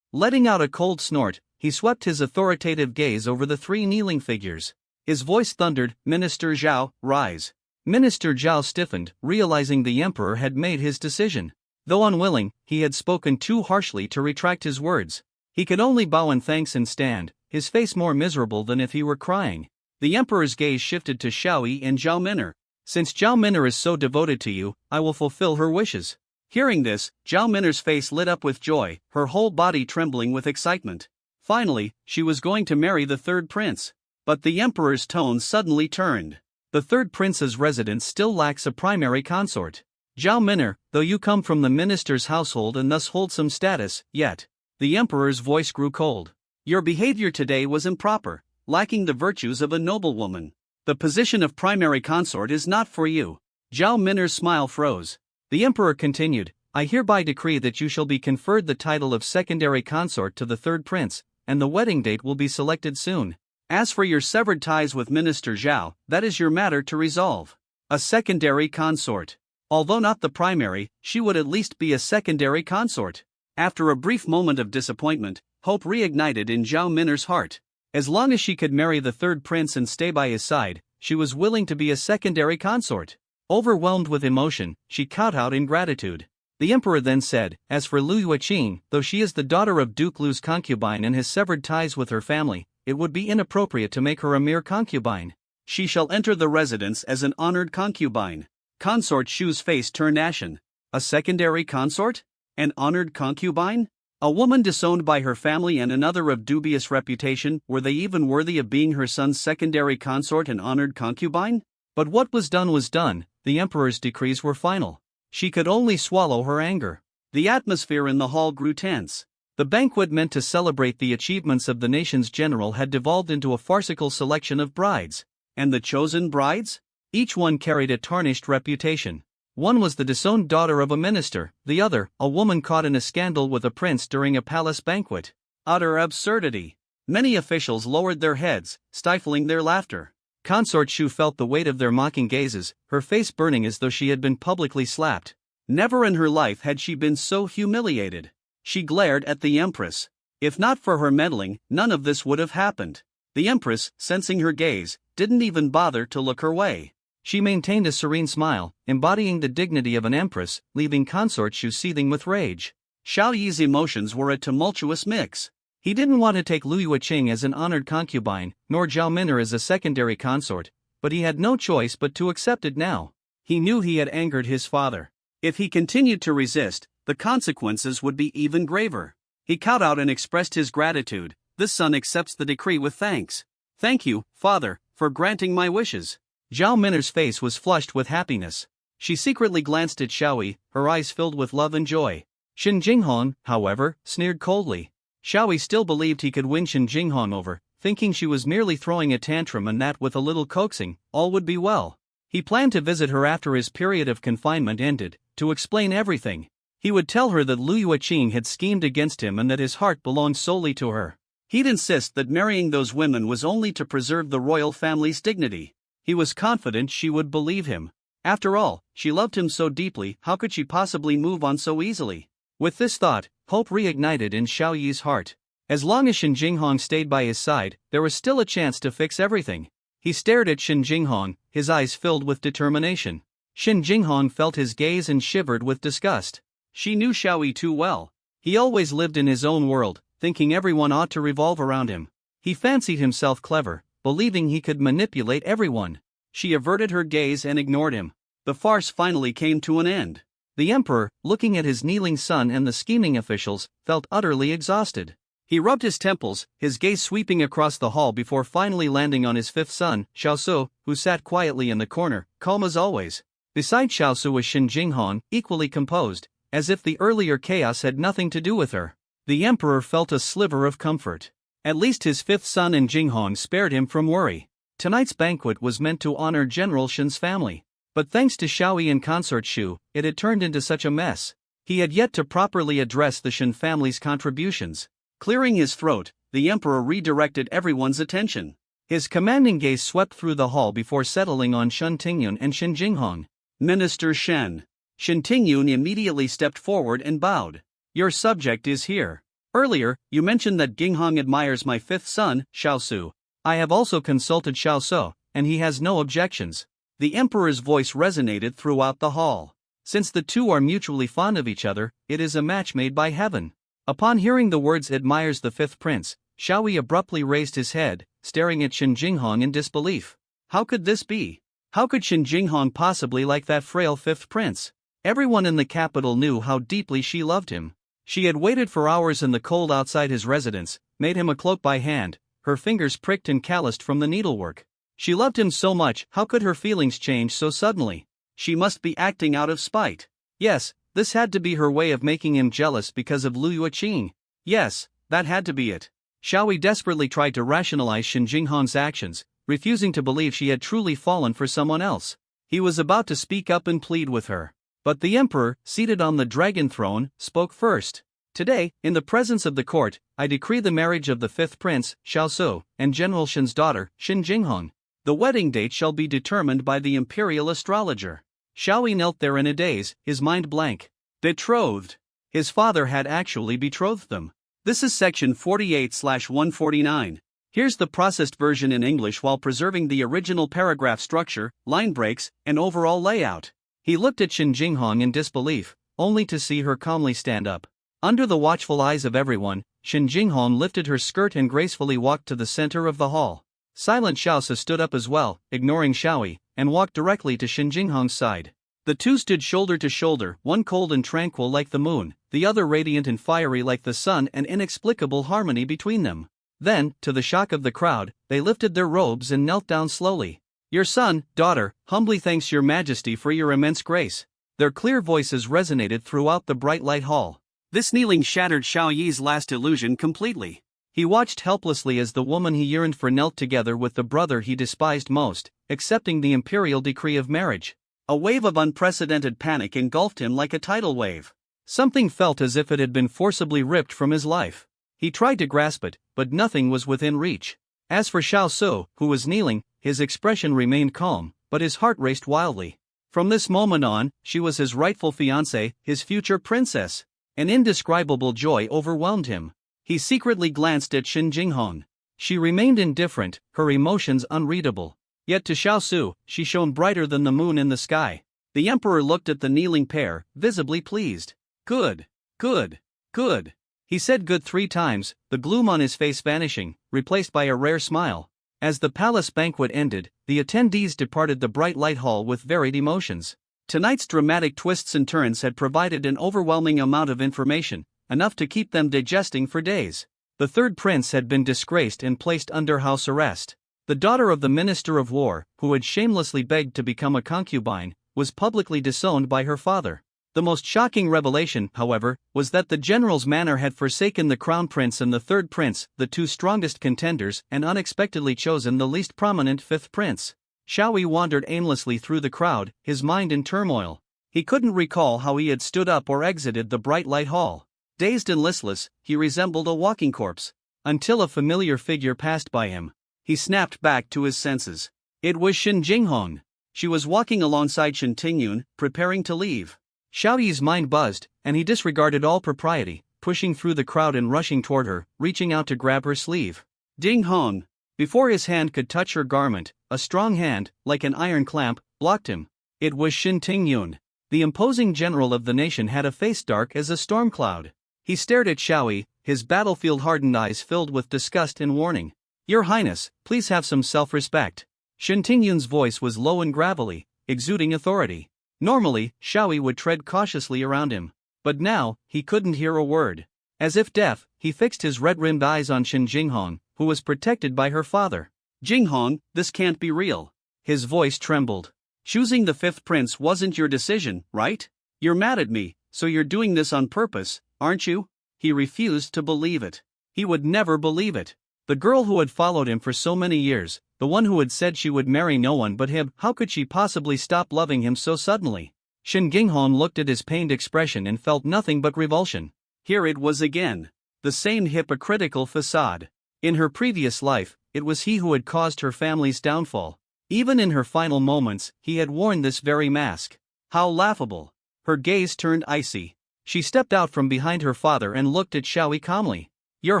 Letting out a cold snort, he swept his authoritative gaze over the three kneeling figures. His voice thundered, "Minister Zhao, rise." Minister Zhao stiffened, realizing the emperor had made his decision. Though unwilling, he had spoken too harshly to retract his words. He could only bow in thanks and stand, his face more miserable than if he were crying. The emperor's gaze shifted to Xiaoyi and Zhao Miner. "Since Zhao Miner is so devoted to you, I will fulfill her wishes." Hearing this, Zhao Miner's face lit up with joy, her whole body trembling with excitement. Finally, she was going to marry the third prince. But the emperor's tone suddenly turned. "The third prince's residence still lacks a primary consort. Zhao Minor, though you come from the minister's household and thus hold some status, yet." The emperor's voice grew cold. "Your behavior today was improper, lacking the virtues of a noblewoman. The position of primary consort is not for you." Zhao Miner's smile froze. The emperor continued, "I hereby decree that you shall be conferred the title of secondary consort to the third prince, and the wedding date will be selected soon. As for your severed ties with Minister Zhao, that is your matter to resolve. A secondary consort. Although not the primary, she would at least be a secondary consort." After a brief moment of disappointment, hope reignited in Zhao Miner's heart. As long as she could marry the third prince and stay by his side, she was willing to be a secondary consort. Overwhelmed with emotion, she kowtowed in gratitude. The emperor then said, "As for Lu Yueqing, though she is the daughter of Duke Lu's concubine and has severed ties with her family, it would be inappropriate to make her a mere concubine. She shall enter the residence as an honored concubine." Consort Shu's face turned ashen. A secondary consort? An honored concubine? A woman disowned by her family and another of dubious reputation, were they even worthy of being her son's secondary consort and honored concubine? But what was done, the emperor's decrees were final. She could only swallow her anger. The atmosphere in the hall grew tense. The banquet meant to celebrate the achievements of the nation's general had devolved into a farcical selection of brides. And the chosen brides? Each one carried a tarnished reputation. One was the disowned daughter of a minister, the other, a woman caught in a scandal with a prince during a palace banquet. Utter absurdity. Many officials lowered their heads, stifling their laughter. Consort Shu felt the weight of their mocking gazes, her face burning as though she had been publicly slapped. Never in her life had she been so humiliated. She glared at the empress. If not for her meddling, none of this would have happened. The empress, sensing her gaze, didn't even bother to look her way. She maintained a serene smile, embodying the dignity of an empress, leaving Consort Shu seething with rage. Xiaoyi's emotions were a tumultuous mix. He didn't want to take Lu Yueqing as an honored concubine, nor Zhao Minor as a secondary consort, but he had no choice but to accept it now. He knew he had angered his father. If he continued to resist, the consequences would be even graver. He kowtowed and expressed his gratitude. "This son accepts the decree with thanks. Thank you, father, for granting my wishes." Zhao Miner's face was flushed with happiness. She secretly glanced at Xiaoyi, her eyes filled with love and joy. Shen Jinghong, however, sneered coldly. Xiaoyi still believed he could win Shen Jinghong over, thinking she was merely throwing a tantrum and that with a little coaxing, all would be well. He planned to visit her after his period of confinement ended, to explain everything. He would tell her that Lu Yueqing had schemed against him and that his heart belonged solely to her. He'd insist that marrying those women was only to preserve the royal family's dignity. He was confident she would believe him. After all, she loved him so deeply, how could she possibly move on so easily? With this thought, hope reignited in Xiao Yi's heart. As long as Shen Jinghong stayed by his side, there was still a chance to fix everything. He stared at Shen Jinghong, his eyes filled with determination. Shen Jinghong felt his gaze and shivered with disgust. She knew Xiao Yi too well. He always lived in his own world, thinking everyone ought to revolve around him. He fancied himself clever, believing he could manipulate everyone. She averted her gaze and ignored him. The farce finally came to an end. The emperor, looking at his kneeling son and the scheming officials, felt utterly exhausted. He rubbed his temples, his gaze sweeping across the hall before finally landing on his fifth son, Xiaosu, who sat quietly in the corner, calm as always. Beside Xiaosu was Shen Jinghong, equally composed, as if the earlier chaos had nothing to do with her. The emperor felt a sliver of comfort. At least his fifth son and Jinghong spared him from worry. Tonight's banquet was meant to honor General Shen's family. But thanks to Xiao Yi and consort Shu, it had turned into such a mess. He had yet to properly address the Shen family's contributions. Clearing his throat, the emperor redirected everyone's attention. His commanding gaze swept through the hall before settling on Shen Tingyun and Shen Jinghong. Minister Shen. Shen Tingyun immediately stepped forward and bowed. Your subject is here. Earlier, you mentioned that Jinghong admires my fifth son, Xiaosu. I have also consulted Xiaosu, and he has no objections. The emperor's voice resonated throughout the hall. Since the two are mutually fond of each other, it is a match made by heaven. Upon hearing the words admires the fifth prince, Xiao Yi abruptly raised his head, staring at Shen Jinghong in disbelief. How could this be? How could Shen Jinghong possibly like that frail fifth prince? Everyone in the capital knew how deeply she loved him. She had waited for hours in the cold outside his residence, made him a cloak by hand, her fingers pricked and calloused from the needlework. She loved him so much, how could her feelings change so suddenly? She must be acting out of spite. Yes, this had to be her way of making him jealous because of Lu Yuqing. Yes, that had to be it. Xiao Yi desperately tried to rationalize Shen Jinghong's actions, refusing to believe she had truly fallen for someone else. He was about to speak up and plead with her. But the emperor, seated on the dragon throne, spoke first. Today, in the presence of the court, I decree the marriage of the fifth prince, Xiaosu, and General Shen's daughter, Shen Jinghong. The wedding date shall be determined by the imperial astrologer. Xiao Yi knelt there in a daze, his mind blank. Betrothed. His father had actually betrothed them. This is section 48/149. Here's the processed version in English while preserving the original paragraph structure, line breaks, and overall layout. He looked at Shen Jinghong in disbelief, only to see her calmly stand up. Under the watchful eyes of everyone, Shen Jinghong lifted her skirt and gracefully walked to the center of the hall. Silent Xiaosu stood up as well, ignoring Xiao Yi, and walked directly to Shen Jinghong's side. The two stood shoulder to shoulder, one cold and tranquil like the moon, the other radiant and fiery like the sun, an inexplicable harmony between them. Then, to the shock of the crowd, they lifted their robes and knelt down slowly. Your son, daughter, humbly thanks your majesty for your immense grace. Their clear voices resonated throughout the bright light hall. This kneeling shattered Xiao Yi's last illusion completely. He watched helplessly as the woman he yearned for knelt together with the brother he despised most, accepting the imperial decree of marriage. A wave of unprecedented panic engulfed him like a tidal wave. Something felt as if it had been forcibly ripped from his life. He tried to grasp it, but nothing was within reach. As for Xiaosu, who was kneeling, his expression remained calm, but his heart raced wildly. From this moment on, she was his rightful fiancée, his future princess. An indescribable joy overwhelmed him. He secretly glanced at Shen Jinghong. She remained indifferent, her emotions unreadable. Yet to Xiaosu, she shone brighter than the moon in the sky. The emperor looked at the kneeling pair, visibly pleased. Good, good, good. He said good 3 times, the gloom on his face vanishing, replaced by a rare smile. As the palace banquet ended, the attendees departed the bright light hall with varied emotions. Tonight's dramatic twists and turns had provided an overwhelming amount of information, enough to keep them digesting for days. The third prince had been disgraced and placed under house arrest. The daughter of the Minister of War, who had shamelessly begged to become a concubine, was publicly disowned by her father. The most shocking revelation, however, was that the general's manor had forsaken the crown prince and the third prince, the two strongest contenders, and unexpectedly chosen the least prominent fifth prince. Xiao Yi wandered aimlessly through the crowd, his mind in turmoil. He couldn't recall how he had stood up or exited the bright light hall. Dazed and listless, he resembled a walking corpse. Until a familiar figure passed by him. He snapped back to his senses. It was Shin Jinghong. She was walking alongside Shin Tingyun, preparing to leave. Xiao Yi's mind buzzed, and he disregarded all propriety, pushing through the crowd and rushing toward her, reaching out to grab her sleeve. Ding Hong! Before his hand could touch her garment, a strong hand, like an iron clamp, blocked him. It was Shin Tingyun. The imposing general of the nation had a face dark as a storm cloud. He stared at Xiao Yi, his battlefield-hardened eyes filled with disgust and warning. "Your Highness, please have some self-respect." Shin Tingyun's voice was low and gravelly, exuding authority. Normally, Xiao Yi would tread cautiously around him. But now, he couldn't hear a word. As if deaf, he fixed his red-rimmed eyes on Shin Jinghong, who was protected by her father. "Jinghong, this can't be real." His voice trembled. "Choosing the fifth prince wasn't your decision, right? You're mad at me, so you're doing this on purpose, aren't you?" He refused to believe it. He would never believe it. The girl who had followed him for so many years, the one who had said she would marry no one but him, how could she possibly stop loving him so suddenly? Shin Jinghong looked at his pained expression and felt nothing but revulsion. Here it was again. The same hypocritical facade. In her previous life, it was he who had caused her family's downfall. Even in her final moments, he had worn this very mask. How laughable. Her gaze turned icy. She stepped out from behind her father and looked at Xiao Yi calmly. "Your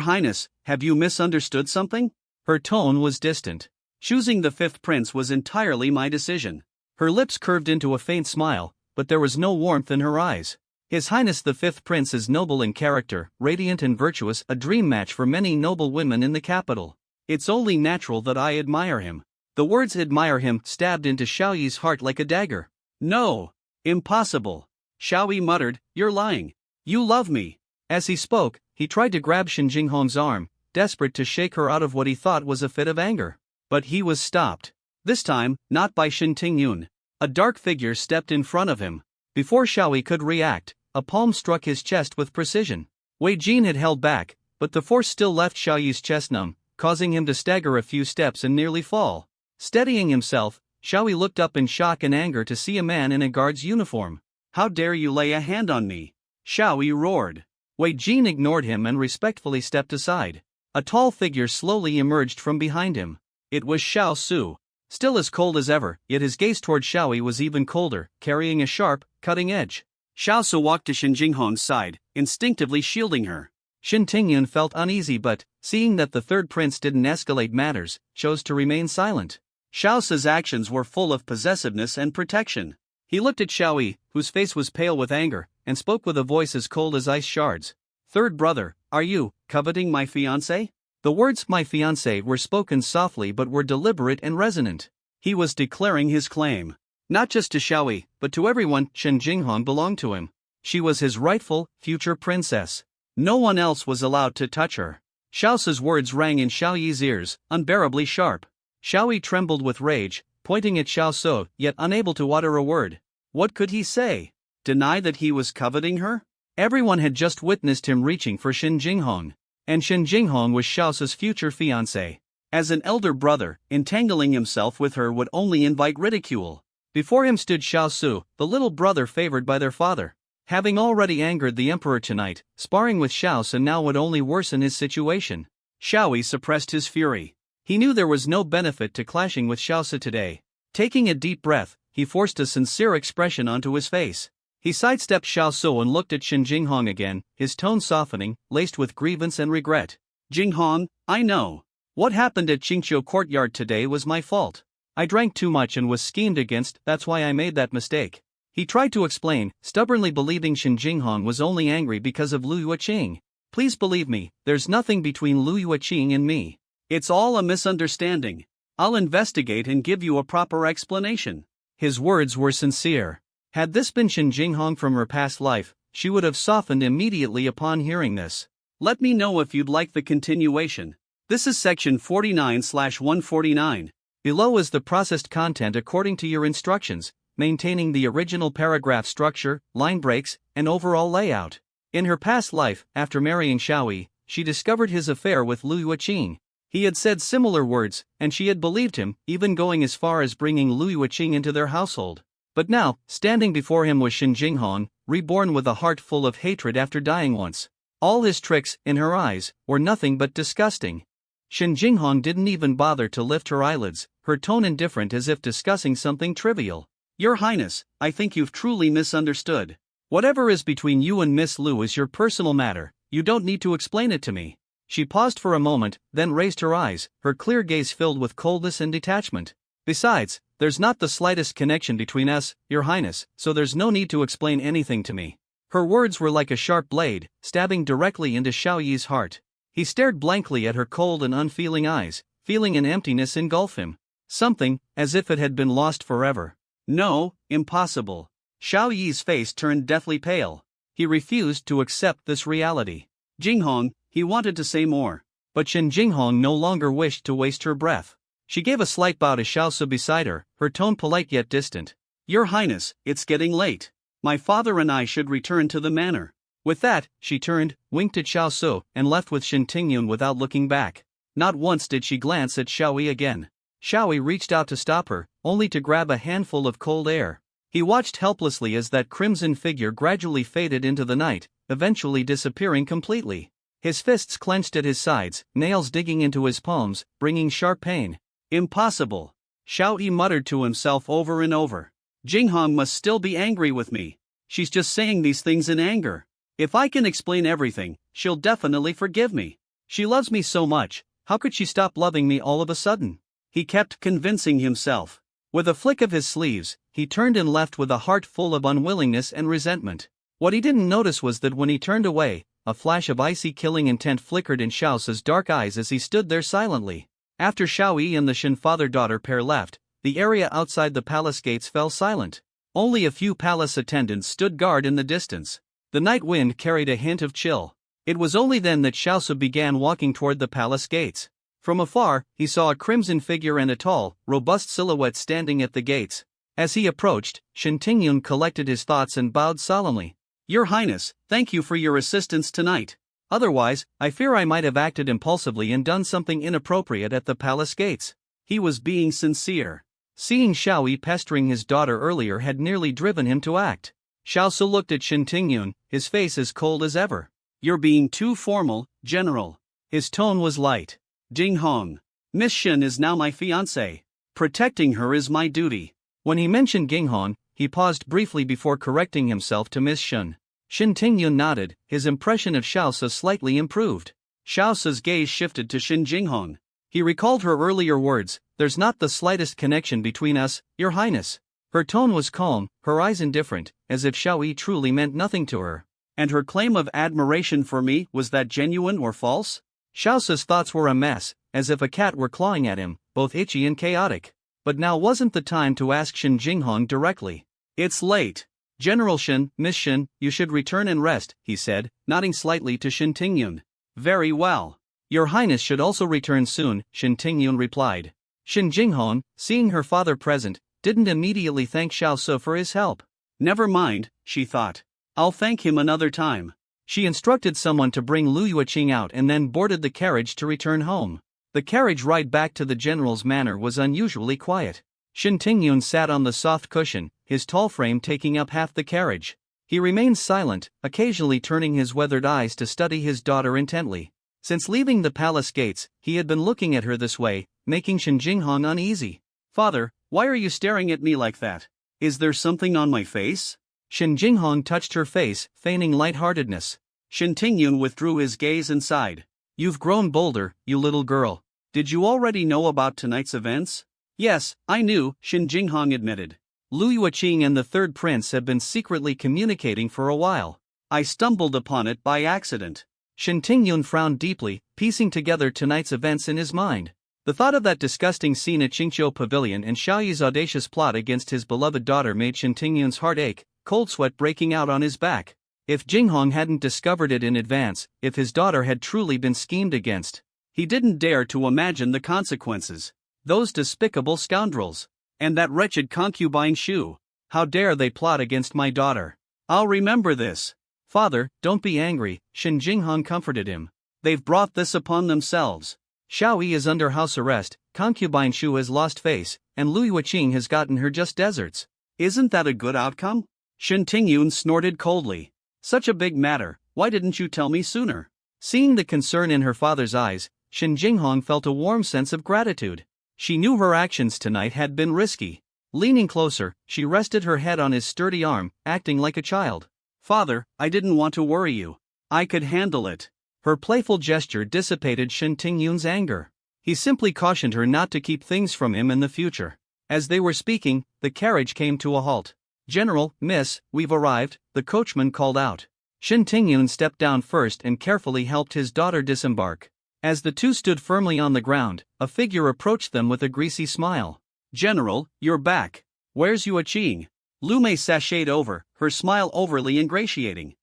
Highness, have you misunderstood something?" Her tone was distant. "Choosing the fifth prince was entirely my decision." Her lips curved into a faint smile, but there was no warmth in her eyes. "His Highness the fifth prince is noble in character, radiant and virtuous, a dream match for many noble women in the capital. It's only natural that I admire him." The words "admire him" stabbed into Xiao Yi's heart like a dagger. "No! Impossible!" Xiao Yi muttered, "You're lying. You love me." As he spoke, he tried to grab Shin Jinghong's arm, desperate to shake her out of what he thought was a fit of anger. But he was stopped. This time, not by Shin Tingyun. A dark figure stepped in front of him. Before Xiao Yi could react, a palm struck his chest with precision. Wei Jin had held back, but the force still left Xiao Yi's chest numb, causing him to stagger a few steps and nearly fall. Steadying himself, Xiao Yi looked up in shock and anger to see a man in a guard's uniform. "How dare you lay a hand on me?" Xiao Yi roared. Wei Jin ignored him and respectfully stepped aside. A tall figure slowly emerged from behind him. It was Xiao Su. Still as cold as ever, yet his gaze toward Xiao Yi was even colder, carrying a sharp, cutting edge. Xiao Su walked to Shin Jinghong's side, instinctively shielding her. Shin Tingyun felt uneasy but, seeing that the third prince didn't escalate matters, chose to remain silent. Xiao Su's actions were full of possessiveness and protection. He looked at Xiao Yi, whose face was pale with anger, and spoke with a voice as cold as ice shards. "Third brother, are you coveting my fiancée?" The words "my fiancée" were spoken softly but were deliberate and resonant. He was declaring his claim. Not just to Xiao Yi, but to everyone. Shin Jinghong belonged to him. She was his rightful, future princess. No one else was allowed to touch her. Xiao Su's words rang in Xiao Yi's ears, unbearably sharp. Xiao Yi trembled with rage, pointing at Xiao Su, yet unable to utter a word. What could he say? Deny that he was coveting her? Everyone had just witnessed him reaching for Shin Jinghong. And Shin Jinghong was Xiao Su's future fiancé. As an elder brother, entangling himself with her would only invite ridicule. Before him stood Xiao Su, the little brother favored by their father. Having already angered the emperor tonight, sparring with Xiao Su now would only worsen his situation. Xiao Yi suppressed his fury. He knew there was no benefit to clashing with Xiao Su today. Taking a deep breath, he forced a sincere expression onto his face. He sidestepped Xiao Su and looked at Shin Jinghong again, his tone softening, laced with grievance and regret. "Jinghong, I know. What happened at Qingqiu courtyard today was my fault. I drank too much and was schemed against, that's why I made that mistake." He tried to explain, stubbornly believing Shin Jinghong was only angry because of Lu Yuqing. "Please believe me, there's nothing between Lu Yuqing and me. It's all a misunderstanding. I'll investigate and give you a proper explanation." His words were sincere. Had this been Shin Jinghong from her past life, she would have softened immediately upon hearing this. Let me know if you'd like the continuation. This is section 49/149. Below is the processed content according to your instructions, maintaining the original paragraph structure, line breaks, and overall layout. In her past life, after marrying Xiao Yi, she discovered his affair with Lu Yuqing. He had said similar words, and she had believed him, even going as far as bringing Lu Yuqing into their household. But now, standing before him was Shin Jinghong, reborn with a heart full of hatred after dying once. All his tricks, in her eyes, were nothing but disgusting. Shin Jinghong didn't even bother to lift her eyelids, her tone indifferent as if discussing something trivial. Your Highness, I think you've truly misunderstood. Whatever is between you and Miss Lu is your personal matter, you don't need to explain it to me. She paused for a moment, then raised her eyes, her clear gaze filled with coldness and detachment. Besides, there's not the slightest connection between us, Your Highness, so there's no need to explain anything to me. Her words were like a sharp blade, stabbing directly into Xiao Yi's heart. He stared blankly at her cold and unfeeling eyes, feeling an emptiness engulf him. Something, as if it had been lost forever. No, impossible. Xiao Yi's face turned deathly pale. He refused to accept this reality. Jinghong, he wanted to say more. But Shen Jinghong no longer wished to waste her breath. She gave a slight bow to Xiao Su beside her, her tone polite yet distant. Your Highness, it's getting late. My father and I should return to the manor. With that, she turned, winked at Xiao Su, and left with Shen Tingyun without looking back. Not once did she glance at Xiao Yi again. Xiao Yi reached out to stop her, only to grab a handful of cold air. He watched helplessly as that crimson figure gradually faded into the night, eventually disappearing completely. His fists clenched at his sides, nails digging into his palms, bringing sharp pain. Impossible. Xiao Yi muttered to himself over and over. Jinghong must still be angry with me. She's just saying these things in anger. If I can explain everything, she'll definitely forgive me. She loves me so much, how could she stop loving me all of a sudden? He kept convincing himself. With a flick of his sleeves, he turned and left with a heart full of unwillingness and resentment. What he didn't notice was that when he turned away, a flash of icy killing intent flickered in Xiao Su's dark eyes as he stood there silently. After Xiao Yi and the Shen father-daughter pair left, the area outside the palace gates fell silent. Only a few palace attendants stood guard in the distance. The night wind carried a hint of chill. It was only then that Xiao Su began walking toward the palace gates. From afar, he saw a crimson figure and a tall, robust silhouette standing at the gates. As he approached, Shen Tingyun collected his thoughts and bowed solemnly. Your Highness, thank you for your assistance tonight. Otherwise, I fear I might have acted impulsively and done something inappropriate at the palace gates. He was being sincere. Seeing Xiao Yi pestering his daughter earlier had nearly driven him to act. Xiao Su looked at Shen Tingyun, his face as cold as ever. You're being too formal, General. His tone was light. Jinghong. Miss Shen is now my fiancée. Protecting her is my duty. When he mentioned Jinghong, he paused briefly before correcting himself to Miss Shen. Shen Tingyun nodded, his impression of Xiao Su slightly improved. Xiao Su's gaze shifted to Shen Jinghong. He recalled her earlier words, there's not the slightest connection between us, Your Highness. Her tone was calm, her eyes indifferent, as if Xiao Yi truly meant nothing to her. And her claim of admiration for me, was that genuine or false? Xiao Su's thoughts were a mess, as if a cat were clawing at him, both itchy and chaotic. But now wasn't the time to ask Shen Jinghong directly. It's late. General Shen, Miss Shen, you should return and rest, he said, nodding slightly to Shen Tingyun. Very well. Your Highness should also return soon, Shen Tingyun replied. Shen Jinghong, seeing her father present, didn't immediately thank Xiao Su for his help. Never mind, she thought. I'll thank him another time. She instructed someone to bring Lu Yueqing out and then boarded the carriage to return home. The carriage ride back to the general's manor was unusually quiet. Shen Tingyun sat on the soft cushion, his tall frame taking up half the carriage. He remained silent, occasionally turning his weathered eyes to study his daughter intently. Since leaving the palace gates, he had been looking at her this way, making Shen Jinghong uneasy. Father, why are you staring at me like that? Is there something on my face? Shen Jinghong touched her face, feigning lightheartedness. Shen Tingyun withdrew his gaze and sighed. You've grown bolder, you little girl. Did you already know about tonight's events? Yes, I knew, Shen Jinghong admitted. Lu Yueqing and the third prince have been secretly communicating for a while. I stumbled upon it by accident. Shen Tingyun frowned deeply, piecing together tonight's events in his mind. The thought of that disgusting scene at Qingqiu Pavilion and Xiao Yi's audacious plot against his beloved daughter made Shen Tingyun's heart ache, cold sweat breaking out on his back. If Jinghong hadn't discovered it in advance, if his daughter had truly been schemed against, he didn't dare to imagine the consequences. Those despicable scoundrels. And that wretched concubine Shu. How dare they plot against my daughter? I'll remember this. Father, don't be angry, Shen Jinghong comforted him. They've brought this upon themselves. Xiao Yi is under house arrest, concubine Shu has lost face, and Lu Yueqing has gotten her just deserts. Isn't that a good outcome? Shen Tingyun snorted coldly. Such a big matter, why didn't you tell me sooner? Seeing the concern in her father's eyes, Shen Jinghong felt a warm sense of gratitude. She knew her actions tonight had been risky. Leaning closer, she rested her head on his sturdy arm, acting like a child. Father, I didn't want to worry you. I could handle it. Her playful gesture dissipated Shin Tingyun's anger. He simply cautioned her not to keep things from him in the future. As they were speaking, the carriage came to a halt. General, miss, we've arrived, the coachman called out. Shin Tingyun stepped down first and carefully helped his daughter disembark. As the two stood firmly on the ground, a figure approached them with a greasy smile. General, you're back. Where's Yua Qing? Lu Mei sashayed over, her smile overly ingratiating.